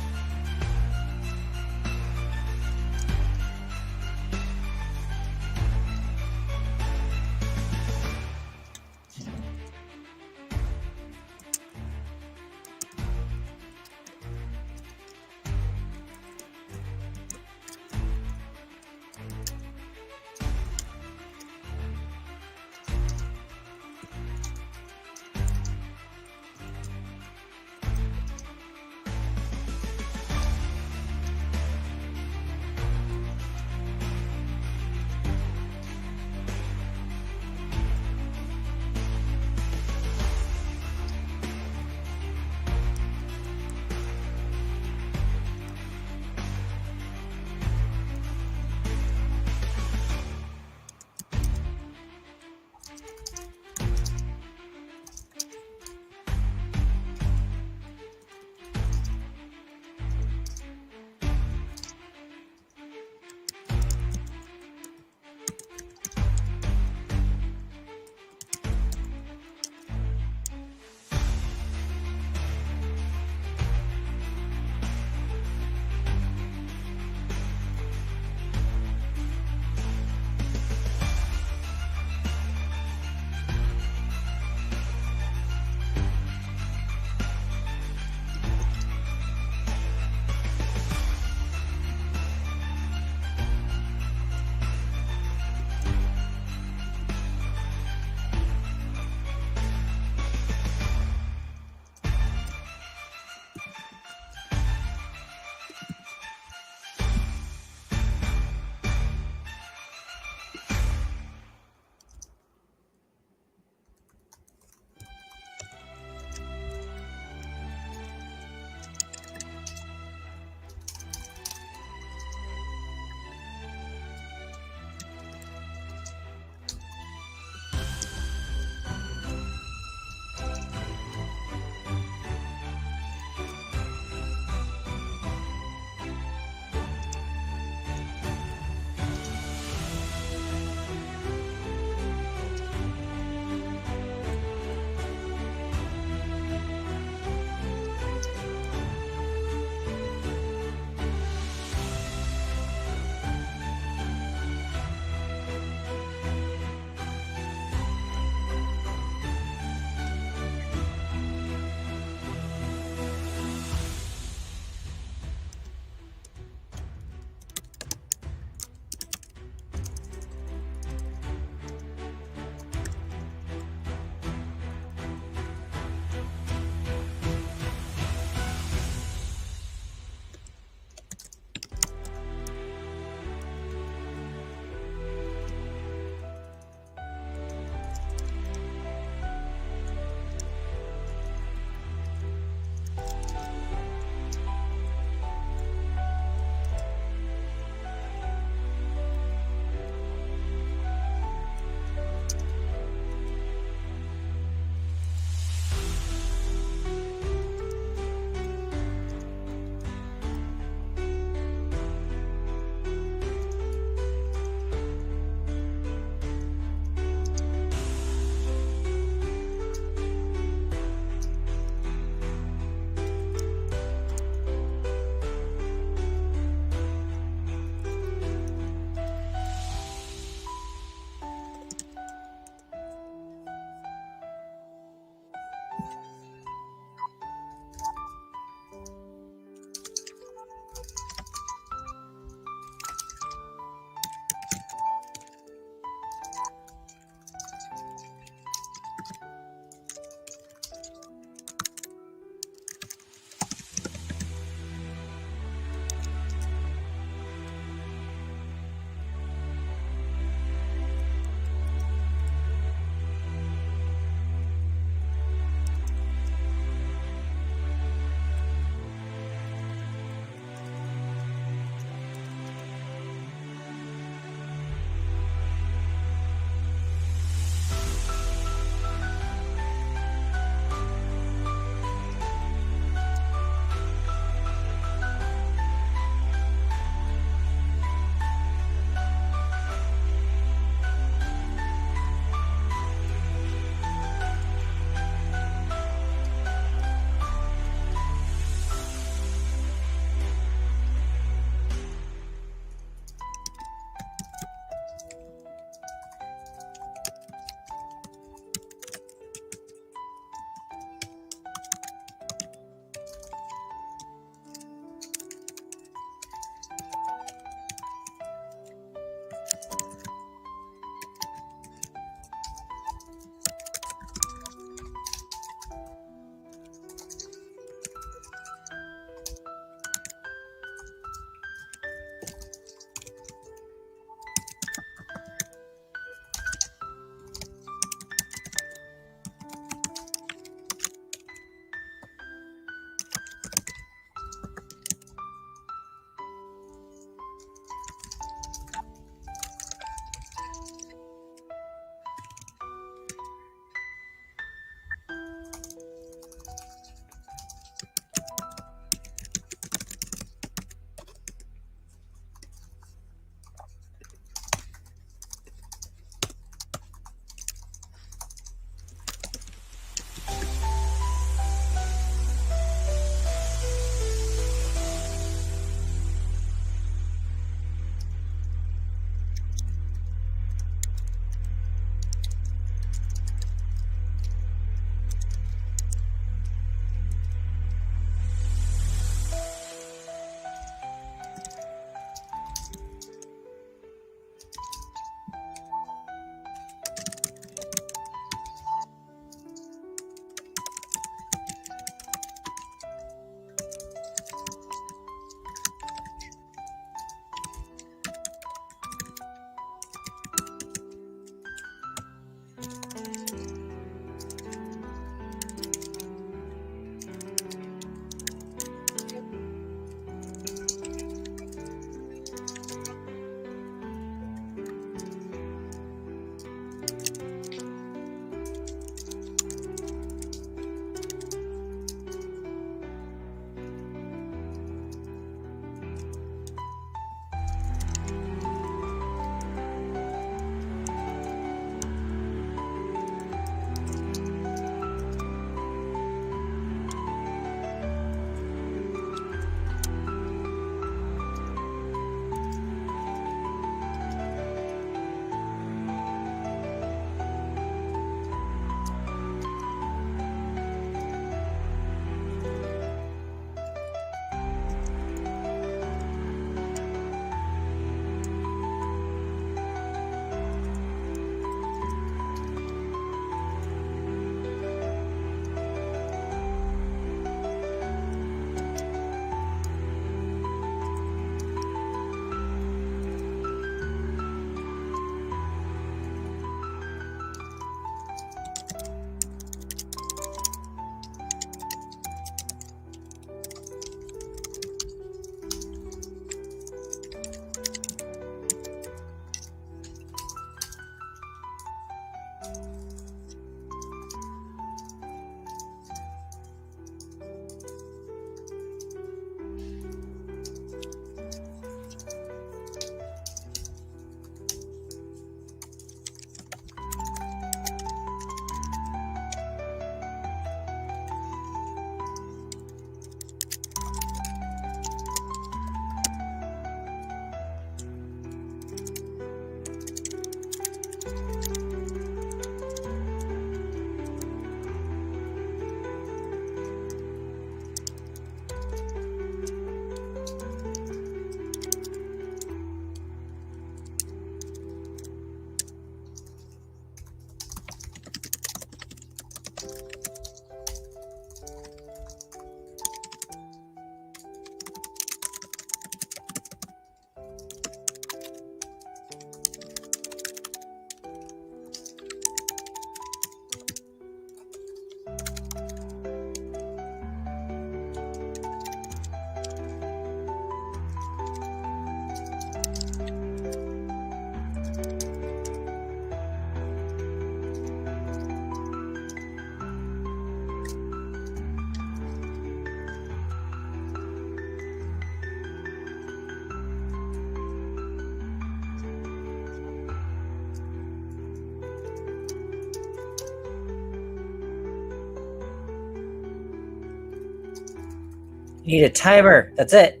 You need a timer. That's it.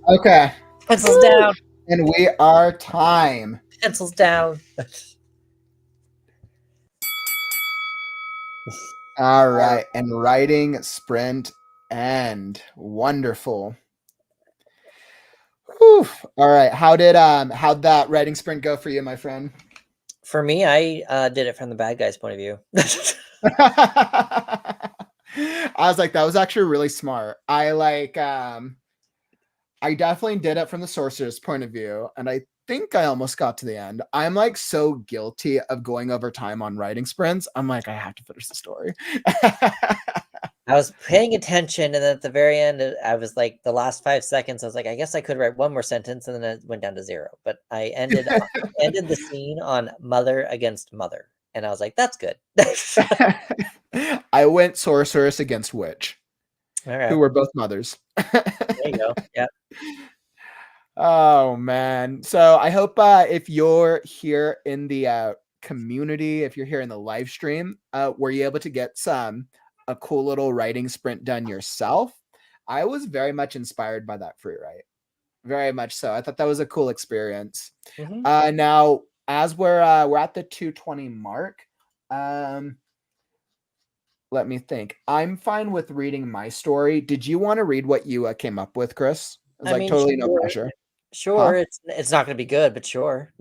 Okay. Pencils down. And we are time. Pencils down. All right. And writing sprint end. Wonderful. Whew. All right. How'd that writing sprint go for you, my friend? For me, I did it from the bad guy's point of view. I was like, that was actually really smart. I definitely did it from the sorcerer's point of view, and I think I almost got to the end. I'm like so guilty of going over time on writing sprints. I'm like, I have to finish the story. I was paying attention, and then at the very end, I was like, the last 5 seconds, I was like, I guess I could write one more sentence, and then it went down to 0. But I ended the scene on mother against mother, and I was like, that's good. I went sorceress against witch, who were both mothers. There you go. Yeah. Oh man. So I hope if you're here in the community, if you're here in the live stream, were you able to get a cool little writing sprint done yourself? I was very much inspired by that free write. Very much so. I thought that was a cool experience. Mm-hmm. Now, as we're at the 2:20 mark, let me think. I'm fine with reading my story. Did you want to read what you came up with, Chris? It was like totally no pressure. Sure, huh? It's not going to be good, but sure.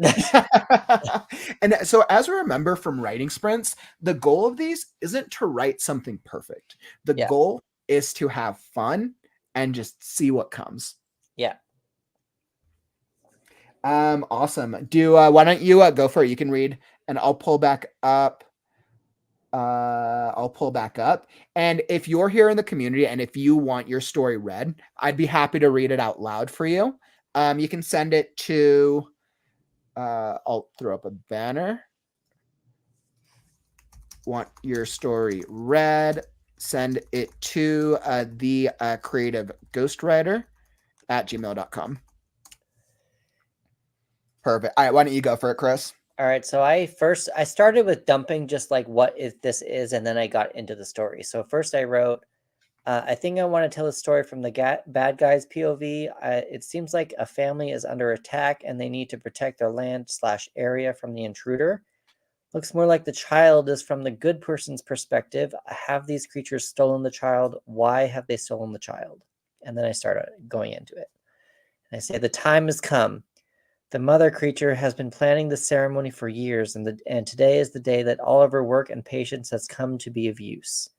And so, as we remember from writing sprints, the goal of these isn't to write something perfect. The goal is to have fun and just see what comes. Yeah. Awesome. Why don't you go for it? You can read, and I'll pull back up. And if you're here in the community and if you want your story read, I'd be happy to read it out loud for you. You can send it to I'll throw up a banner. Want your story read, send it to the creative ghostwriter at gmail.com. Perfect. All right, why don't you go for it, Chris? All right, so I started with dumping just like what this is, and then I got into the story. So first I wrote, I think I want to tell a story from the bad guy's POV. It seems like a family is under attack and they need to protect their land/area from the intruder. Looks more like the child is from the good person's perspective. Have these creatures stolen the child? Why have they stolen the child? And then I started going into it. And I say, the time has come. The mother creature has been planning the ceremony for years, and today is the day that all of her work and patience has come to be of use.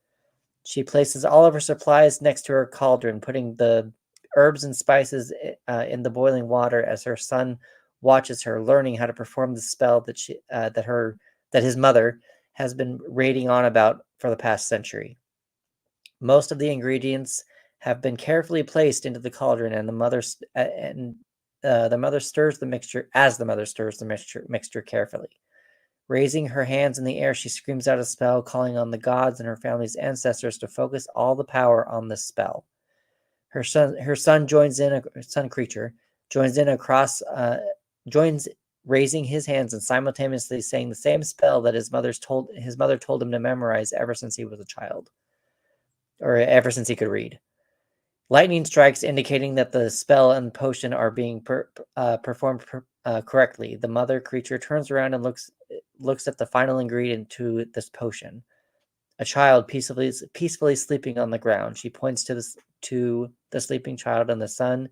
She places all of her supplies next to her cauldron, putting the herbs and spices in the boiling water as her son watches her, learning how to perform the spell that his mother has been rating on about for the past century. Most of the ingredients have been carefully placed into the cauldron, and the mother stirs the mixture carefully. Raising her hands in the air, she screams out a spell, calling on the gods and her family's ancestors to focus all the power on this spell. Her son joins in. A son creature joins in joins raising his hands and simultaneously saying the same spell that his mother told him to memorize ever since he was a child, or ever since he could read. Lightning strikes, indicating that the spell and potion are being performed correctly. The mother creature turns around and looks at the final ingredient to this potion. A child peacefully sleeping on the ground. She points to the sleeping child, and the son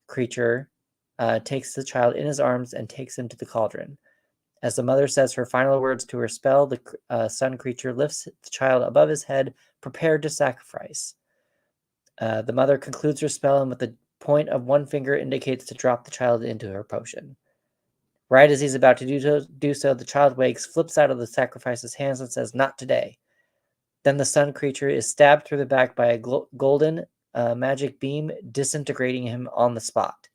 creature takes the child in his arms and takes him to the cauldron. As the mother says her final words to her spell, the son creature lifts the child above his head, prepared to sacrifice. The mother concludes her spell and with the point of one finger indicates to drop the child into her potion. Right as he's about to do so, the child wakes, flips out of the sacrifice's hands and says, "Not today." Then the sun creature is stabbed through the back by a golden magic beam, disintegrating him on the spot.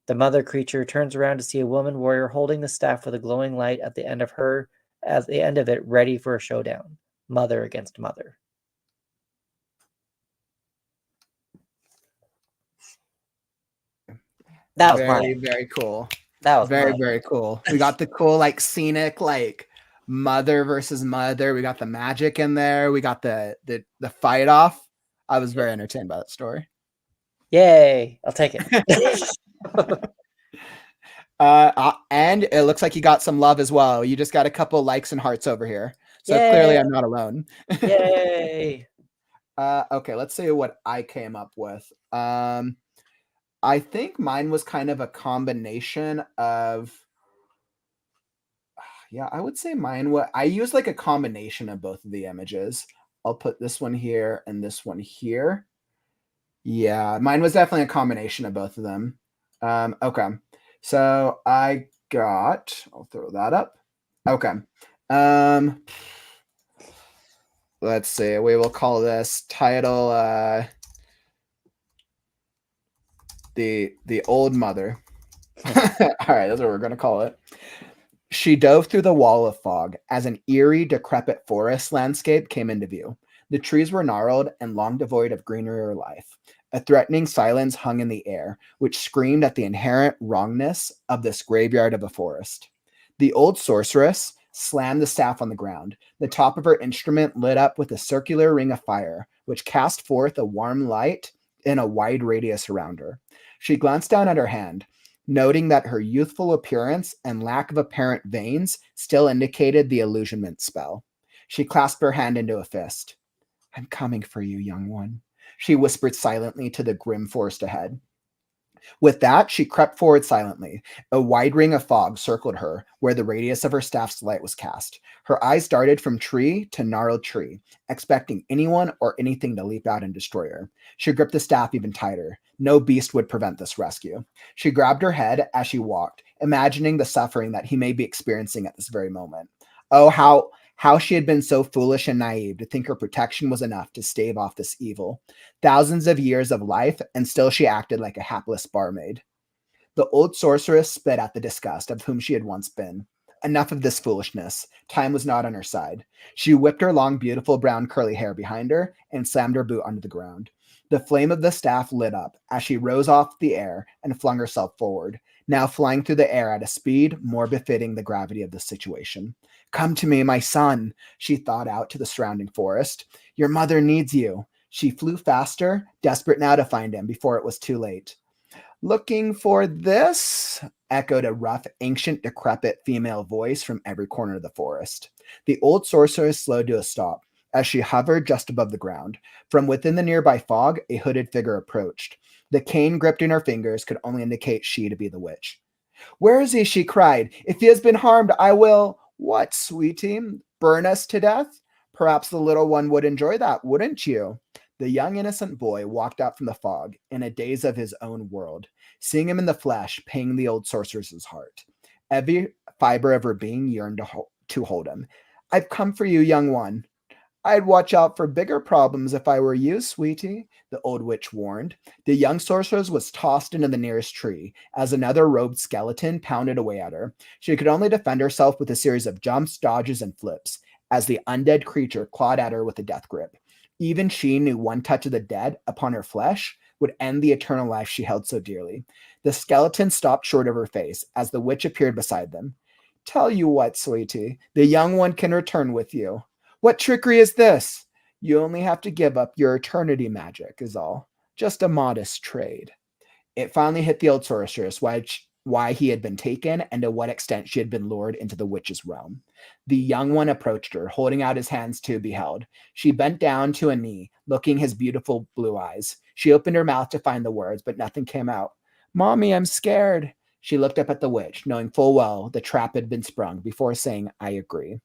The mother creature turns around to see a woman warrior holding the staff with a glowing light at the end of it, ready for a showdown. Mother against mother. That was very cool. That was very cool. We got the cool, like, scenic, like, mother versus mother. We got the magic in there. We got the fight off. I was very entertained by that story. Yay! I'll take it. And it looks like you got some love as well. You just got a couple likes and hearts over here. So clearly Yay! I'm not alone. Yay! Okay, let's see what I came up with. I think mine was kind of a combination of, yeah, I would say mine was, I used like a combination of both of the images. I'll put this one here and this one here. Yeah, mine was definitely a combination of both of them. Okay, so I'll throw that up. Okay. Let's see, we will call this title the old mother. All right, that's what we're gonna call it. She dove through the wall of fog as an eerie, decrepit forest landscape came into view. The trees were gnarled and long devoid of greenery or life. A threatening silence hung in the air, which screamed at the inherent wrongness of this graveyard of a forest. The old sorceress slammed the staff on the ground. The top of her instrument lit up with a circular ring of fire, which cast forth a warm light in a wide radius around her. She glanced down at her hand, noting that her youthful appearance and lack of apparent veins still indicated the illusionment spell. She clasped her hand into a fist. I'm coming for you, young one, she whispered silently to the grim forest ahead. With that, she crept forward silently. A wide ring of fog circled her, where the radius of her staff's light was cast. Her eyes darted from tree to gnarled tree, expecting anyone or anything to leap out and destroy her. She gripped the staff even tighter. No beast would prevent this rescue. She grabbed her head as she walked, imagining the suffering that he may be experiencing at this very moment. Oh, how she had been so foolish and naive to think her protection was enough to stave off this evil. Thousands of years of life, and still she acted like a hapless barmaid. The old sorceress spit at the disgust of whom she had once been. Enough of this foolishness. Time was not on her side. She whipped her long, beautiful brown curly hair behind her and slammed her boot onto the ground. The flame of the staff lit up as she rose off the air and flung herself forward, now flying through the air at a speed more befitting the gravity of the situation. Come to me, my son, she thought out to the surrounding forest. Your mother needs you. She flew faster, desperate now to find him before it was too late. Looking for this? Echoed a rough, ancient, decrepit female voice from every corner of the forest. The old sorceress slowed to a stop as she hovered just above the ground. From within the nearby fog, a hooded figure approached. The cane gripped in her fingers could only indicate she to be the witch. Where is he? She cried. If he has been harmed, I will. What, sweetie? Burn us to death? Perhaps the little one would enjoy that, wouldn't you? The young innocent boy walked out from the fog in a daze of his own world. Seeing him in the flesh pinged the old sorceress's heart. Every fiber of her being yearned to hold him. I've come for you, young one. I'd watch out for bigger problems if I were you, sweetie, the old witch warned. The young sorceress was tossed into the nearest tree as another robed skeleton pounded away at her. She could only defend herself with a series of jumps, dodges, and flips as the undead creature clawed at her with a death grip. Even she knew one touch of the dead upon her flesh would end the eternal life she held so dearly. The skeleton stopped short of her face as the witch appeared beside them. Tell you what, sweetie, the young one can return with you. What trickery is this? You only have to give up your eternity magic, is all. Just a modest trade. It finally hit the old sorceress why he had been taken and to what extent she had been lured into the witch's realm. The young one approached her, holding out his hands to be held. She bent down to a knee, looking his beautiful blue eyes. She opened her mouth to find the words, but nothing came out. Mommy, I'm scared. She looked up at the witch, knowing full well the trap had been sprung, before saying, I agree.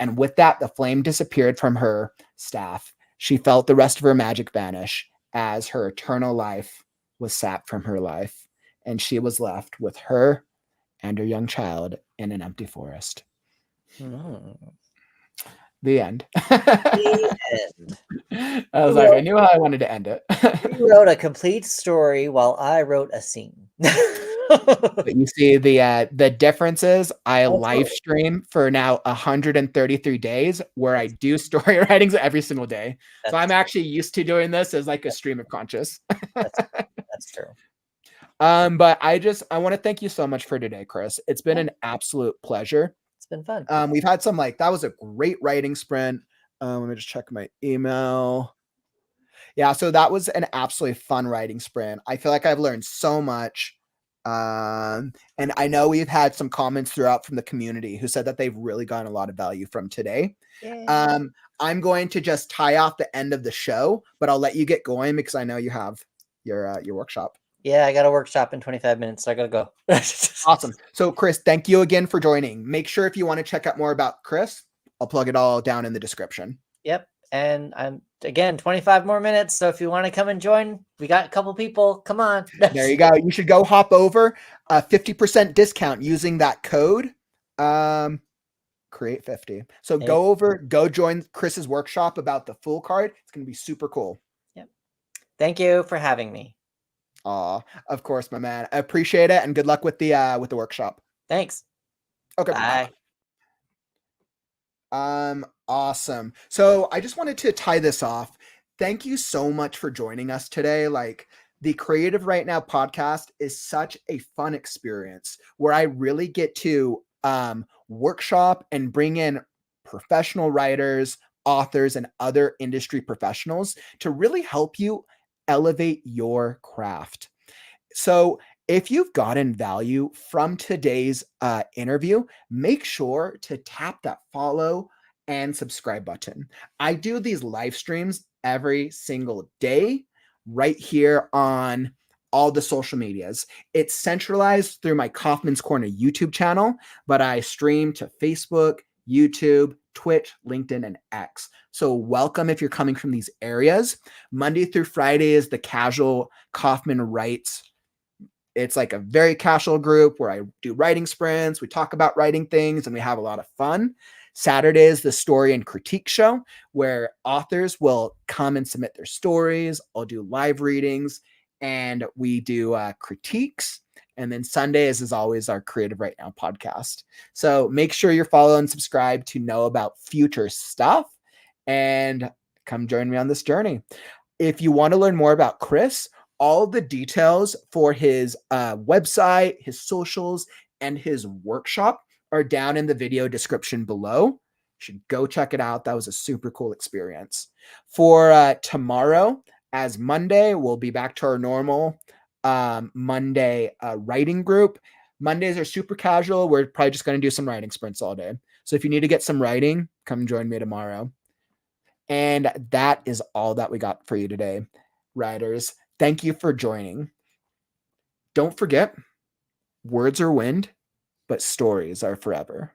And with that, the flame disappeared from her staff. She felt the rest of her magic vanish as her eternal life was sapped from her life, and she was left with her and her young child in an empty forest. The end. The end. I was like, I knew how I wanted to end it. You wrote a complete story while I wrote a scene. But you see the difference is I Oh, live stream for now 133 days where I do story writings every single day. So I'm actually used to doing this as like a stream of conscious. That's true. But I want to thank you so much for today, Chris. It's been an absolute pleasure. It's been fun. We've had some that was a great writing sprint. Let me just check my email. Yeah, so that was an absolutely fun writing sprint. I feel like I've learned so much. And I know we've had some comments throughout from the community who said that they've really gotten a lot of value from today. I'm going to just tie off the end of the show, but I'll let you get going because I know you have your workshop. Yeah, I got a workshop in 25 minutes, so I gotta go. Awesome. So Chris, thank you again for joining. Make sure if you want to check out more about Chris, I'll plug it all down in the description. Yep. And I'm again 25 more minutes. So if you want to come and join, we got a couple people. Come on. There you go. You should go hop over. 50% discount using that code. Create 50. So go join Chris's workshop about the full card. It's gonna be super cool. Yep. Thank you for having me. Aw, of course, my man. I appreciate it, and good luck with the workshop. Thanks. Okay, Bye. Awesome. So I just wanted to tie this off. Thank you so much for joining us today. Like, the Creative Right Now podcast is such a fun experience where I really get to workshop and bring in professional writers, authors, and other industry professionals to really help you elevate your craft. So if you've gotten value from today's interview, make sure to tap that follow and subscribe button. I do these live streams every single day right here on all the social medias. It's centralized through my Kauffman's Corner YouTube channel, but I stream to Facebook, YouTube, Twitch, LinkedIn, and X. So welcome if you're coming from these areas. Monday through Friday is the Casual Kauffman Writes. It's like a very casual group where I do writing sprints. We talk about writing things and we have a lot of fun. Saturday is the Story and Critique Show where authors will come and submit their stories. I'll do live readings and we do critiques. And then Sundays is always our Creative Right Now podcast. So make sure you're following and subscribe to know about future stuff and come join me on this journey. If you want to learn more about Chris, all the details for his website, his socials, and his workshop are down in the video description below. You should go check it out. That was a super cool experience. For tomorrow, as Monday, we'll be back to our normal Monday writing group. Mondays are super casual. We're probably just going to do some writing sprints all day. So if you need to get some writing, come join me tomorrow. And that is all that we got for you today, writers. Thank you for joining. Don't forget, words are wind, but stories are forever.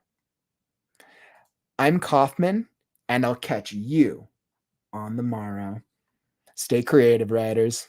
I'm Kauffman, and I'll catch you on the morrow. Stay creative, writers.